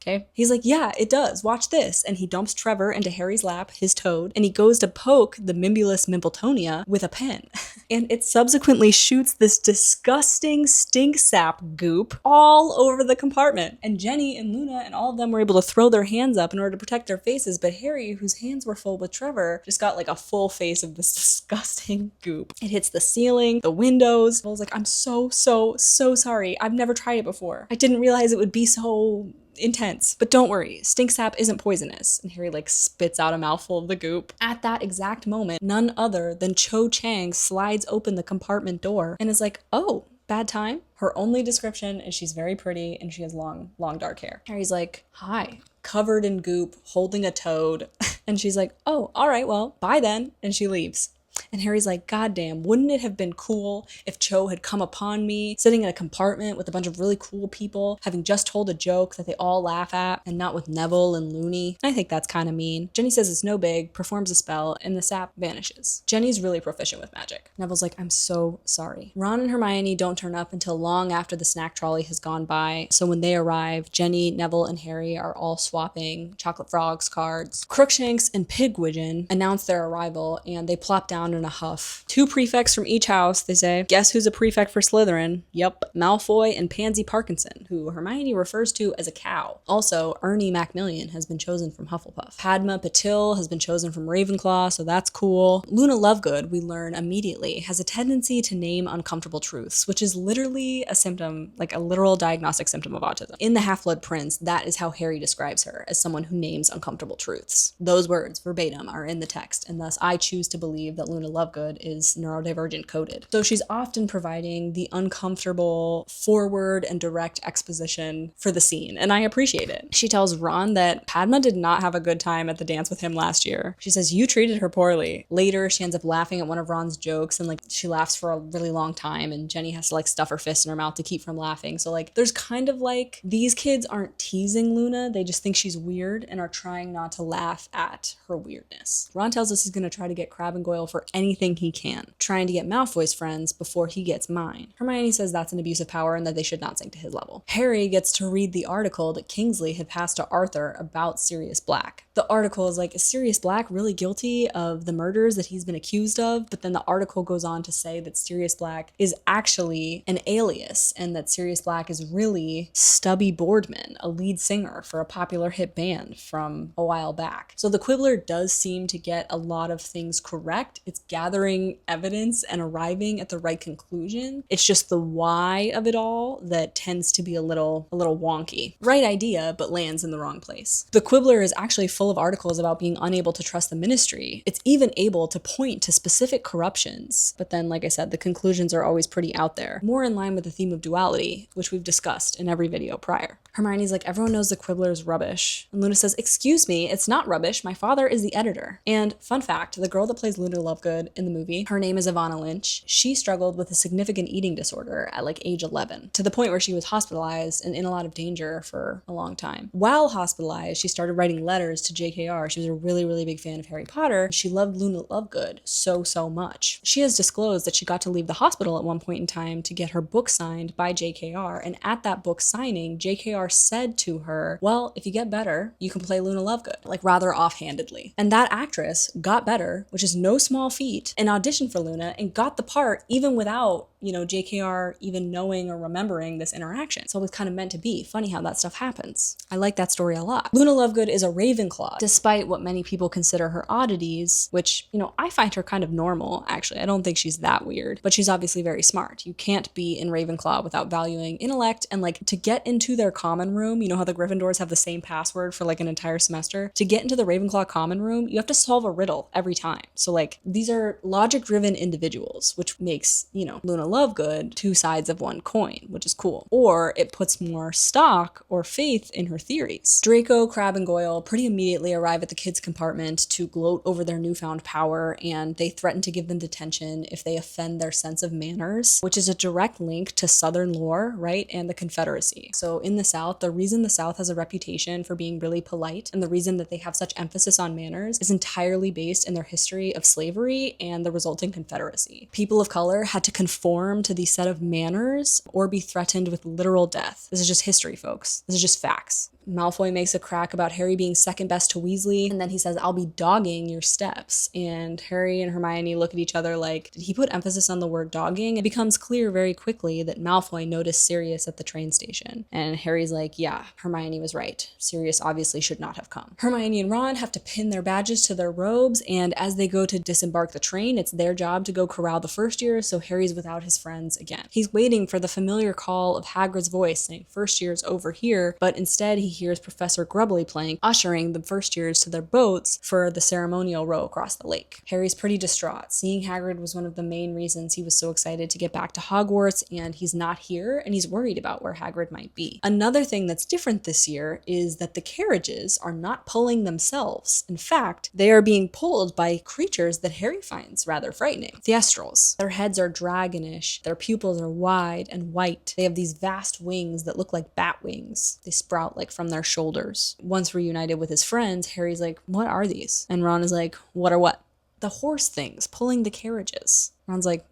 S1: Okay. He's like, yeah, it does. Watch this. And he dumps Trevor into Harry's lap, his toad, and he goes to poke the Mimbulus Mimbletonia with a pen. And it subsequently shoots this disgusting stink sap goop all over the compartment. And Jenny and Luna and all of them were able to throw their hands up in order to protect their faces, but Harry, whose hands were full with Trevor, just got like a full face of this disgusting goop. It hits the ceiling, the windows. I was like, I'm so sorry. I've never tried it before. I didn't realize it would be so intense. But don't worry, stink sap isn't poisonous. And Harry like spits out a mouthful of the goop. At that exact moment, none other than Cho Chang slides open the compartment door and is like, oh, bad time? Her only description is she's very pretty and she has long dark hair. Harry's like, hi, covered in goop, holding a toad. And she's like, oh, all right, well, bye then. And she leaves. And Harry's like, God damn, wouldn't it have been cool if Cho had come upon me, sitting in a compartment with a bunch of really cool people, having just told a joke that they all laugh at, and not with Neville and Looney? I think that's kind of mean. Jenny says it's no big, performs a spell, and the sap vanishes. Jenny's really proficient with magic. Neville's like, I'm so sorry. Ron and Hermione don't turn up until long after the snack trolley has gone by, so when they arrive, Jenny, Neville, and Harry are all swapping Chocolate Frogs cards. Crookshanks and Pigwidgeon announce their arrival, and they plop down around in a huff. 2 prefects from each house, they say. Guess who's a prefect for Slytherin? Yep, Malfoy and Pansy Parkinson, who Hermione refers to as a cow. Also, Ernie Macmillan has been chosen from Hufflepuff. Padma Patil has been chosen from Ravenclaw, so that's cool. Luna Lovegood, we learn immediately, has a tendency to name uncomfortable truths, which is literally a symptom, like a literal diagnostic symptom of autism. In The Half-Blood Prince, that is how Harry describes her, as someone who names uncomfortable truths. Those words, verbatim, are in the text, and thus I choose to believe that Luna Lovegood is neurodivergent coded. So she's often providing the uncomfortable, forward and direct exposition for the scene, and I appreciate it. She tells Ron that Padma did not have a good time at the dance with him last year. She says, you treated her poorly. Later, she ends up laughing at one of Ron's jokes, and like she laughs for a really long time, and Jenny has to like stuff her fist in her mouth to keep from laughing. So like there's kind of like, these kids aren't teasing Luna, they just think she's weird and are trying not to laugh at her weirdness. Ron tells us he's going to try to get Crabbe and Goyle for anything he can, trying to get Malfoy's friends before he gets mine. Hermione says that's an abuse of power and that they should not sink to his level. Harry gets to read the article that Kingsley had passed to Arthur about Sirius Black. The article is like, is Sirius Black really guilty of the murders that he's been accused of? But then the article goes on to say that Sirius Black is actually an alias, and that Sirius Black is really Stubby Boardman, a lead singer for a popular hit band from a while back. So the Quibbler does seem to get a lot of things correct. It's gathering evidence and arriving at the right conclusion. It's just the why of it all that tends to be a little wonky. Right idea, but lands in the wrong place. The Quibbler is actually full of articles about being unable to trust the Ministry. It's even able to point to specific corruptions. But then, like I said, the conclusions are always pretty out there. More in line with the theme of duality, which we've discussed in every video prior. Hermione's like, everyone knows the Quibbler is rubbish. And Luna says, excuse me, it's not rubbish. My father is the editor. And fun fact, the girl that plays Luna Lovegood in the movie, her name is Ivana Lynch. She struggled with a significant eating disorder at like age 11, to the point where she was hospitalized and in a lot of danger for a long time. While hospitalized, she started writing letters to JKR. She was a really, really big fan of Harry Potter. She loved Luna Lovegood so much. She has disclosed that she got to leave the hospital at one point in time to get her book signed by JKR. And at that book signing, JKR said to her, well, if you get better, you can play Luna Lovegood, like rather offhandedly. And that actress got better, which is no small feat, and auditioned for Luna and got the part even without, you know, JKR even knowing or remembering this interaction. It's always kind of meant to be. Funny how that stuff happens. I like that story a lot. Luna Lovegood is a Ravenclaw, despite what many people consider her oddities, which, you know, I find her kind of normal, actually. I don't think she's that weird, but she's obviously very smart. You can't be in Ravenclaw without valuing intellect, and like to get into their common room, you know how the Gryffindors have the same password for like an entire semester? To get into the Ravenclaw common room, you have to solve a riddle every time. So like these are logic-driven individuals, which makes, you know, Luna Lovegood two sides of one coin, which is cool. Or it puts more stock or faith in her theories. Draco, Crabbe, and Goyle pretty immediately arrive at the kids' compartment to gloat over their newfound power, and they threaten to give them detention if they offend their sense of manners, which is a direct link to Southern lore, right, and the Confederacy. So in the South, the reason the South has a reputation for being really polite, and the reason that they have such emphasis on manners, is entirely based in their history of slavery and the resulting Confederacy. People of color had to conform to these set of manners or be threatened with literal death. This is just history, folks. This is just facts. Malfoy makes a crack about Harry being second best to Weasley, and then he says, I'll be dogging your steps. And Harry and Hermione look at each other like, did he put emphasis on the word dogging? It becomes clear very quickly that Malfoy noticed Sirius at the train station. And Harry's like, yeah, Hermione was right. Sirius obviously should not have come. Hermione and Ron have to pin their badges to their robes, and as they go to disembark the train, it's their job to go corral the first years, so Harry's without his friends again. He's waiting for the familiar call of Hagrid's voice saying, first year's over here, but instead he hears Professor Grubbly playing, ushering the first years to their boats for the ceremonial row across the lake. Harry's pretty distraught. Seeing Hagrid was one of the main reasons he was so excited to get back to Hogwarts, and he's not here, and he's worried about where Hagrid might be. Another thing that's different this year is that the carriages are not pulling themselves. In fact, they are being pulled by creatures that Harry finds rather frightening. Thestrals. Their heads are dragonish, their pupils are wide and white. They have these vast wings that look like bat wings. They sprout like from their shoulders. Once reunited with his friends, Harry's like, what are these? And Ron is like, what are what? The horse things pulling the carriages. Ron's like,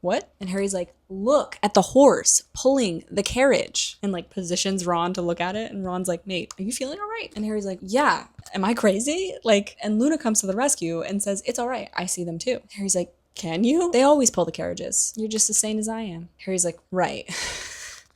S1: what? And Harry's like, look at the horse pulling the carriage, and like positions Ron to look at it. And Ron's like, mate, are you feeling all right? And Harry's like, yeah, am I crazy? Like, and Luna comes to the rescue and says, it's all right, I see them too. Harry's like, can you? They always pull the carriages. You're just as sane as I am. Harry's like, right.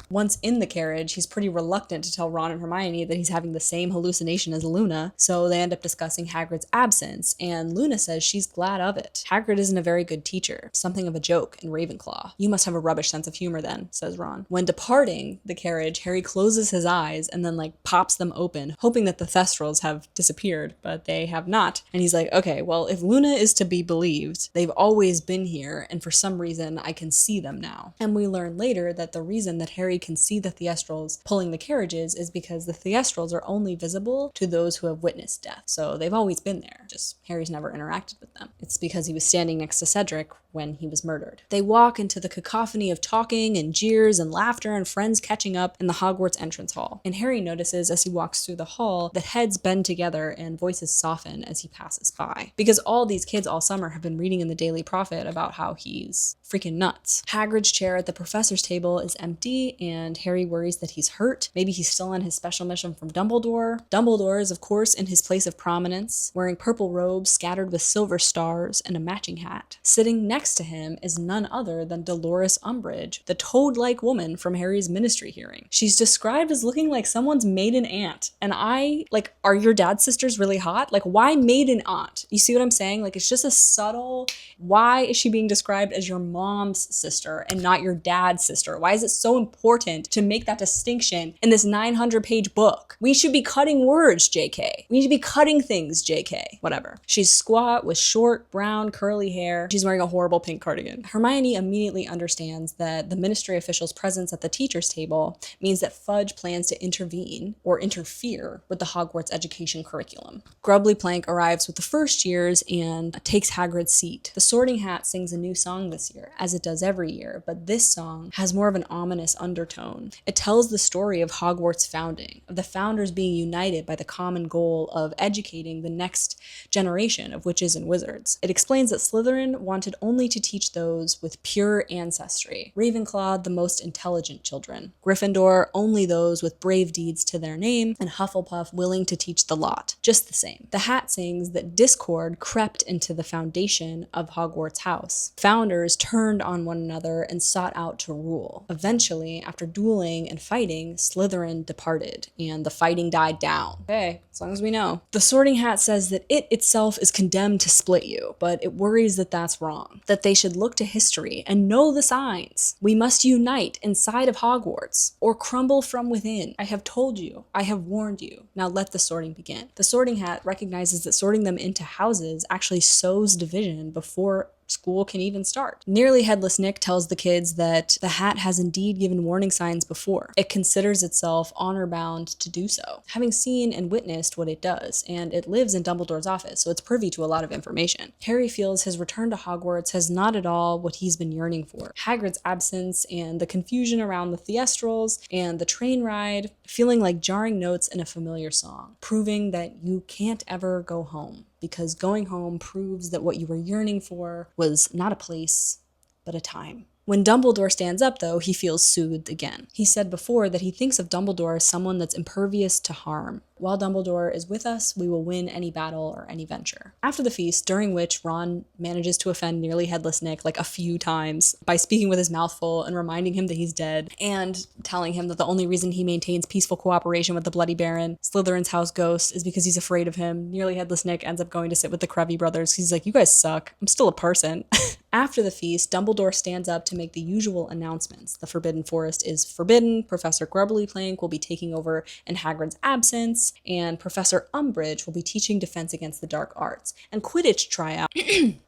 S1: Once in the carriage, he's pretty reluctant to tell Ron and Hermione that he's having the same hallucination as Luna, so they end up discussing Hagrid's absence, and Luna says she's glad of it. Hagrid isn't a very good teacher, something of a joke in Ravenclaw. You must have a rubbish sense of humor then, says Ron. When departing the carriage, Harry closes his eyes and then like pops them open, hoping that the Thestrals have disappeared, but they have not. And he's like, okay, well, if Luna is to be believed, they've always been here, and for some reason I can see them now. And we learn later that the reason that Harry can see the Thestrals pulling the carriages is because the Thestrals are only visible to those who have witnessed death. So they've always been there, just Harry's never interacted with them. It's because he was standing next to Cedric when he was murdered. They walk into the cacophony of talking and jeers and laughter and friends catching up in the Hogwarts entrance hall. And Harry notices as he walks through the hall that heads bend together and voices soften as he passes by. Because all these kids all summer have been reading in the Daily Prophet about how he's freaking nuts. Hagrid's chair at the professor's table is empty, and Harry worries that he's hurt. Maybe he's still on his special mission from Dumbledore. Dumbledore is, of course, in his place of prominence, wearing purple robes scattered with silver stars and a matching hat. Sitting next to him is none other than Dolores Umbridge, the toad-like woman from Harry's ministry hearing. She's described as looking like someone's maiden aunt. And are your dad's sisters really hot? Like, why maiden aunt? You see what I'm saying? Like, it's just a subtle, why is she being described as your mom's sister and not your dad's sister? Why is it so important to make that distinction in this 900-page book? We should be cutting words, JK. We need to be cutting things, JK. Whatever. She's squat with short, brown, curly hair. She's wearing a horrible pink cardigan. Hermione immediately understands that the ministry official's presence at the teacher's table means that Fudge plans to intervene or interfere with the Hogwarts education curriculum. Grubbly Plank arrives with the first years and takes Hagrid's seat. The Sorting Hat sings a new song this year, as it does every year, but this song has more of an ominous undertone. It tells the story of Hogwarts' founding, of the founders being united by the common goal of educating the next generation of witches and wizards. It explains that Slytherin wanted only to teach those with pure ancestry, Ravenclaw the most intelligent children, Gryffindor only those with brave deeds to their name, and Hufflepuff willing to teach the lot. Just the same. The Hat sings that discord crept into the foundation of Hogwarts House. Founders turned on one another and sought out to rule. Eventually, after dueling and fighting, Slytherin departed, and the fighting died down. Okay, as long as we know. The Sorting Hat says that it itself is condemned to split you, but it worries that that's wrong, that they should look to history and know the signs. We must unite inside of Hogwarts, or crumble from within. I have told you, I have warned you. Now let the sorting begin. The Sorting Hat recognizes that sorting them into houses actually sows division before school can even start. Nearly Headless Nick tells the kids that the Hat has indeed given warning signs before. It considers itself honor-bound to do so, having seen and witnessed what it does, and it lives in Dumbledore's office, so it's privy to a lot of information. Harry feels his return to Hogwarts has not at all what he's been yearning for. Hagrid's absence and the confusion around the Thestrals and the train ride, feeling like jarring notes in a familiar song, proving that you can't ever go home, because going home proves that what you were yearning for was not a place, but a time. When Dumbledore stands up, though, he feels soothed again. He said before that he thinks of Dumbledore as someone that's impervious to harm. While Dumbledore is with us, we will win any battle or any venture. After the feast, during which Ron manages to offend Nearly Headless Nick like a few times by speaking with his mouth full and reminding him that he's dead, and telling him that the only reason he maintains peaceful cooperation with the Bloody Baron, Slytherin's house ghost, is because he's afraid of him. Nearly Headless Nick ends up going to sit with the Crevy brothers. He's like, you guys suck. I'm still a person. After the feast, Dumbledore stands up to make the usual announcements. The Forbidden Forest is forbidden, Professor Grubbly Plank will be taking over in Hagrid's absence, and Professor Umbridge will be teaching defense against the dark arts, and Quidditch tryout.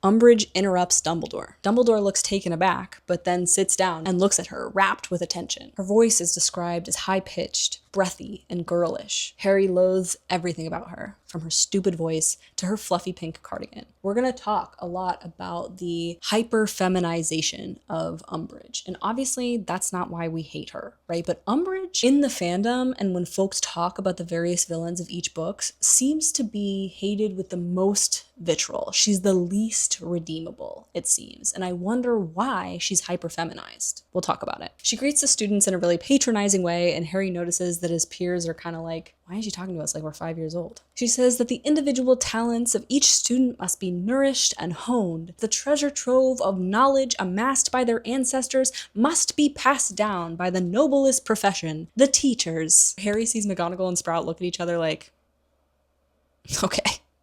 S1: Umbridge interrupts Dumbledore. Dumbledore looks taken aback, but then sits down and looks at her, rapt with attention. Her voice is described as high-pitched, breathy, and girlish. Harry loathes everything about her, from her stupid voice to her fluffy pink cardigan. We're gonna talk a lot about the hyper-feminization of Umbridge, and obviously that's not why we hate her, right? But Umbridge, in the fandom, and when folks talk about the various villains of each book, seems to be hated with the most vitriol. She's the least redeemable, it seems, and I wonder why she's hyper-feminized. We'll talk about it. She greets the students in a really patronizing way, and Harry notices that his peers are kind of like, why is she talking to us like we're 5 years old? She says that the individual talents of each student must be nourished and honed. The treasure trove of knowledge amassed by their ancestors must be passed down by the noblest profession, the teachers. Harry sees McGonagall and Sprout look at each other like, okay.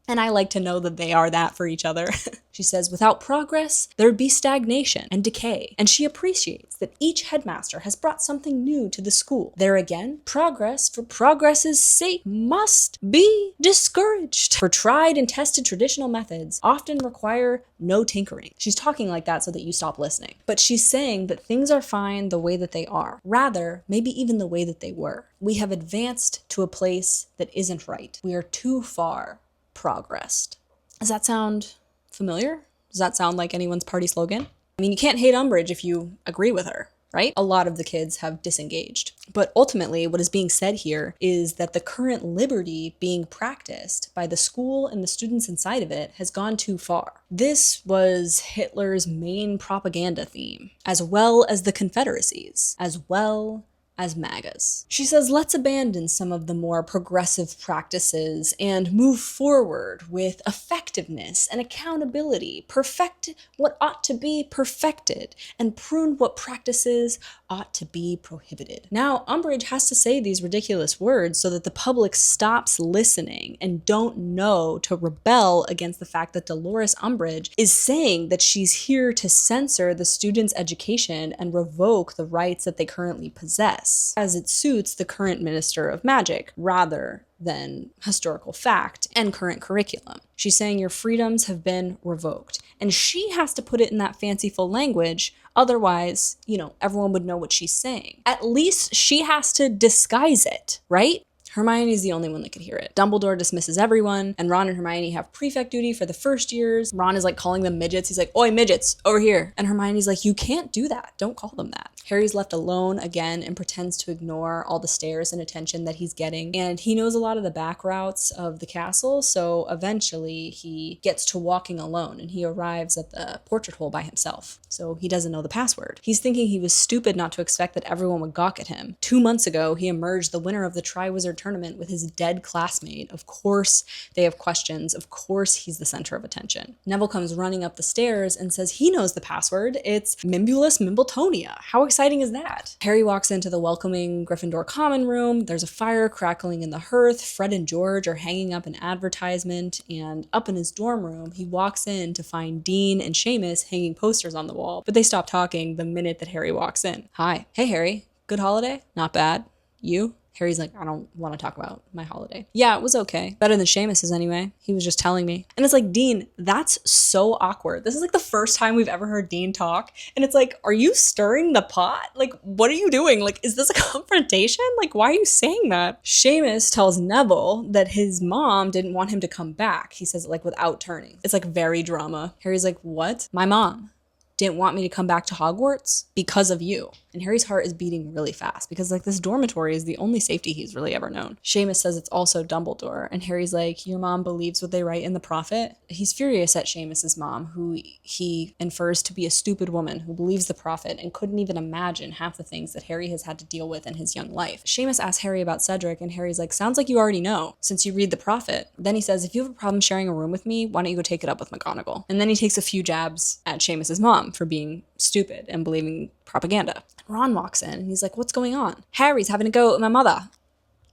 S1: And I like to know that they are that for each other. She says, without progress, there'd be stagnation and decay. And she appreciates that each headmaster has brought something new to the school. There again, progress for progress's sake must be discouraged. For tried and tested traditional methods often require no tinkering. She's talking like that so that you stop listening. But she's saying that things are fine the way that they are. Rather, maybe even the way that they were. We have advanced to a place that isn't right. We are too far progressed. Does that sound familiar? Does that sound like anyone's party slogan? I mean, you can't hate Umbridge if you agree with her, right? A lot of the kids have disengaged. But ultimately, what is being said here is that the current liberty being practiced by the school and the students inside of it has gone too far. This was Hitler's main propaganda theme, as well as the Confederacies, as well as MAGAs. She says, let's abandon some of the more progressive practices and move forward with effectiveness and accountability, perfect what ought to be perfected, and prune what practices ought to be prohibited. Now, Umbridge has to say these ridiculous words so that the public stops listening and don't know to rebel against the fact that Dolores Umbridge is saying that she's here to censor the students' education and revoke the rights that they currently possess, as it suits the current Minister of Magic, rather than historical fact and current curriculum. She's saying your freedoms have been revoked. And she has to put it in that fanciful language, otherwise, everyone would know what she's saying. At least she has to disguise it, right? Hermione's the only one that could hear it. Dumbledore dismisses everyone, and Ron and Hermione have prefect duty for the first years. Ron is like calling them midgets. He's like, oi, midgets, over here. And Hermione's like, you can't do that. Don't call them that. Harry's left alone again and pretends to ignore all the stares and attention that he's getting. And he knows a lot of the back routes of the castle, so eventually he gets to walking alone and he arrives at the portrait hole by himself. So he doesn't know the password. He's thinking he was stupid not to expect that everyone would gawk at him. 2 months ago, he emerged the winner of the Triwizard Tournament with his dead classmate. Of course, they have questions. Of course, he's the center of attention. Neville comes running up the stairs and says he knows the password. It's Mimbulus Mimbletonia. How exciting is that? Harry walks into the welcoming Gryffindor common room. There's a fire crackling in the hearth. Fred and George are hanging up an advertisement, and up in his dorm room, he walks in to find Dean and Seamus hanging posters on the wall, but they stop talking the minute that Harry walks in. Hi. Hey, Harry. Good holiday? Not bad. You? Harry's like, I don't want to talk about my holiday. Yeah, it was okay. Better than Seamus's anyway. He was just telling me. And it's like, Dean, that's so awkward. This is like the first time we've ever heard Dean talk. And it's like, are you stirring the pot? Like, what are you doing? Like, is this a confrontation? Like, why are you saying that? Seamus tells Neville that his mom didn't want him to come back. He says it like without turning. It's like very drama. Harry's like, what? My mom didn't want me to come back to Hogwarts because of you. And Harry's heart is beating really fast because like this dormitory is the only safety he's really ever known. Seamus says it's also Dumbledore, and Harry's like, your mom believes what they write in the Prophet? He's furious at Seamus's mom, who he infers to be a stupid woman who believes the Prophet and couldn't even imagine half the things that Harry has had to deal with in his young life. Seamus asks Harry about Cedric, and Harry's like, sounds like you already know since you read the Prophet. Then he says, if you have a problem sharing a room with me, why don't you go take it up with McGonagall? And then he takes a few jabs at Seamus's mom for being stupid and believing propaganda. Ron walks in and he's like, what's going on? Harry's having a go at my mother.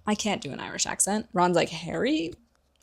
S1: I can't do an Irish accent. Ron's like, Harry?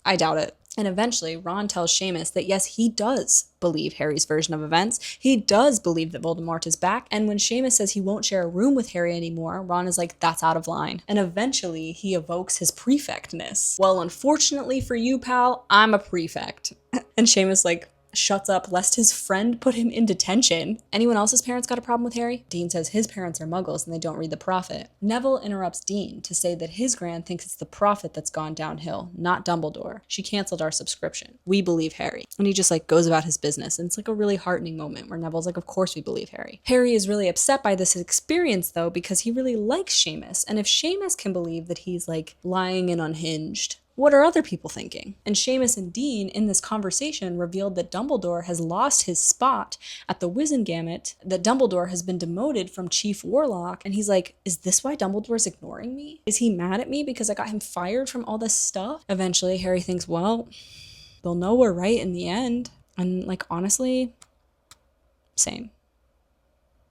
S1: I doubt it. And eventually Ron tells Seamus that yes, he does believe Harry's version of events. He does believe that Voldemort is back. And when Seamus says he won't share a room with Harry anymore, Ron is like, that's out of line. And eventually he evokes his prefectness. Well, unfortunately for you, pal, I'm a prefect. And Seamus like, shuts up lest his friend put him in detention. Anyone else's parents got a problem with Harry? Dean says his parents are muggles and they don't read the Prophet. Neville interrupts Dean to say that his gran thinks it's the Prophet that's gone downhill, not Dumbledore. She canceled our subscription. We believe Harry. And he just like goes about his business. And it's like a really heartening moment where Neville's like, of course we believe Harry. Harry is really upset by this experience though, because he really likes Seamus. And if Seamus can believe that he's like lying and unhinged, What are other people thinking? And Seamus and Dean in this conversation revealed that Dumbledore has lost his spot at the Wizengamot, that Dumbledore has been demoted from Chief Warlock, and he's like, is this why Dumbledore's ignoring me? Is he mad at me because I got him fired from all this stuff? Eventually, Harry thinks, well, they'll know we're right in the end. And like, honestly, same.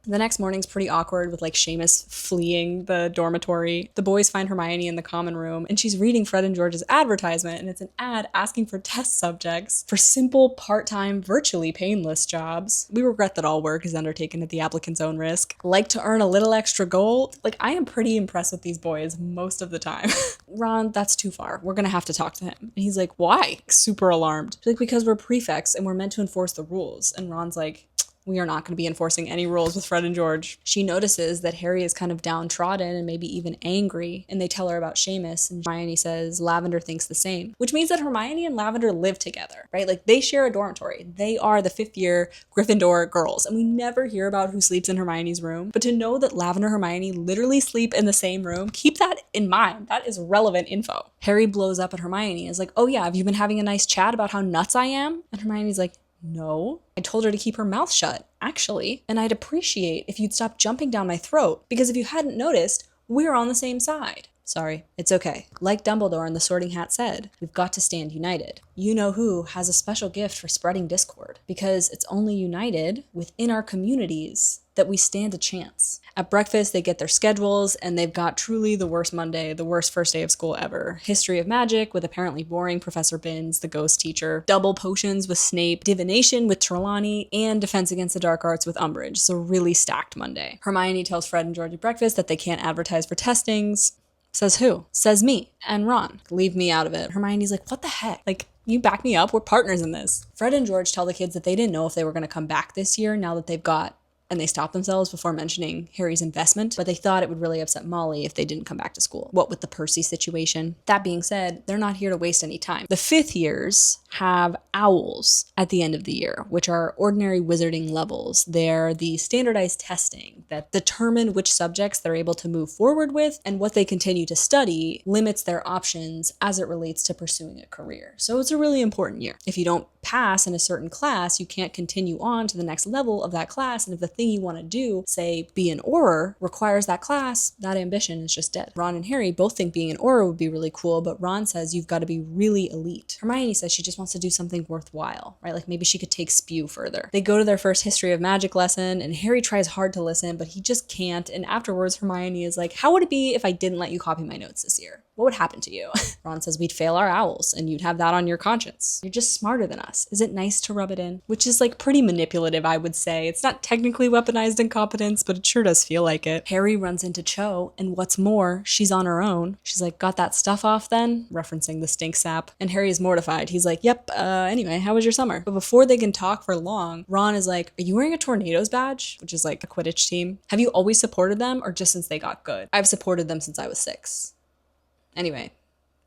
S1: The next morning's pretty awkward with like Seamus fleeing the dormitory. The boys find Hermione in the common room and she's reading Fred and George's advertisement, and it's an ad asking for test subjects for simple, part-time, virtually painless jobs. We regret that all work is undertaken at the applicant's own risk. Like to earn a little extra gold? Like, I am pretty impressed with these boys most of the time. Ron, that's too far. We're gonna have to talk to him. And he's like, why? Super alarmed. She's like, because we're prefects and we're meant to enforce the rules. And Ron's like, we are not going to be enforcing any rules with Fred and George. She notices that Harry is kind of downtrodden and maybe even angry, and they tell her about Seamus, and Hermione says Lavender thinks the same, which means that Hermione and Lavender live together, right? Like, they share a dormitory. They are the 5th year Gryffindor girls, and we never hear about who sleeps in Hermione's room. But to know that Lavender and Hermione literally sleep in the same room, keep that in mind. That is relevant info. Harry blows up at Hermione and is like, oh yeah, have you been having a nice chat about how nuts I am? And Hermione's like, no, I told her to keep her mouth shut, actually, and I'd appreciate if you'd stop jumping down my throat, because if you hadn't noticed, we're on the same side. Sorry, it's okay. Like Dumbledore and the Sorting Hat said, we've got to stand united. You-know-who has a special gift for spreading discord, because it's only united within our communities that we stand a chance. At breakfast, they get their schedules, and they've got truly the worst Monday, the worst first day of school ever. History of magic with apparently boring Professor Binns, the ghost teacher. Double potions with Snape. Divination with Trelawney. And defense against the dark arts with Umbridge. So really stacked Monday. Hermione tells Fred and George at breakfast that they can't advertise for testings. Says who? Says me and Ron. Leave me out of it. Hermione's like, what the heck? Like, you back me up? We're partners in this. Fred and George tell the kids that they didn't know if they were going to come back this year now that they've got, and they stop themselves before mentioning Harry's investment, but they thought it would really upset Molly if they didn't come back to school. What with the Percy situation? That being said, they're not here to waste any time. The 5th years have owls at the end of the year, which are ordinary wizarding levels. They're the standardized testing that determine which subjects they're able to move forward with, and what they continue to study limits their options as it relates to pursuing a career. So it's a really important year. If you don't pass in a certain class, you can't continue on to the next level of that class, and if the thing you want to do, say be an Auror, requires that class, that ambition is just dead. Ron and Harry both think being an Auror would be really cool, but Ron says you've got to be really elite. Hermione says she just wants to do something worthwhile, right? Like maybe she could take Spew further. They go to their first history of magic lesson, and Harry tries hard to listen, but he just can't, and afterwards Hermione is like, how would it be if I didn't let you copy my notes this year? What would happen to you? Ron says we'd fail our owls, and you'd have that on your conscience. You're just smarter than us. Is it nice to rub it in? Which is like pretty manipulative, I would say. It's not technically weaponized incompetence, but it sure does feel like it. Harry runs into Cho, and what's more, she's on her own. She's like, got that stuff off then? Referencing the stink sap. And Harry is mortified. He's like, yep, anyway, how was your summer? But before they can talk for long, Ron is like, are you wearing a Tornadoes badge? Which is like a Quidditch team. Have you always supported them, or just since they got good? I've supported them since I was 6. Anyway,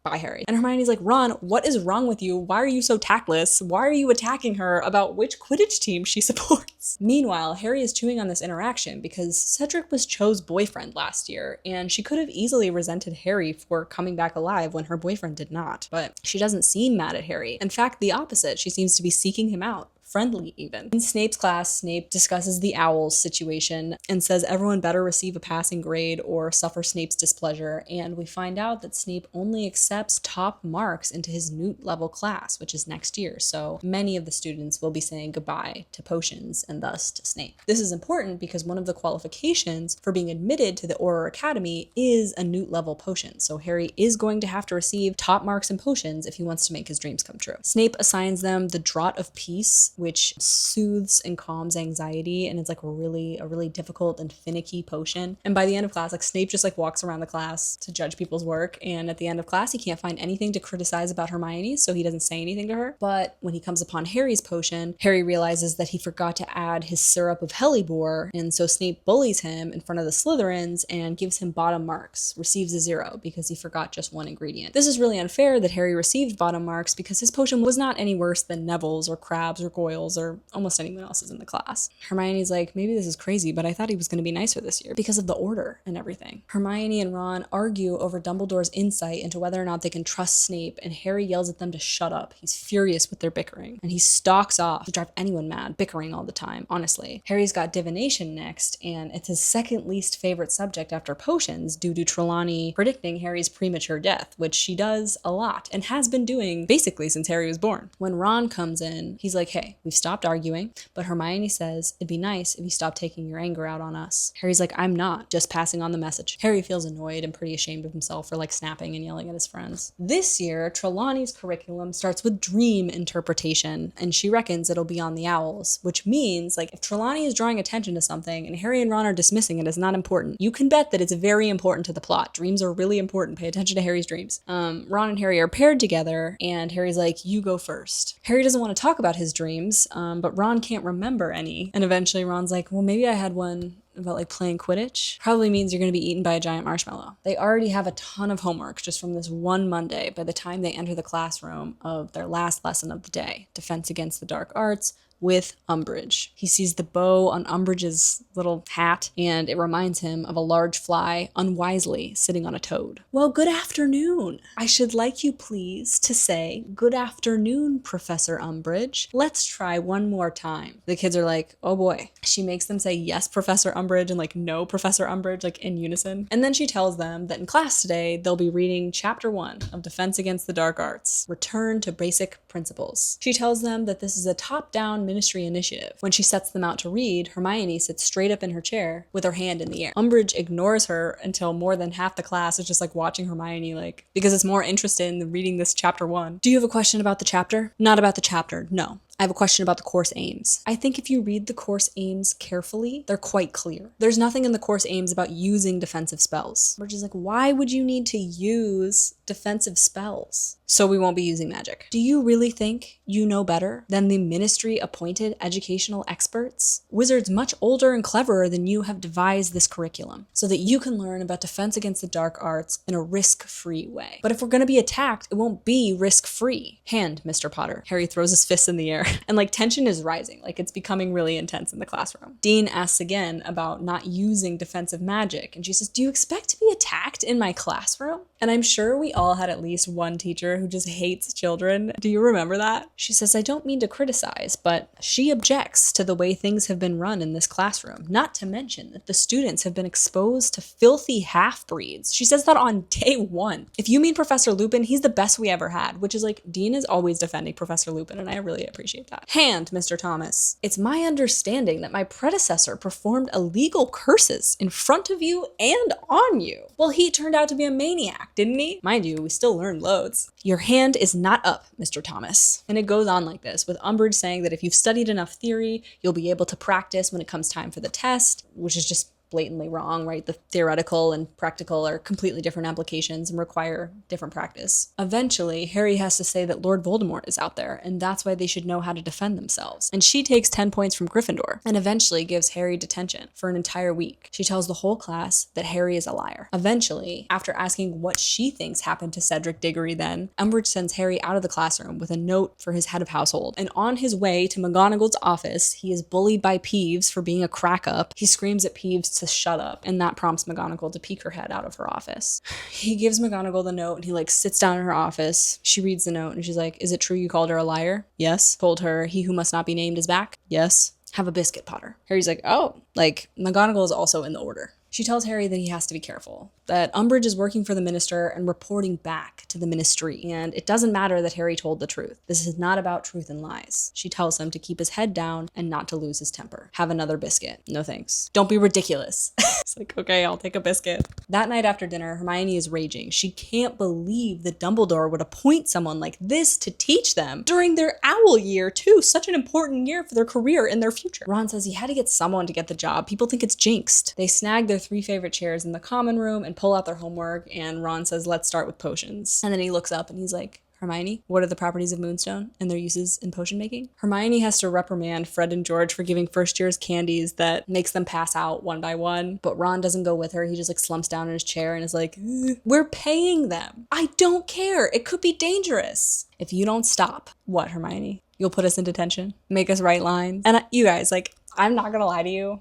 S1: bye, Harry. And Hermione's like, Ron, what is wrong with you? Why are you so tactless? Why are you attacking her about which Quidditch team she supports? Meanwhile, Harry is chewing on this interaction because Cedric was Cho's boyfriend last year, and she could have easily resented Harry for coming back alive when her boyfriend did not. But she doesn't seem mad at Harry. In fact, the opposite. She seems to be seeking him out. Friendly even. In Snape's class, Snape discusses the owls situation and says everyone better receive a passing grade or suffer Snape's displeasure, and we find out that Snape only accepts top marks into his Newt level class, which is next year, so many of the students will be saying goodbye to potions and thus to Snape. This is important because one of the qualifications for being admitted to the Auror Academy is a Newt level potion, so Harry is going to have to receive top marks in potions if he wants to make his dreams come true. Snape assigns them the Draught of Peace, which soothes and calms anxiety, and it's like a really difficult and finicky potion. And by the end of class, like Snape just like walks around the class to judge people's work, and at the end of class he can't find anything to criticize about Hermione, so he doesn't say anything to her. But when he comes upon Harry's potion, Harry realizes that he forgot to add his syrup of hellebore, and so Snape bullies him in front of the Slytherins and gives him bottom marks, receives a 0 because he forgot just one ingredient. This is really unfair that Harry received bottom marks because his potion was not any worse than Neville's or Crabbe's or Goyle's Royals or almost anyone else's in the class. Hermione's like, maybe this is crazy, but I thought he was going to be nicer this year because of the order and everything. Hermione and Ron argue over Dumbledore's insight into whether or not they can trust Snape, and Harry yells at them to shut up. He's furious with their bickering, and he stalks off to drive anyone mad, bickering all the time, honestly. Harry's got divination next, and it's his second least favorite subject after potions due to Trelawney predicting Harry's premature death, which she does a lot and has been doing basically since Harry was born. When Ron comes in, he's like, hey, we've stopped arguing, but Hermione says it'd be nice if you stopped taking your anger out on us. Harry's like, I'm not, just passing on the message. Harry feels annoyed and pretty ashamed of himself for like snapping and yelling at his friends. This year, Trelawney's curriculum starts with dream interpretation, and she reckons it'll be on the owls, which means like if Trelawney is drawing attention to something and Harry and Ron are dismissing it as not important, you can bet that it's very important to the plot. Dreams are really important. Pay attention to Harry's dreams. Ron and Harry are paired together, and Harry's like, you go first. Harry doesn't want to talk about his dreams, but Ron can't remember any. And eventually Ron's like, well, maybe I had one about like playing Quidditch. Probably means you're going to be eaten by a giant marshmallow. They already have a ton of homework just from this one Monday by the time they enter the classroom of their last lesson of the day, Defense Against the Dark Arts, with Umbridge. He sees the bow on Umbridge's little hat, and it reminds him of a large fly unwisely sitting on a toad. Well, good afternoon. I should like you please to say, good afternoon, Professor Umbridge. Let's try one more time. The kids are like, oh boy. She makes them say yes, Professor Umbridge, and like no, Professor Umbridge, like in unison. And then she tells them that in class today, they'll be reading Chapter 1 of Defense Against the Dark Arts, Return to Basic Principles. She tells them that this is a top-down ministry initiative. When she sets them out to read, Hermione sits straight up in her chair with her hand in the air. Umbridge ignores her until more than half the class is just like watching Hermione, like, because it's more interested in reading this chapter 1. Do you have a question about the chapter? Not about the chapter, no. I have a question about the course aims. I think if you read the course aims carefully, they're quite clear. There's nothing in the course aims about using defensive spells. Which is like, why would you need to use defensive spells? So we won't be using magic. Do you really think you know better than the ministry-appointed educational experts? Wizards much older and cleverer than you have devised this curriculum so that you can learn about defense against the dark arts in a risk-free way. But if we're gonna be attacked, it won't be risk-free. Hand, Mr. Potter. Harry throws his fist in the air. And like tension is rising, like it's becoming really intense in the classroom. Dean asks again about not using defensive magic, and she says, do you expect to be attacked in my classroom? And I'm sure we all had at least one teacher who just hates children. Do you remember that? She says, I don't mean to criticize, but she objects to the way things have been run in this classroom, not to mention that the students have been exposed to filthy half-breeds. She says that on day 1. If you mean Professor Lupin, he's the best we ever had, which is like, Dean is always defending Professor Lupin, and I really appreciate that. Hand, Mr. Thomas. It's my understanding that my predecessor performed illegal curses in front of you and on you. Well, he turned out to be a maniac, didn't he? Mind you, we still learned loads. Your hand is not up, Mr. Thomas. And it goes on like this, with Umbridge saying that if you've studied enough theory, you'll be able to practice when it comes time for the test, which is just blatantly wrong, right? The theoretical and practical are completely different applications and require different practice. Eventually, Harry has to say that Lord Voldemort is out there, and that's why they should know how to defend themselves. And she takes 10 points from Gryffindor, and eventually gives Harry detention for an entire week. She tells the whole class that Harry is a liar. Eventually, after asking what she thinks happened to Cedric Diggory then, Umbridge sends Harry out of the classroom with a note for his head of household. And on his way to McGonagall's office, he is bullied by Peeves for being a crack-up. He screams at Peeves to shut up, and that prompts McGonagall to peek her head out of her office. He gives McGonagall the note, and he like sits down in her office. She reads the note, and she's like, is it true you called her a liar? Yes. Told her he who must not be named is back? Yes. Have a biscuit, Potter. Harry's like, oh, like McGonagall is also in the order. She tells Harry that he has to be careful, that Umbridge is working for the minister and reporting back to the ministry, and it doesn't matter that Harry told the truth. This is not about truth and lies. She tells him to keep his head down and not to lose his temper. Have another biscuit. No thanks. Don't be ridiculous. It's like, okay, I'll take a biscuit. That night after dinner, Hermione is raging. She can't believe that Dumbledore would appoint someone like this to teach them during their owl year, too. Such an important year for their career and their future. Ron says he had to get someone to get the job. People think it's jinxed. They snag their 3 favorite chairs in the common room and pull out their homework, and Ron says, let's start with potions. And then he looks up and he's like, Hermione, what are the properties of Moonstone and their uses in potion making? Hermione has to reprimand Fred and George for giving first years candies that makes them pass out one by one, but Ron doesn't go with her. He just like slumps down in his chair and is like, we're paying them. I don't care. It could be dangerous. If you don't stop. What, Hermione? You'll put us in detention, make us write lines. And you guys, like, I'm not gonna lie to you.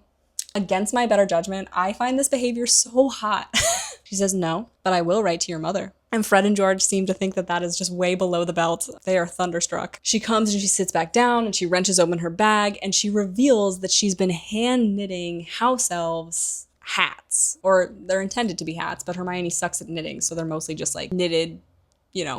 S1: Against my better judgment, I find this behavior so hot. She says, no, but I will write to your mother. And Fred and George seem to think that that is just way below the belt. They are thunderstruck. She comes and she sits back down and she wrenches open her bag and she reveals that she's been hand knitting house elves hats. Or they're intended to be hats, but Hermione sucks at knitting, so they're mostly just like knitted,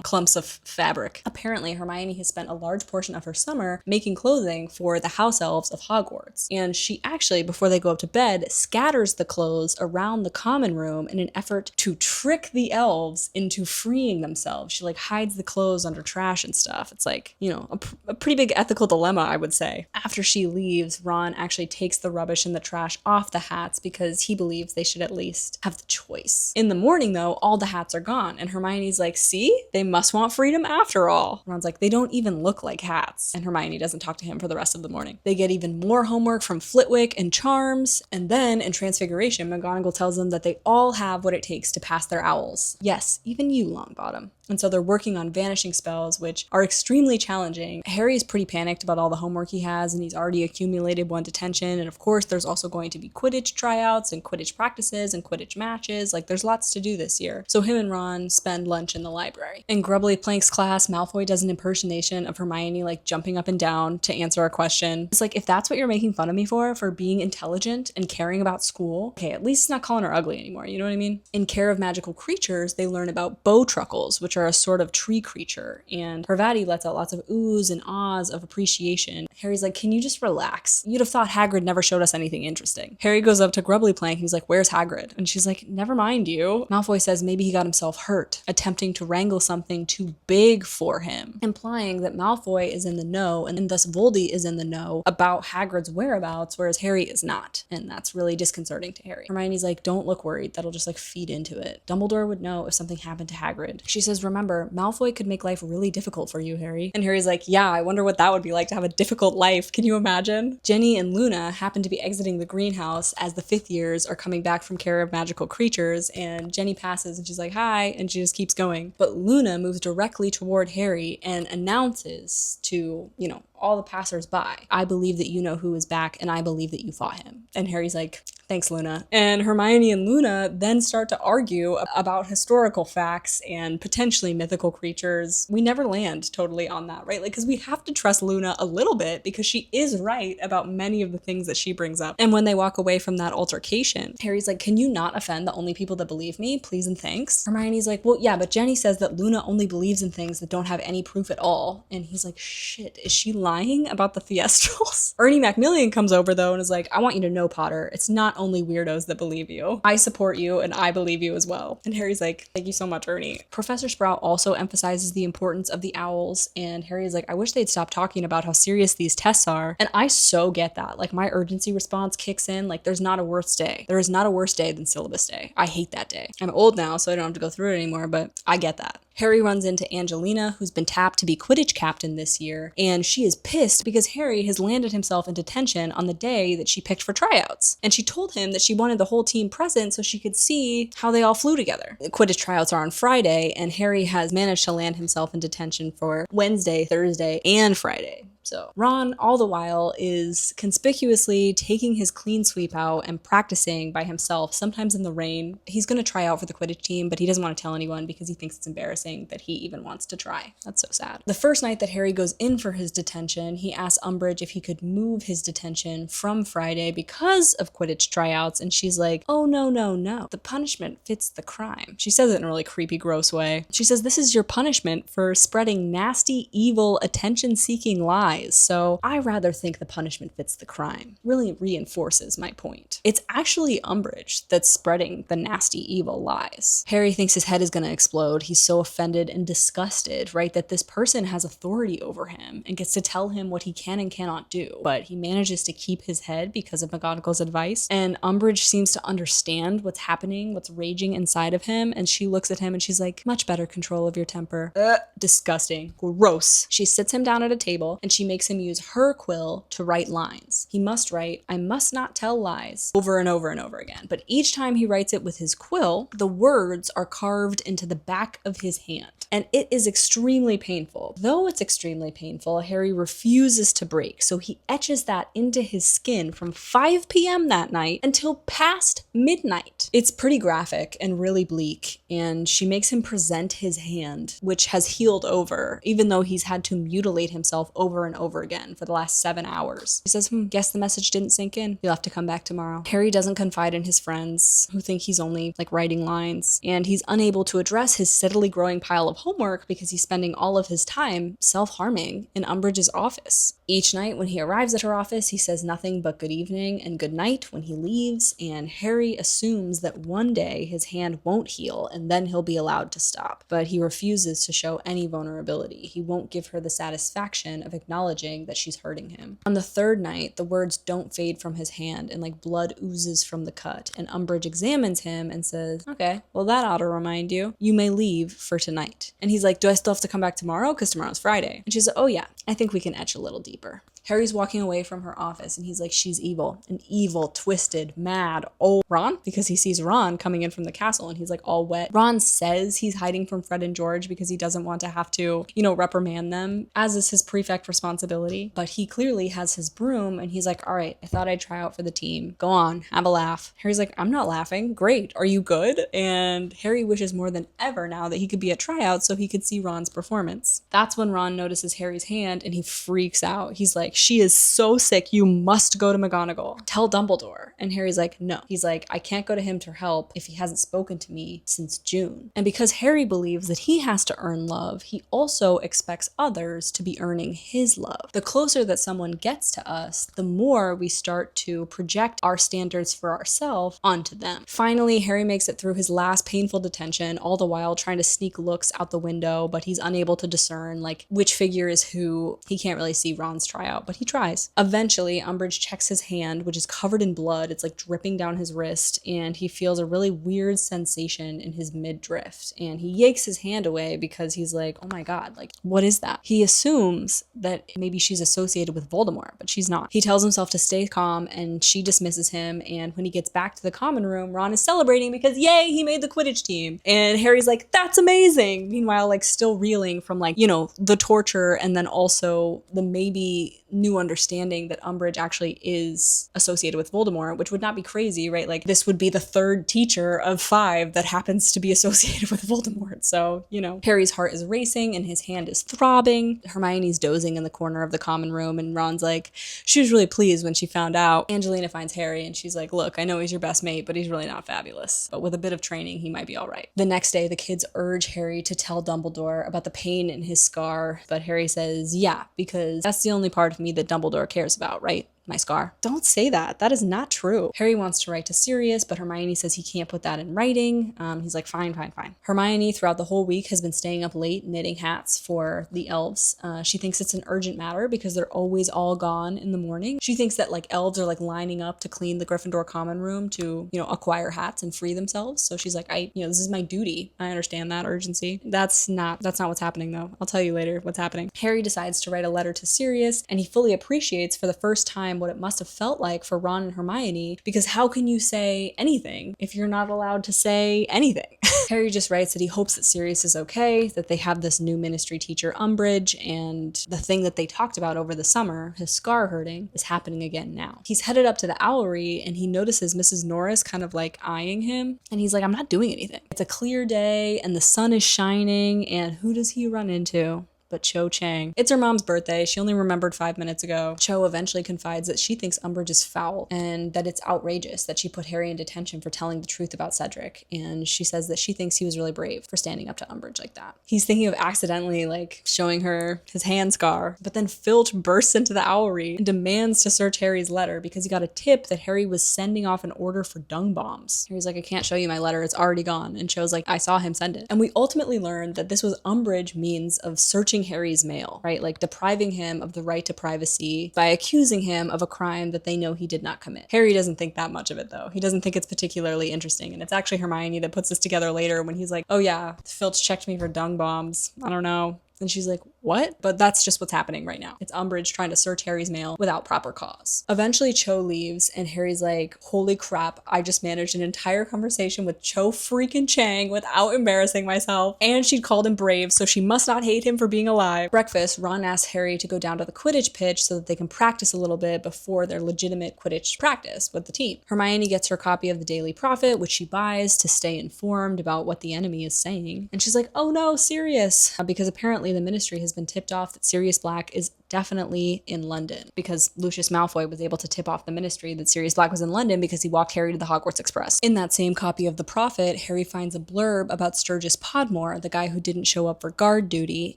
S1: clumps of fabric. Apparently, Hermione has spent a large portion of her summer making clothing for the house elves of Hogwarts. And she actually, before they go up to bed, scatters the clothes around the common room in an effort to trick the elves into freeing themselves. She like hides the clothes under trash and stuff. It's like, a pretty big ethical dilemma, I would say. After she leaves, Ron actually takes the rubbish and the trash off the hats because he believes they should at least have the choice. In the morning, though, all the hats are gone. And Hermione's like, see? They must want freedom after all. Ron's like, they don't even look like hats. And Hermione doesn't talk to him for the rest of the morning. They get even more homework from Flitwick and Charms. And then in Transfiguration, McGonagall tells them that they all have what it takes to pass their owls. Yes, even you, Longbottom. And so they're working on vanishing spells, which are extremely challenging. Harry's pretty panicked about all the homework he has, and he's already accumulated 1 detention. And of course, there's also going to be Quidditch tryouts and Quidditch practices and Quidditch matches. Like, there's lots to do this year. So him and Ron spend lunch in the library. In Grubbly Plank's class, Malfoy does an impersonation of Hermione, like, jumping up and down to answer a question. It's like, if that's what you're making fun of me for being intelligent and caring about school, okay, at least he's not calling her ugly anymore, you know what I mean? In Care of Magical Creatures, they learn about bowtruckles, which are a sort of tree creature, and Parvati lets out lots of oohs and ahs of appreciation. Harry's like, can you just relax? You'd have thought Hagrid never showed us anything interesting. Harry goes up to Grubbly Plank, he's like, where's Hagrid? And she's like, never mind you. Malfoy says maybe he got himself hurt, attempting to wrangle something too big for him, implying that Malfoy is in the know, and thus Voldy is in the know about Hagrid's whereabouts, whereas Harry is not. And that's really disconcerting to Harry. Hermione's like, don't look worried, that'll just like feed into it. Dumbledore would know if something happened to Hagrid. She says, remember, Malfoy could make life really difficult for you, Harry. And Harry's like, yeah, I wonder what that would be like to have a difficult life. Can you imagine? Jenny and Luna happen to be exiting the greenhouse as the 5th years are coming back from Care of Magical Creatures, and Jenny passes and she's like, hi, and she just keeps going. But Luna moves directly toward Harry and announces to, all the passers-by, I believe that you know who is back, and I believe that you fought him. And Harry's like, thanks, Luna. And Hermione and Luna then start to argue about historical facts and potentially mythical creatures. We never land totally on that, right? Like, because we have to trust Luna a little bit because she is right about many of the things that she brings up. And when they walk away from that altercation, Harry's like, can you not offend the only people that believe me? Please and thanks. Hermione's like, well, yeah, but Jenny says that Luna only believes in things that don't have any proof at all. And he's like, shit, is she lying about the Thestrals? Ernie Macmillan comes over though and is like, I want you to know, Potter, it's not only weirdos that believe you. I support you and I believe you as well. And Harry's like, thank you so much, Ernie. Professor Sprout also emphasizes the importance of the owls, and Harry's like, I wish they'd stop talking about how serious these tests are. And I so get that. Like, my urgency response kicks in. Like, there's not a worse day. There is not a worse day than syllabus day. I hate that day. I'm old now, so I don't have to go through it anymore, but I get that. Harry runs into Angelina, who's been tapped to be Quidditch captain this year, and she is pissed because Harry has landed himself in detention on the day that she picked for tryouts. And she told him that she wanted the whole team present so she could see how they all flew together. The Quidditch tryouts are on Friday, and Harry has managed to land himself in detention for Wednesday, Thursday, and Friday. So Ron, all the while, is conspicuously taking his clean sweep out and practicing by himself, sometimes in the rain. He's going to try out for the Quidditch team, but he doesn't want to tell anyone because he thinks it's embarrassing that he even wants to try. That's so sad. The first night that Harry goes in for his detention, he asks Umbridge if he could move his detention from Friday because of Quidditch tryouts, and she's like, oh, no, no, no. The punishment fits the crime. She says it in a really creepy, gross way. She says, this is your punishment for spreading nasty, evil, attention-seeking lies. So I rather think the punishment fits the crime. Really reinforces my point. It's actually Umbridge that's spreading the nasty, evil lies. Harry thinks his head is going to explode. He's so offended and disgusted, right, that this person has authority over him and gets to tell him what he can and cannot do. But he manages to keep his head because of McGonagall's advice. And Umbridge seems to understand what's happening, what's raging inside of him. And she looks at him and she's like, much better control of your temper. Disgusting. Gross. She sits him down at a table and she makes him use her quill to write lines. He must write, "I must not tell lies," over and over and over again. But each time he writes it with his quill, the words are carved into the back of his hand. And it is extremely painful. Though it's extremely painful, Harry refuses to break, so he etches that into his skin from 5 p.m. that night until past midnight. It's pretty graphic and really bleak, and she makes him present his hand, which has healed over, even though he's had to mutilate himself over and over again for the last 7 hours. He says, guess the message didn't sink in. You'll have to come back tomorrow. Harry doesn't confide in his friends, who think he's only writing lines, and he's unable to address his steadily growing pile of homework because he's spending all of his time self-harming in Umbridge's office. Each night when he arrives at her office, he says nothing but good evening and good night when he leaves, and Harry assumes that one day his hand won't heal and then he'll be allowed to stop. But he refuses to show any vulnerability. He won't give her the satisfaction of acknowledging that she's hurting him. On the 3rd night, the words don't fade from his hand and blood oozes from the cut, and Umbridge examines him and says, "Okay, well that ought to remind you. You may leave for tonight." And he's like, "Do I still have to come back tomorrow? Because tomorrow's Friday." And she's like, "Oh yeah, I think we can etch a little deeper." Harry's walking away from her office and he's like, "She's evil, an evil, twisted, mad, old Ron," because he sees Ron coming in from the castle and he's all wet. Ron says he's hiding from Fred and George because he doesn't want to have to, reprimand them, as is his prefect responsibility. But he clearly has his broom and he's like, "All right, I thought I'd try out for the team. Go on, have a laugh." Harry's like, "I'm not laughing. Great. Are you good?" And Harry wishes more than ever now that he could be at tryouts so he could see Ron's performance. That's when Ron notices Harry's hand and he freaks out. He's like, "She is so sick. You must go to McGonagall. Tell Dumbledore." And Harry's like, "No." He's like, "I can't go to him for help if he hasn't spoken to me since June." And because Harry believes that he has to earn love, he also expects others to be earning his love. The closer that someone gets to us, the more we start to project our standards for ourselves onto them. Finally, Harry makes it through his last painful detention, all the while trying to sneak looks out the window, but he's unable to discern which figure is who. He can't really see Ron's tryout, but he tries. Eventually, Umbridge checks his hand, which is covered in blood. It's dripping down his wrist, and he feels a really weird sensation in his midriff. And he yanks his hand away because he's like, "Oh my god, what is that?" He assumes that maybe she's associated with Voldemort, but she's not. He tells himself to stay calm, and she dismisses him. And when he gets back to the common room, Ron is celebrating because, yay, he made the Quidditch team. And Harry's like, "That's amazing." Meanwhile, still reeling from the torture and then also the maybe new understanding that Umbridge actually is associated with Voldemort, which would not be crazy, right? This would be the 3rd teacher of 5 that happens to be associated with Voldemort. So, Harry's heart is racing and his hand is throbbing. Hermione's dozing in the corner of the common room and Ron's like, she was really pleased when she found out. Angelina finds Harry and she's like, "Look, I know he's your best mate, but he's really not fabulous. But with a bit of training, he might be all right." The next day, the kids urge Harry to tell Dumbledore about the pain in his scar, but Harry says, "Yeah, because that's the only part of me that Dumbledore cares about, right? My scar." "Don't say that. That is not true." Harry wants to write to Sirius, but Hermione says he can't put that in writing. He's like, fine. Hermione, throughout the whole week, has been staying up late knitting hats for the elves. She thinks it's an urgent matter because they're always all gone in the morning. She thinks that elves are lining up to clean the Gryffindor common room to, acquire hats and free themselves. So she's like, this is my duty. I understand that urgency. That's not what's happening though. I'll tell you later what's happening. Harry decides to write a letter to Sirius, and he fully appreciates for the first time what it must have felt like for Ron and Hermione, because how can you say anything if you're not allowed to say anything? Harry just writes that he hopes that Sirius is okay, that they have this new ministry teacher, Umbridge, and the thing that they talked about over the summer, his scar hurting, is happening again now. He's headed up to the Owlery and he notices Mrs. Norris kind of eyeing him, and he's like, "I'm not doing anything." It's a clear day and the sun is shining, and who does he run into? But Cho Chang. It's her mom's birthday. She only remembered 5 minutes ago. Cho eventually confides that she thinks Umbridge is foul and that it's outrageous that she put Harry in detention for telling the truth about Cedric. And she says that she thinks he was really brave for standing up to Umbridge like that. He's thinking of accidentally showing her his hand scar, but then Filch bursts into the Owlery and demands to search Harry's letter because he got a tip that Harry was sending off an order for dung bombs. Harry's like, "I can't show you my letter. It's already gone." And Cho's like, "I saw him send it." And we ultimately learned that this was Umbridge means of searching Harry's mail, right? Depriving him of the right to privacy by accusing him of a crime that they know he did not commit. Harry doesn't think that much of it though. He doesn't think it's particularly interesting. And it's actually Hermione that puts this together later when he's like, "Oh yeah, Filch checked me for dung bombs. I don't know. And she's like, what? But that's just what's happening right now. It's Umbridge trying to search Harry's mail without proper cause. Eventually, Cho leaves, and Harry's like, holy crap, I just managed an entire conversation with Cho freaking Chang without embarrassing myself. And she'd called him brave, so she must not hate him for being alive. Breakfast, Ron asks Harry to go down to the Quidditch pitch so that they can practice a little bit before their legitimate Quidditch practice with the team. Hermione gets her copy of the Daily Prophet, which she buys to stay informed about what the enemy is saying. And she's like, oh no, Sirius! Because apparently the Ministry has been tipped off that Sirius Black is definitely in London, because Lucius Malfoy was able to tip off the Ministry that Sirius Black was in London because he walked Harry to the Hogwarts Express. In that same copy of the Prophet, Harry finds a blurb about Sturgis Podmore, the guy who didn't show up for guard duty,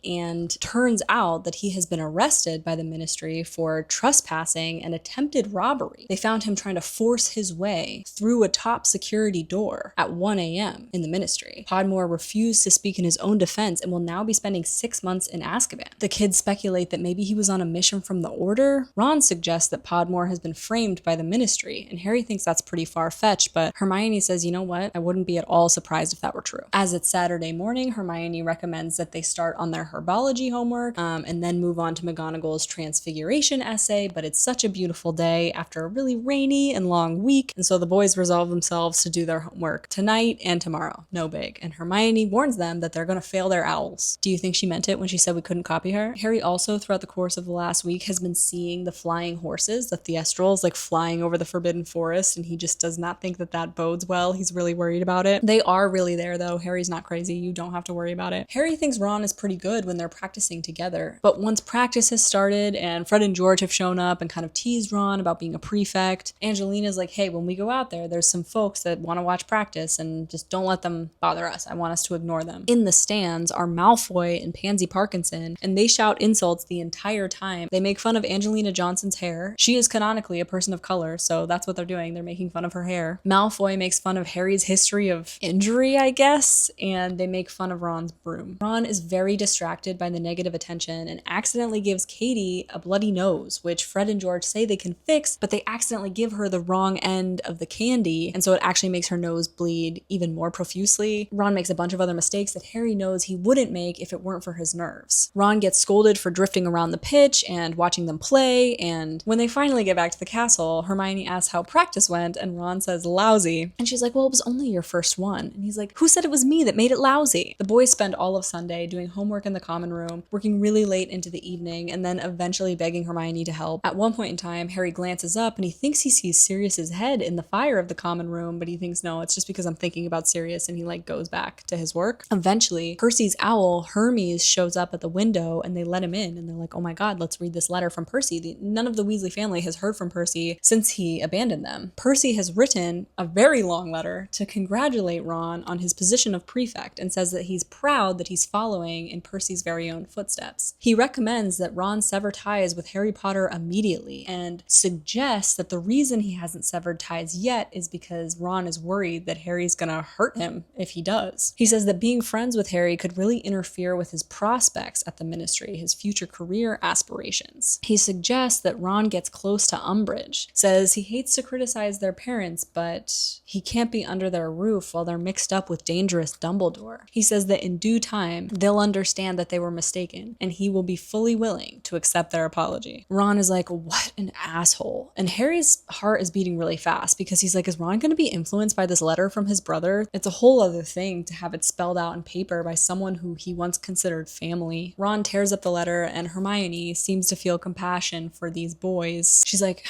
S1: and turns out that he has been arrested by the Ministry for trespassing and attempted robbery. They found him trying to force his way through a top security door at 1 a.m. in the Ministry. Podmore refused to speak in his own defense and will now be spending 6 months in Azkaban. The kids speculate that maybe he was on a mission from the Order. Ron suggests that Podmore has been framed by the Ministry, and Harry thinks that's pretty far-fetched, but Hermione says, you know what? I wouldn't be at all surprised if that were true. As it's Saturday morning, Hermione recommends that they start on their herbology homework, and then move on to McGonagall's transfiguration essay, but it's such a beautiful day after a really rainy and long week, and so the boys resolve themselves to do their homework tonight and tomorrow. No big. And Hermione warns them that they're going to fail their owls. Do you think she meant it when she said we couldn't copy her? Harry also, throughout the course of the last week, has been seeing the flying horses, the Thestrals, like flying over the Forbidden Forest, and he just does not think that that bodes well. He's really worried about it. They are really there, though. Harry's not crazy. You don't have to worry about it. Harry thinks Ron is pretty good when they're practicing together, but once practice has started and Fred and George have shown up and kind of teased Ron about being a prefect, Angelina's like, hey, when we go out there, there's some folks that want to watch practice, and just don't let them bother us. I want us to ignore them. In the stands are Malfoy and Pansy Parkinson, and they shout insults the entire time. They make fun of Angelina Johnson's hair. She is canonically a person of color, so that's what they're doing. They're making fun of her hair. Malfoy makes fun of Harry's history of injury, I guess, and they make fun of Ron's broom. Ron is very distracted by the negative attention and accidentally gives Katie a bloody nose, which Fred and George say they can fix, but they accidentally give her the wrong end of the candy, and so it actually makes her nose bleed even more profusely. Ron makes a bunch of other mistakes that Harry knows he wouldn't make if it weren't for his nerves. Ron gets scolded for drifting around the pitch and watching them play, and when they finally get back to the castle, Hermione asks how practice went, and Ron says lousy, and she's like, well, it was only your first one. And he's like, who said it was me that made it lousy? The boys spend all of Sunday doing homework in the common room, working really late into the evening, and then eventually begging Hermione to help. At one point in time, Harry glances up and he thinks he sees Sirius's head in the fire of the common room, but he thinks, no, it's just because I'm thinking about Sirius, and he like goes back to his work. Eventually, Percy's owl, Hermes, shows up at the window, and they let him in, and they're like, oh my god, let's read this letter from Percy. None of the Weasley family has heard from Percy since he abandoned them. Percy has written a very long letter to congratulate Ron on his position of prefect, and says that he's proud that he's following in Percy's very own footsteps. He recommends that Ron sever ties with Harry Potter immediately, and suggests that the reason he hasn't severed ties yet is because Ron is worried that Harry's gonna hurt him if he does. He says that being friends with Harry could really interfere with his prospects at the Ministry, his future career aspirations. He suggests that Ron gets close to Umbridge, says he hates to criticize their parents, but he can't be under their roof while they're mixed up with dangerous Dumbledore. He says that in due time, they'll understand that they were mistaken, and he will be fully willing to accept their apology. Ron is like, what an asshole. And Harry's heart is beating really fast because he's like, is Ron going to be influenced by this letter from his brother? It's a whole other thing to have it spelled out in paper by someone who he once considered family. Ron tears up the letter, and Hermione seems to feel compassion for these boys. She's like,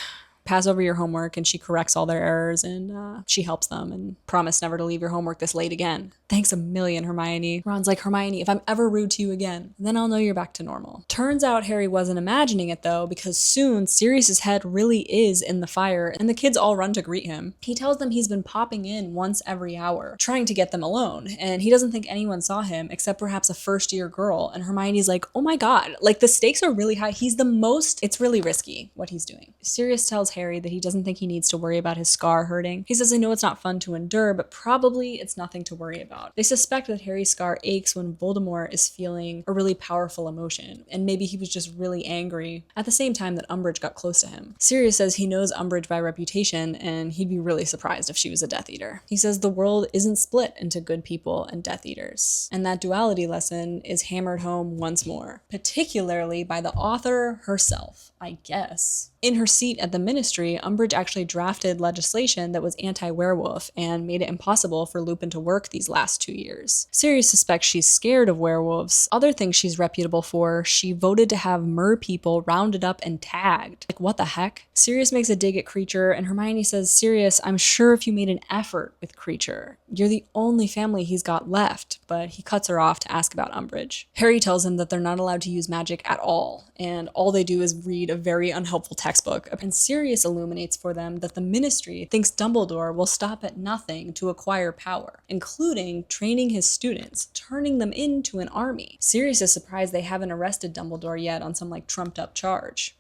S1: pass over your homework, and she corrects all their errors, and she helps them, and promise never to leave your homework this late again. Thanks a million, Hermione. Ron's like, Hermione, if I'm ever rude to you again, then I'll know you're back to normal. Turns out Harry wasn't imagining it though, because soon Sirius's head really is in the fire, and the kids all run to greet him. He tells them he's been popping in once every hour, trying to get them alone, and he doesn't think anyone saw him except perhaps a first-year girl, and Hermione's like, oh my god, like the stakes are really high. He's the most, it's really risky what he's doing. Sirius tells Harry that he doesn't think he needs to worry about his scar hurting. He says, I know it's not fun to endure, but probably it's nothing to worry about. They suspect that Harry's scar aches when Voldemort is feeling a really powerful emotion, and maybe he was just really angry at the same time that Umbridge got close to him. Sirius says he knows Umbridge by reputation, and he'd be really surprised if she was a Death Eater. He says the world isn't split into good people and Death Eaters, and that duality lesson is hammered home once more, particularly by the author herself, I guess. In her seat at the Ministry, Umbridge actually drafted legislation that was anti-werewolf and made it impossible for Lupin to work these last 2 years. Sirius suspects she's scared of werewolves. Other things she's reputable for, she voted to have mer people rounded up and tagged. Like, what the heck? Sirius makes a dig at Kreacher, and Hermione says, Sirius, I'm sure if you made an effort with Kreacher, you're the only family he's got left, but he cuts her off to ask about Umbridge. Harry tells him that they're not allowed to use magic at all, and all they do is read a very unhelpful textbook, and Sirius illuminates for them that the Ministry thinks Dumbledore will stop at nothing to acquire power, including training his students, turning them into an army. Sirius is surprised they haven't arrested Dumbledore yet on some trumped up charge.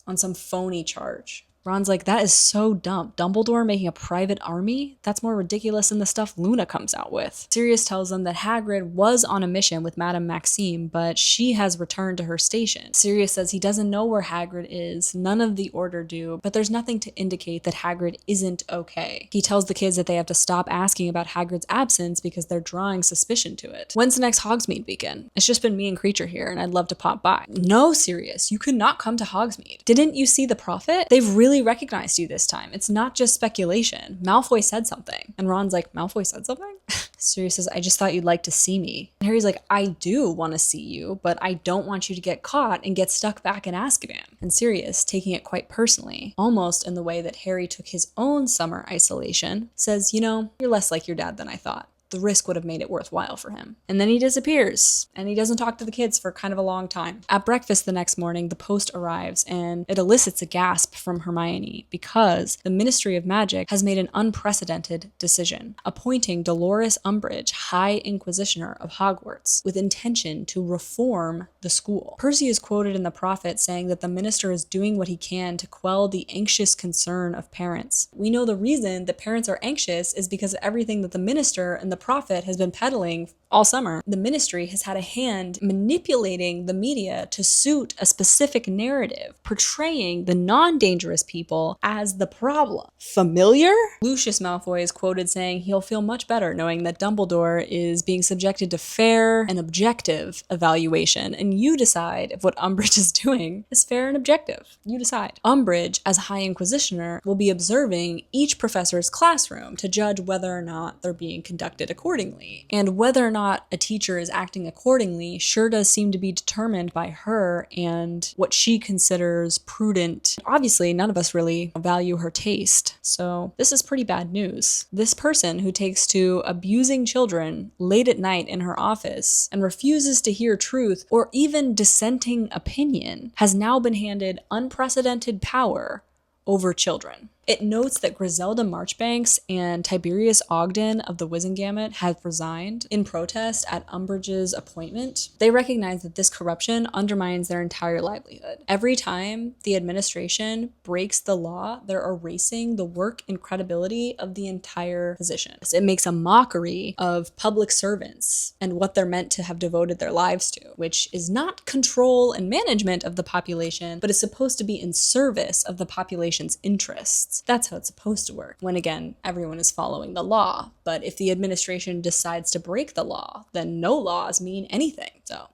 S1: On some phony charge. Ron's like, that is so dumb. Dumbledore making a private army? That's more ridiculous than the stuff Luna comes out with. Sirius tells them that Hagrid was on a mission with Madame Maxime, but she has returned to her station. Sirius says he doesn't know where Hagrid is, none of the Order do, but there's nothing to indicate that Hagrid isn't okay. He tells the kids that they have to stop asking about Hagrid's absence because they're drawing suspicion to it. When's the next Hogsmeade weekend? It's just been me and Kreacher here, and I'd love to pop by. No, Sirius, you could not come to Hogsmeade. Didn't you see the Prophet? They've really recognized you this time. It's not just speculation. Malfoy said something. And Ron's like, Malfoy said something? Sirius says, I just thought you'd like to see me. And Harry's like, I do want to see you, but I don't want you to get caught and get stuck back in Azkaban. And Sirius, taking it quite personally, almost in the way that Harry took his own summer isolation, says, you know, you're less like your dad than I thought. The risk would have made it worthwhile for him. And then he disappears, and he doesn't talk to the kids for kind of a long time. At breakfast the next morning, the post arrives, and it elicits a gasp from Hermione because the Ministry of Magic has made an unprecedented decision, appointing Dolores Umbridge High Inquisitioner of Hogwarts with intention to reform the school. Percy is quoted in the Prophet saying that the minister is doing what he can to quell the anxious concern of parents. We know the reason that parents are anxious is because of everything that the minister and the Prophet has been peddling all summer. The Ministry has had a hand manipulating the media to suit a specific narrative, portraying the non-dangerous people as the problem. Familiar? Lucius Malfoy is quoted saying he'll feel much better knowing that Dumbledore is being subjected to fair and objective evaluation, and you decide if what Umbridge is doing is fair and objective. You decide. Umbridge, as High Inquisitioner, will be observing each professor's classroom to judge whether or not they're being conducted accordingly. And whether or not a teacher is acting accordingly sure does seem to be determined by her and what she considers prudent. Obviously, none of us really value her taste, so this is pretty bad news. This person who takes to abusing children late at night in her office and refuses to hear truth or even dissenting opinion has now been handed unprecedented power over children. It notes that Griselda Marchbanks and Tiberius Ogden of the Wizengamot have resigned in protest at Umbridge's appointment. They recognize that this corruption undermines their entire livelihood. Every time the administration breaks the law, they're erasing the work and credibility of the entire position. It makes a mockery of public servants and what they're meant to have devoted their lives to, which is not control and management of the population, but is supposed to be in service of the population's interests. That's how it's supposed to work, when again, everyone is following the law. But if the administration decides to break the law, then no laws mean anything. So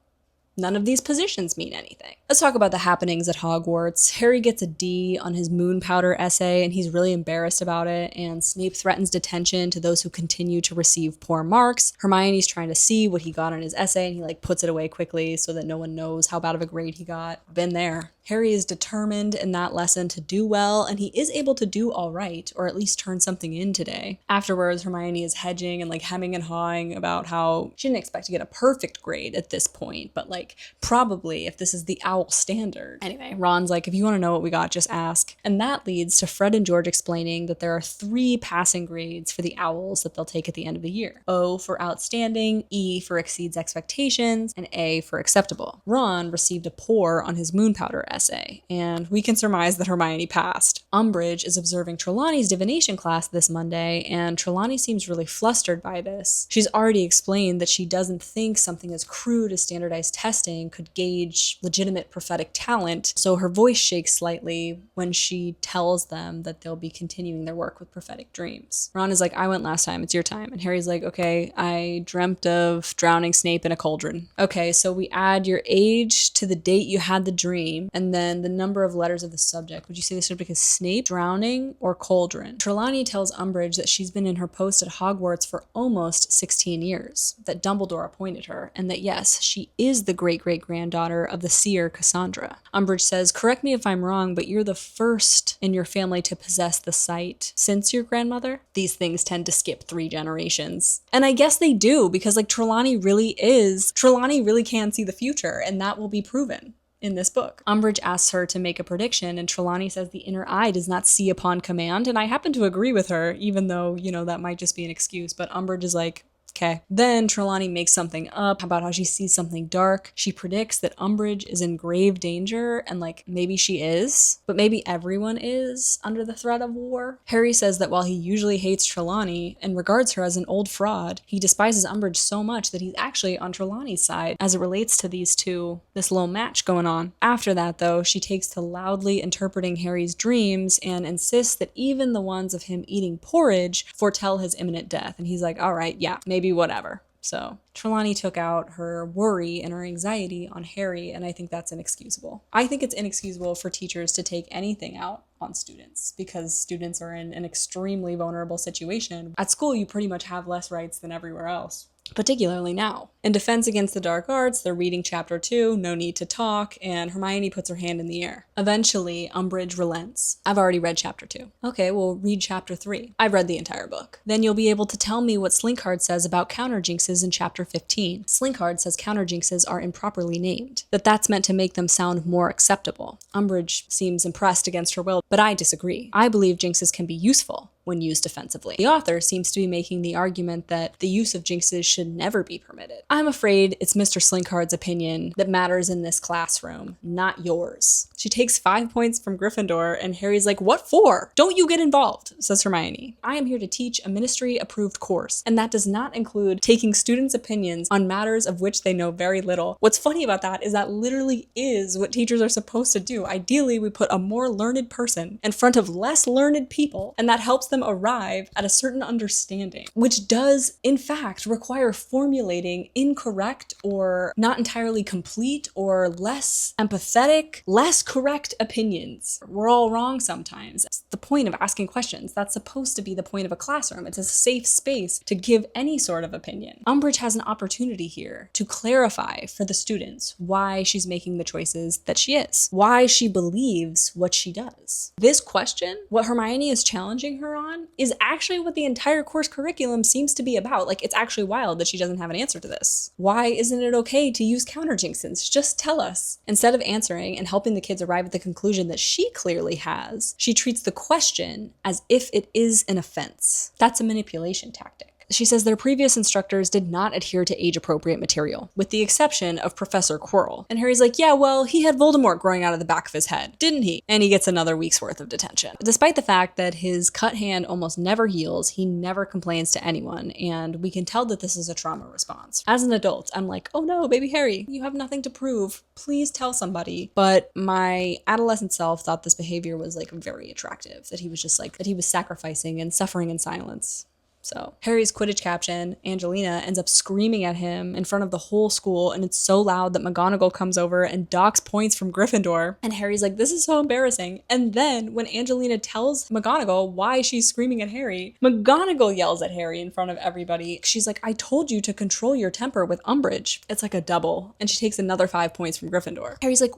S1: none of these positions mean anything. Let's talk about the happenings at Hogwarts. Harry gets a D on his moon powder essay, and he's really embarrassed about it, and Snape threatens detention to those who continue to receive poor marks. Hermione's trying to see what he got on his essay, and he puts it away quickly so that no one knows how bad of a grade he got. Been there. Harry is determined in that lesson to do well, and he is able to do all right, or at least turn something in today. Afterwards, Hermione is hedging and hemming and hawing about how she didn't expect to get a perfect grade at this point, but like, probably if this is the owl standard. Anyway, Ron's like, if you want to know what we got, just ask. And that leads to Fred and George explaining that there are 3 passing grades for the owls that they'll take at the end of the year. O for outstanding, E for exceeds expectations, and A for acceptable. Ron received a poor on his moon powder essay, and we can surmise that Hermione passed. Umbridge is observing Trelawney's divination class this Monday, and Trelawney seems really flustered by this. She's already explained that she doesn't think something as crude as standardized testing could gauge legitimate prophetic talent, so her voice shakes slightly when she tells them that they'll be continuing their work with prophetic dreams. Ron is like, I went last time, it's your time. And Harry's like, okay, I dreamt of drowning Snape in a cauldron. Okay, so we add your age to the date you had the dream, and then the number of letters of the subject. Would you say the subject is Snape, drowning, or cauldron? Trelawney tells Umbridge that she's been in her post at Hogwarts for almost 16 years, that Dumbledore appointed her, and that yes, she is the great-great-granddaughter of the seer Cassandra. Umbridge says, correct me if I'm wrong, but you're the first in your family to possess the sight since your grandmother? These things tend to skip 3 generations. And I guess they do, because like Trelawney really can see the future, and that will be proven in this book. Umbridge asks her to make a prediction, and Trelawney says the inner eye does not see upon command, and I happen to agree with her, even though, you know, that might just be an excuse, but Umbridge is like, okay. Then Trelawney makes something up about how she sees something dark. She predicts that Umbridge is in grave danger, and like, maybe she is, but maybe everyone is under the threat of war. Harry says that while he usually hates Trelawney and regards her as an old fraud, he despises Umbridge so much that he's actually on Trelawney's side as it relates to these two, this little match going on. After that, though, she takes to loudly interpreting Harry's dreams and insists that even the ones of him eating porridge foretell his imminent death. And he's like, all right, yeah, maybe whatever. So Trelawney took out her worry and her anxiety on Harry, and I think that's inexcusable. I think it's inexcusable for teachers to take anything out on students because students are in an extremely vulnerable situation. At school, you pretty much have less rights than everywhere else, particularly now. In Defense Against the Dark Arts, they're reading Chapter 2, No Need to Talk, and Hermione puts her hand in the air. Eventually, Umbridge relents. I've already read Chapter 2. Okay, well, read Chapter 3. I've read the entire book. Then you'll be able to tell me what Slinkhard says about counterjinxes in Chapter 15. Slinkhard says counterjinxes are improperly named, that that's meant to make them sound more acceptable. Umbridge seems impressed against her will, but I disagree. I believe jinxes can be useful when used defensively. The author seems to be making the argument that the use of jinxes should never be permitted. I'm afraid it's Mr. Slinkhard's opinion that matters in this classroom, not yours. She takes 5 points from Gryffindor, and Harry's like, what for? Don't you get involved, says Hermione. I am here to teach a ministry-approved course, and that does not include taking students' opinions on matters of which they know very little. What's funny about that is that literally is what teachers are supposed to do. Ideally, we put a more learned person in front of less learned people, and that helps them arrive at a certain understanding, which does, in fact, require formulating incorrect or not entirely complete or less empathetic, less correct opinions. We're all wrong sometimes. It's the point of asking questions. That's supposed to be the point of a classroom. It's a safe space to give any sort of opinion. Umbridge has an opportunity here to clarify for the students why she's making the choices that she is, why she believes what she does. This question, what Hermione is challenging her on, is actually what the entire course curriculum seems to be about. Like, it's actually wild that she doesn't have an answer to this. Why isn't it okay to use counterjinxes? Just tell us. Instead of answering and helping the kids arrive at the conclusion that she clearly has, she treats the question as if it is an offense. That's a manipulation tactic. She says their previous instructors did not adhere to age-appropriate material, with the exception of Professor Quirrell. And Harry's like, yeah, well, he had Voldemort growing out of the back of his head, didn't he? And he gets another week's worth of detention. Despite the fact that his cut hand almost never heals, he never complains to anyone, and we can tell that this is a trauma response. As an adult, I'm like, oh no, baby Harry, you have nothing to prove. Please tell somebody. But my adolescent self thought this behavior was like very attractive, that he was just like, that he was sacrificing and suffering in silence. So Harry's Quidditch captain, Angelina, ends up screaming at him in front of the whole school, and it's so loud that McGonagall comes over and docks points from Gryffindor. And Harry's like, this is so embarrassing. And then when Angelina tells McGonagall why she's screaming at Harry, McGonagall yells at Harry in front of everybody. She's like, I told you to control your temper with Umbridge. It's like a double. And she takes another 5 points from Gryffindor. Harry's like,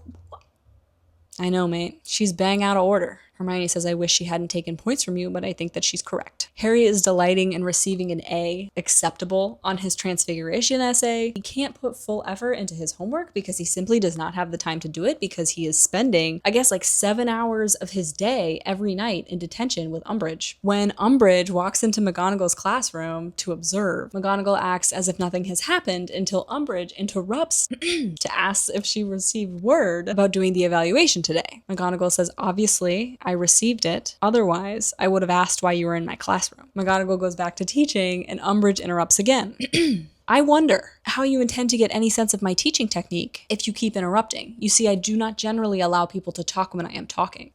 S1: I know, mate. She's bang out of order. Hermione says, I wish she hadn't taken points from you, but I think that she's correct. Harry is delighting in receiving an A, acceptable, on his Transfiguration essay. He can't put full effort into his homework because he simply does not have the time to do it because he is spending, I guess, like 7 hours of his day every night in detention with Umbridge. When Umbridge walks into McGonagall's classroom to observe, McGonagall acts as if nothing has happened until Umbridge interrupts to ask if she received word about doing the evaluation today. McGonagall says, obviously, I received it. Otherwise, I would have asked why you were in my classroom. McGonagall goes back to teaching, and Umbridge interrupts again. I wonder how you intend to get any sense of my teaching technique if you keep interrupting. You see, I do not generally allow people to talk when I am talking.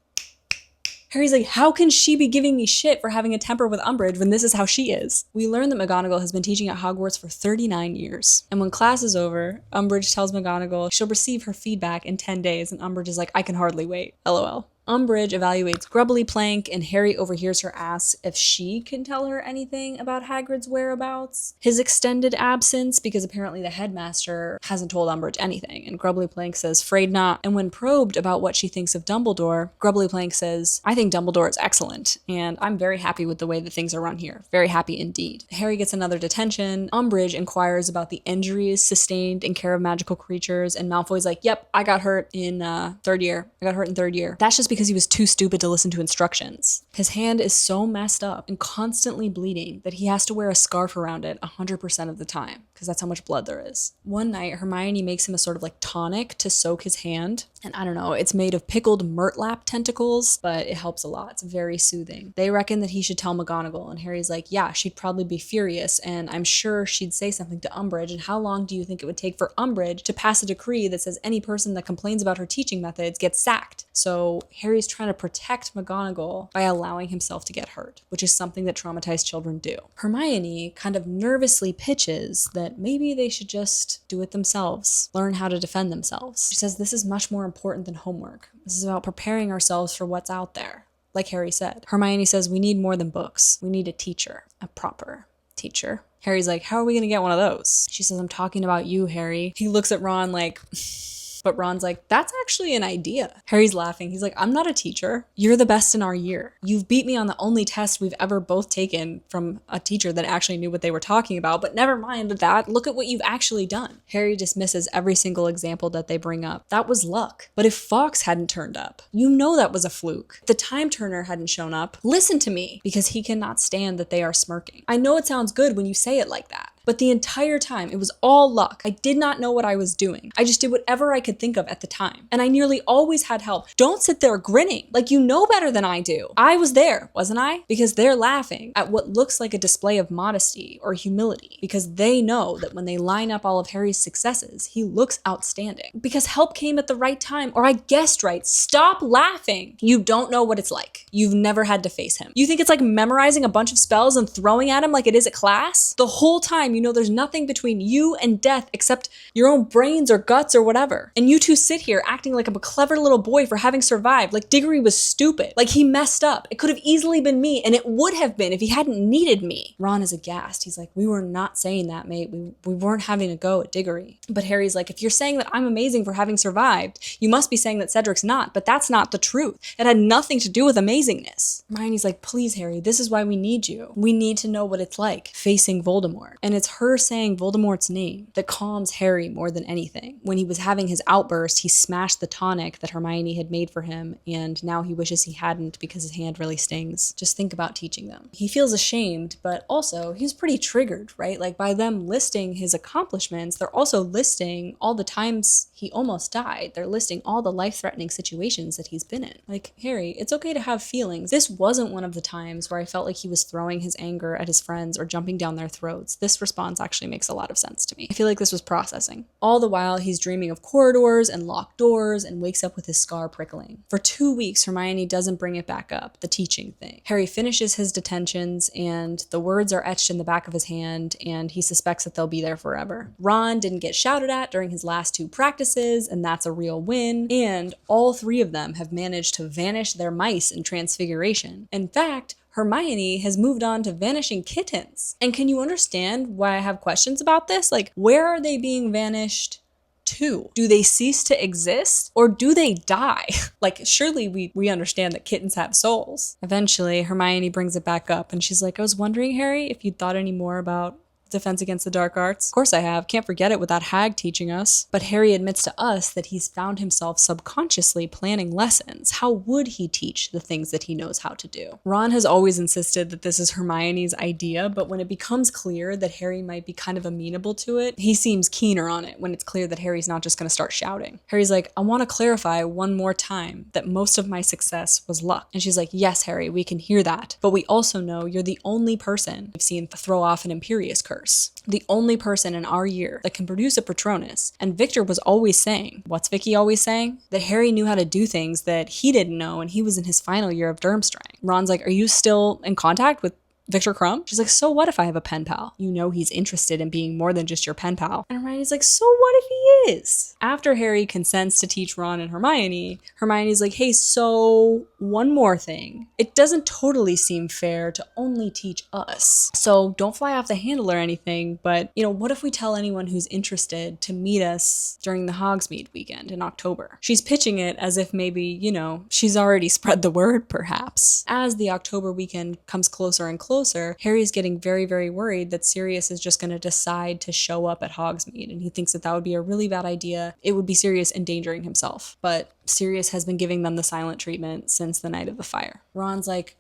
S1: Harry's like, how can she be giving me shit for having a temper with Umbridge when this is how she is? We learn that McGonagall has been teaching at Hogwarts for 39 years. And when class is over, Umbridge tells McGonagall she'll receive her feedback in 10 days, and Umbridge is like, I can hardly wait. LOL. Umbridge evaluates Grubbly Plank, and Harry overhears her ask if she can tell her anything about Hagrid's whereabouts, his extended absence, because apparently the headmaster hasn't told Umbridge anything, and Grubbly Plank says, "Fraid not." And when probed about what she thinks of Dumbledore, Grubbly Plank says, "I think Dumbledore is excellent, and I'm very happy with the way that things are run here. Very happy indeed." Harry gets another detention. Umbridge inquires about the injuries sustained in care of magical creatures, and Malfoy's like, "Yep, I got hurt in third year. That's just because he was too stupid to listen to instructions. His hand is so messed up and constantly bleeding that he has to wear a scarf around it 100% of the time, because that's how much blood there is. One night, Hermione makes him a sort of like tonic to soak his hand. And I don't know, it's made of pickled murtlap tentacles, but it helps a lot. It's very soothing. They reckon that he should tell McGonagall, and Harry's like, yeah, she'd probably be furious, and I'm sure she'd say something to Umbridge, and how long do you think it would take for Umbridge to pass a decree that says any person that complains about her teaching methods gets sacked? So Harry's trying to protect McGonagall by allowing himself to get hurt, which is something that traumatized children do. Hermione kind of nervously pitches that maybe they should just do it themselves, learn how to defend themselves. She says this is much more important than homework. This is about preparing ourselves for what's out there, like Harry said. Hermione says we need more than books. We need a teacher, a proper teacher. Harry's like, how are we going to get one of those? She says, I'm talking about you, Harry. He looks at Ron like... But Ron's like, that's actually an idea. Harry's laughing. He's like, I'm not a teacher. You're the best in our year. You've beat me on the only test we've ever both taken from a teacher that actually knew what they were talking about. But never mind that. Look at what you've actually done. Harry dismisses every single example that they bring up. That was luck. But if Fawkes hadn't turned up, you know that was a fluke. If the Time Turner hadn't shown up, listen to me, because he cannot stand that they are smirking. I know it sounds good when you say it like that. But the entire time, it was all luck. I did not know what I was doing. I just did whatever I could think of at the time. And I nearly always had help. Don't sit there grinning like you know better than I do. I was there, wasn't I? Because they're laughing at what looks like a display of modesty or humility. Because they know that when they line up all of Harry's successes, he looks outstanding. Because help came at the right time, or I guessed right. Stop laughing. You don't know what it's like. You've never had to face him. You think it's like memorizing a bunch of spells and throwing at him like it is at class? The whole time, you know there's nothing between you and death except your own brains or guts or whatever. And you two sit here acting like I'm a clever little boy for having survived, like Diggory was stupid, like he messed up. It could have easily been me, and it would have been if he hadn't needed me. Ron is aghast. He's like, we were not saying that, mate. We weren't having a go at Diggory. But Harry's like, if you're saying that I'm amazing for having survived, you must be saying that Cedric's not, but that's not the truth. It had nothing to do with amazingness. Hermione's like, please, Harry, this is why we need you. We need to know what it's like facing Voldemort. And it's her saying Voldemort's name that calms Harry more than anything. When he was having his outburst, he smashed the tonic that Hermione had made for him, and now he wishes he hadn't because his hand really stings. Just think about teaching them. He feels ashamed, but also he's pretty triggered, right? Like by them listing his accomplishments, they're also listing all the times he almost died. They're listing all the life-threatening situations that he's been in. Like, Harry, it's okay to have feelings. This wasn't one of the times where I felt like he was throwing his anger at his friends or jumping down their throats. This response actually makes a lot of sense to me. I feel like this was processing. All the while, he's dreaming of corridors and locked doors and wakes up with his scar prickling. For 2 weeks, Hermione doesn't bring it back up, the teaching thing. Harry finishes his detentions, and the words are etched in the back of his hand, and he suspects that they'll be there forever. Ron didn't get shouted at during his last 2 practices, and that's a real win, and all 3 of them have managed to vanish their mice in Transfiguration. In fact, Hermione has moved on to vanishing kittens. And can you understand why I have questions about this? Like, where are they being vanished too? Do they cease to exist or do they die? Like, surely we understand that kittens have souls. Eventually, Hermione brings it back up and she's like, I was wondering, Harry, if you'd thought any more about Defense Against the Dark Arts. Of course I have. Can't forget it with that hag teaching us. But Harry admits to us that he's found himself subconsciously planning lessons. How would he teach the things that he knows how to do? Ron has always insisted that this is Hermione's idea, but when it becomes clear that Harry might be kind of amenable to it, he seems keener on it when it's clear that Harry's not just going to start shouting. Harry's like, I want to clarify one more time that most of my success was luck. And she's like, yes, Harry, we can hear that. But we also know you're the only person we've seen throw off an Imperious curse. The only person in our year that can produce a Patronus. And Victor was always saying, what's Vicky always saying? That Harry knew how to do things that he didn't know and he was in his final year of Durmstrang. Ron's like, are you still in contact with Victor Crumb? She's like, so what if I have a pen pal? You know he's interested in being more than just your pen pal. And Hermione's like, so what if he is? After Harry consents to teach Ron and Hermione, Hermione's like, hey, so one more thing. It doesn't totally seem fair to only teach us. So don't fly off the handle or anything, but, what if we tell anyone who's interested to meet us during the Hogsmeade weekend in October? She's pitching it as if maybe, she's already spread the word, perhaps. As the October weekend comes closer and closer, Harry's getting very, very worried that Sirius is just going to decide to show up at Hogsmeade, and he thinks that would be a really bad idea. It would be Sirius endangering himself. But Sirius has been giving them the silent treatment since the night of the fire. Ron's like,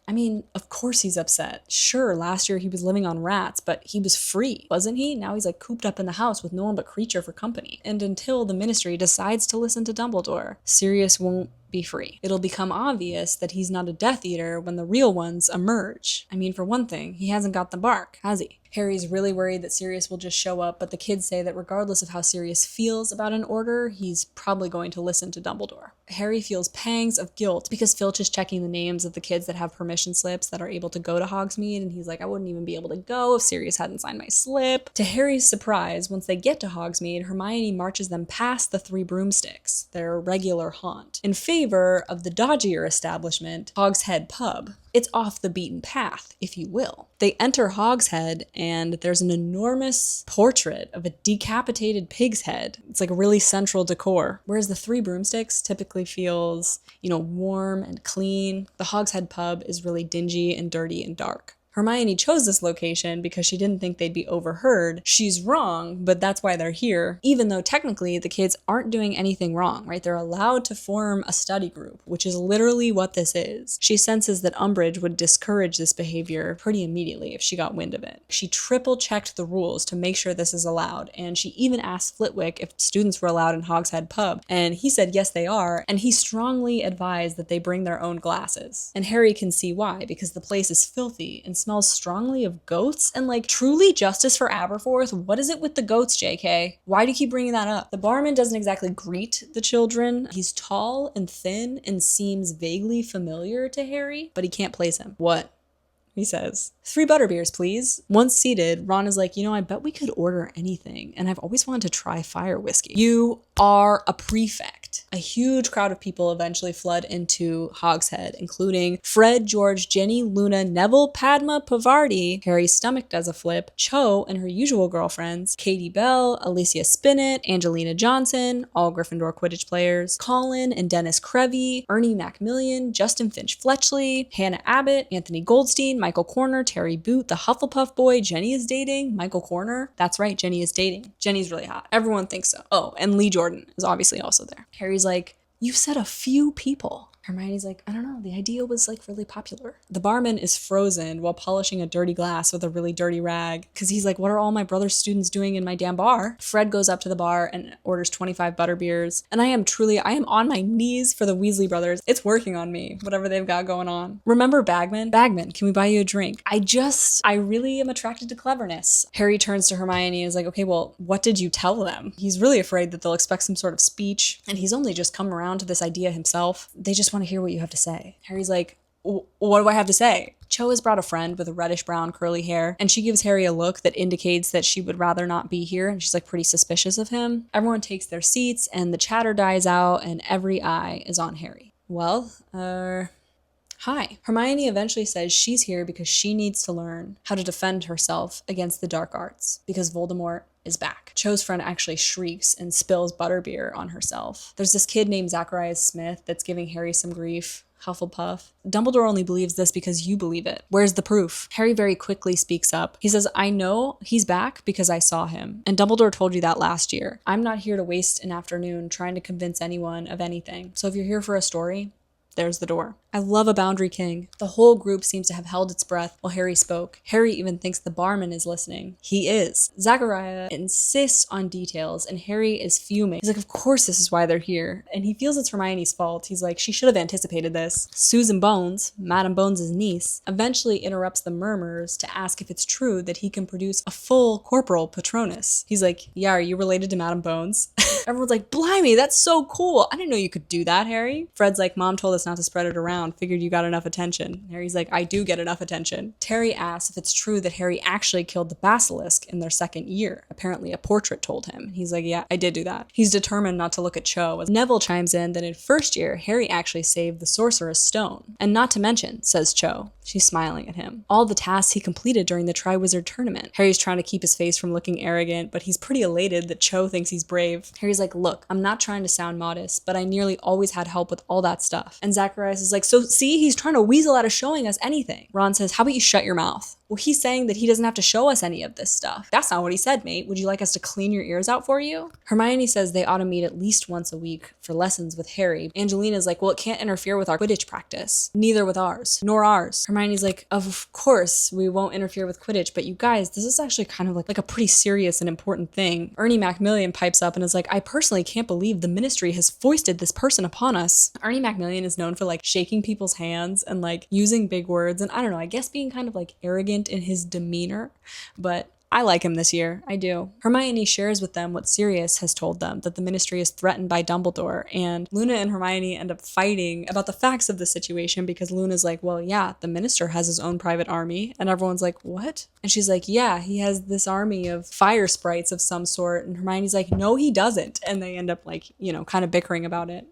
S1: of course he's upset. Sure, last year he was living on rats, but he was free, wasn't he? Now he's cooped up in the house with no one but Creature for company. And until the Ministry decides to listen to Dumbledore, Sirius won't be free. It'll become obvious that he's not a Death Eater when the real ones emerge. For one thing, he hasn't got the bark, has he? Harry's really worried that Sirius will just show up, but the kids say that regardless of how Sirius feels about an order, he's probably going to listen to Dumbledore. Harry feels pangs of guilt because Filch is checking the names of the kids that have permission slips that are able to go to Hogsmeade, and he's like, I wouldn't even be able to go if Sirius hadn't signed my slip. To Harry's surprise, once they get to Hogsmeade, Hermione marches them past the Three Broomsticks, their regular haunt, in favor of the dodgier establishment, Hogshead Pub. It's off the beaten path, if you will. They enter Hogshead, and there's an enormous portrait of a decapitated pig's head. It's like a really central decor. Whereas the Three Broomsticks typically feels, warm and clean. The Hogshead Pub is really dingy and dirty and dark. Hermione chose this location because she didn't think they'd be overheard. She's wrong, but that's why they're here, even though technically the kids aren't doing anything wrong, right? They're allowed to form a study group, which is literally what this is. She senses that Umbridge would discourage this behavior pretty immediately if she got wind of it. She triple-checked the rules to make sure this is allowed, and she even asked Flitwick if students were allowed in Hogshead Pub, and he said yes they are, and he strongly advised that they bring their own glasses. And Harry can see why, because the place is filthy and smells strongly of goats, and truly justice for Aberforth. What is it with the goats, JK? Why do you keep bringing that up? The barman doesn't exactly greet the children. He's tall and thin and seems vaguely familiar to Harry, but he can't place him. What? He says, 3 butterbeers, please. Once seated, Ron is like, I bet we could order anything, and I've always wanted to try fire whiskey. You are a prefect. A huge crowd of people eventually flood into Hogshead, including Fred, George, Ginny, Luna, Neville, Padma, Pavarti, Harry's stomach does a flip, Cho and her usual girlfriends, Katie Bell, Alicia Spinnet, Angelina Johnson, all Gryffindor Quidditch players, Colin and Dennis Crevy, Ernie Macmillan, Justin Finch Fletchley, Hannah Abbott, Anthony Goldstein, Michael Corner, Terry Boot, the Hufflepuff boy Jenny is dating, Michael Corner. That's right, Jenny is dating. Jenny's really hot. Everyone thinks so. Oh, and Lee Jordan is obviously also there. Harry's like, you said a few people. Hermione's like, I don't know, the idea was really popular. The barman is frozen while polishing a dirty glass with a really dirty rag because he's like, what are all my brother's students doing in my damn bar? Fred goes up to the bar and orders 25 butterbeers. And I am on my knees for the Weasley brothers. It's working on me, whatever they've got going on. Remember Bagman? Bagman, can we buy you a drink? I really am attracted to cleverness. Harry turns to Hermione and is like, okay, well, what did you tell them? He's really afraid that they'll expect some sort of speech. And he's only just come around to this idea himself. They just want to hear what you have to say. Harry's like, what do I have to say? Cho has brought a friend with a reddish-brown curly hair, and she gives Harry a look that indicates that she would rather not be here, and she's pretty suspicious of him. Everyone takes their seats, and the chatter dies out, and every eye is on Harry. Well, hi. Hermione eventually says she's here because she needs to learn how to defend herself against the dark arts, because Voldemort is back. Cho's friend actually shrieks and spills butterbeer on herself. There's this kid named Zacharias Smith that's giving Harry some grief. Hufflepuff. Dumbledore only believes this because you believe it. Where's the proof? Harry very quickly speaks up. He says, I know he's back because I saw him. And Dumbledore told you that last year. I'm not here to waste an afternoon trying to convince anyone of anything. So if you're here for a story, there's the door. I love a boundary king. The whole group seems to have held its breath while Harry spoke. Harry even thinks the barman is listening. He is. Zachariah insists on details, and Harry is fuming. He's like, of course this is why they're here. And he feels it's Hermione's fault. He's like, she should have anticipated this. Susan Bones, Madame Bones' niece, eventually interrupts the murmurs to ask if it's true that he can produce a full corporal Patronus. He's like, yeah, are you related to Madame Bones? Everyone's like, blimey, that's so cool. I didn't know you could do that, Harry. Fred's like, Mom told us not to spread it around. Figured you got enough attention. Harry's like, I do get enough attention. Terry asks if it's true that Harry actually killed the basilisk in their second year. Apparently a portrait told him. He's like, yeah, I did do that. He's determined not to look at Cho. As Neville chimes in that in first year, Harry actually saved the Sorcerer's Stone. And not to mention, says Cho. She's smiling at him. All the tasks he completed during the Triwizard Tournament. Harry's trying to keep his face from looking arrogant, but he's pretty elated that Cho thinks he's brave. Harry's like, look, I'm not trying to sound modest, but I nearly always had help with all that stuff. And Zacharias is like, so see, he's trying to weasel out of showing us anything. Ron says, how about you shut your mouth? Well, he's saying that he doesn't have to show us any of this stuff. That's not what he said, mate. Would you like us to clean your ears out for you? Hermione says they ought to meet at least once a week for lessons with Harry. Angelina's like, well, it can't interfere with our Quidditch practice. Neither with ours, nor ours. Hermione's like, of course we won't interfere with Quidditch, but you guys, this is actually kind of like a pretty serious and important thing. Ernie Macmillan pipes up and is like, I personally can't believe the Ministry has foisted this person upon us. Ernie Macmillan is known for like shaking people's hands and like using big words and I don't know, I guess being kind of like arrogant in his demeanor, but I like him this year. I do. Hermione shares with them what Sirius has told them, that the Ministry is threatened by Dumbledore, and Luna and Hermione end up fighting about the facts of the situation because Luna's like, well, yeah, the Minister has his own private army, and everyone's like, what? And she's like, yeah, he has this army of fire sprites of some sort, and Hermione's like, no, he doesn't, and they end up like, you know, kind of bickering about it.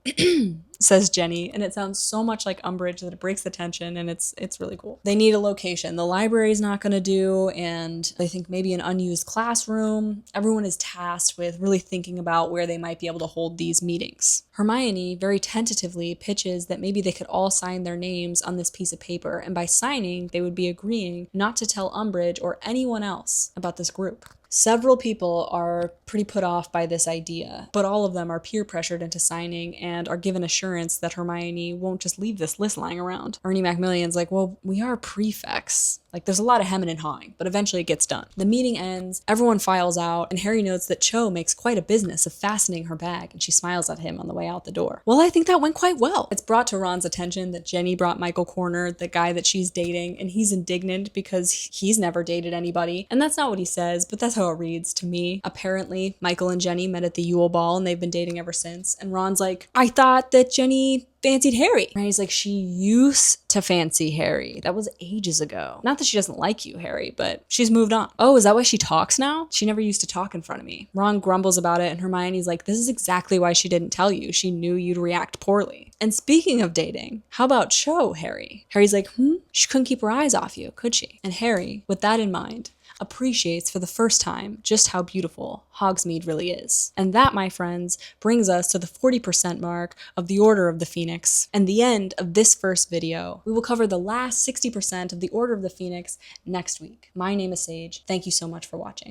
S1: Says Jenny, and it sounds so much like Umbridge that it breaks the tension, and it's really cool. They need a location. The library's not gonna do, and they think maybe an unused classroom. Everyone is tasked with really thinking about where they might be able to hold these meetings. Hermione very tentatively pitches that maybe they could all sign their names on this piece of paper, and by signing, they would be agreeing not to tell Umbridge or anyone else about this group. Several people are pretty put off by this idea, but all of them are peer pressured into signing and are given assurance that Hermione won't just leave this list lying around. Ernie Macmillan's like, well, we are prefects. Like, there's a lot of hemming and hawing, but eventually it gets done. The meeting ends, everyone files out, and Harry notes that Cho makes quite a business of fastening her bag, and she smiles at him on the way out the door. Well, I think that went quite well. It's brought to Ron's attention that Jenny brought Michael Corner, the guy that she's dating, and he's indignant because he's never dated anybody, and that's not what he says, but that's how it reads to me. Apparently, Michael and Jenny met at the Yule Ball, and they've been dating ever since, and Ron's like, I thought that Jenny fancied Harry. And he's like, she used to fancy Harry. That was ages ago. Not that she doesn't like you, Harry, but she's moved on. Oh, is that why she talks now? She never used to talk in front of me. Ron grumbles about it, and Hermione's like, this is exactly why she didn't tell you. She knew you'd react poorly. And speaking of dating, how about Cho, Harry? Harry's like, she couldn't keep her eyes off you, could she? And Harry, with that in mind, appreciates for the first time just how beautiful Hogsmeade really is. And that, my friends, brings us to the 40% mark of the Order of the Phoenix and the end of this first video. We will cover the last 60% of the Order of the Phoenix next week. My name is Sage. Thank you so much for watching.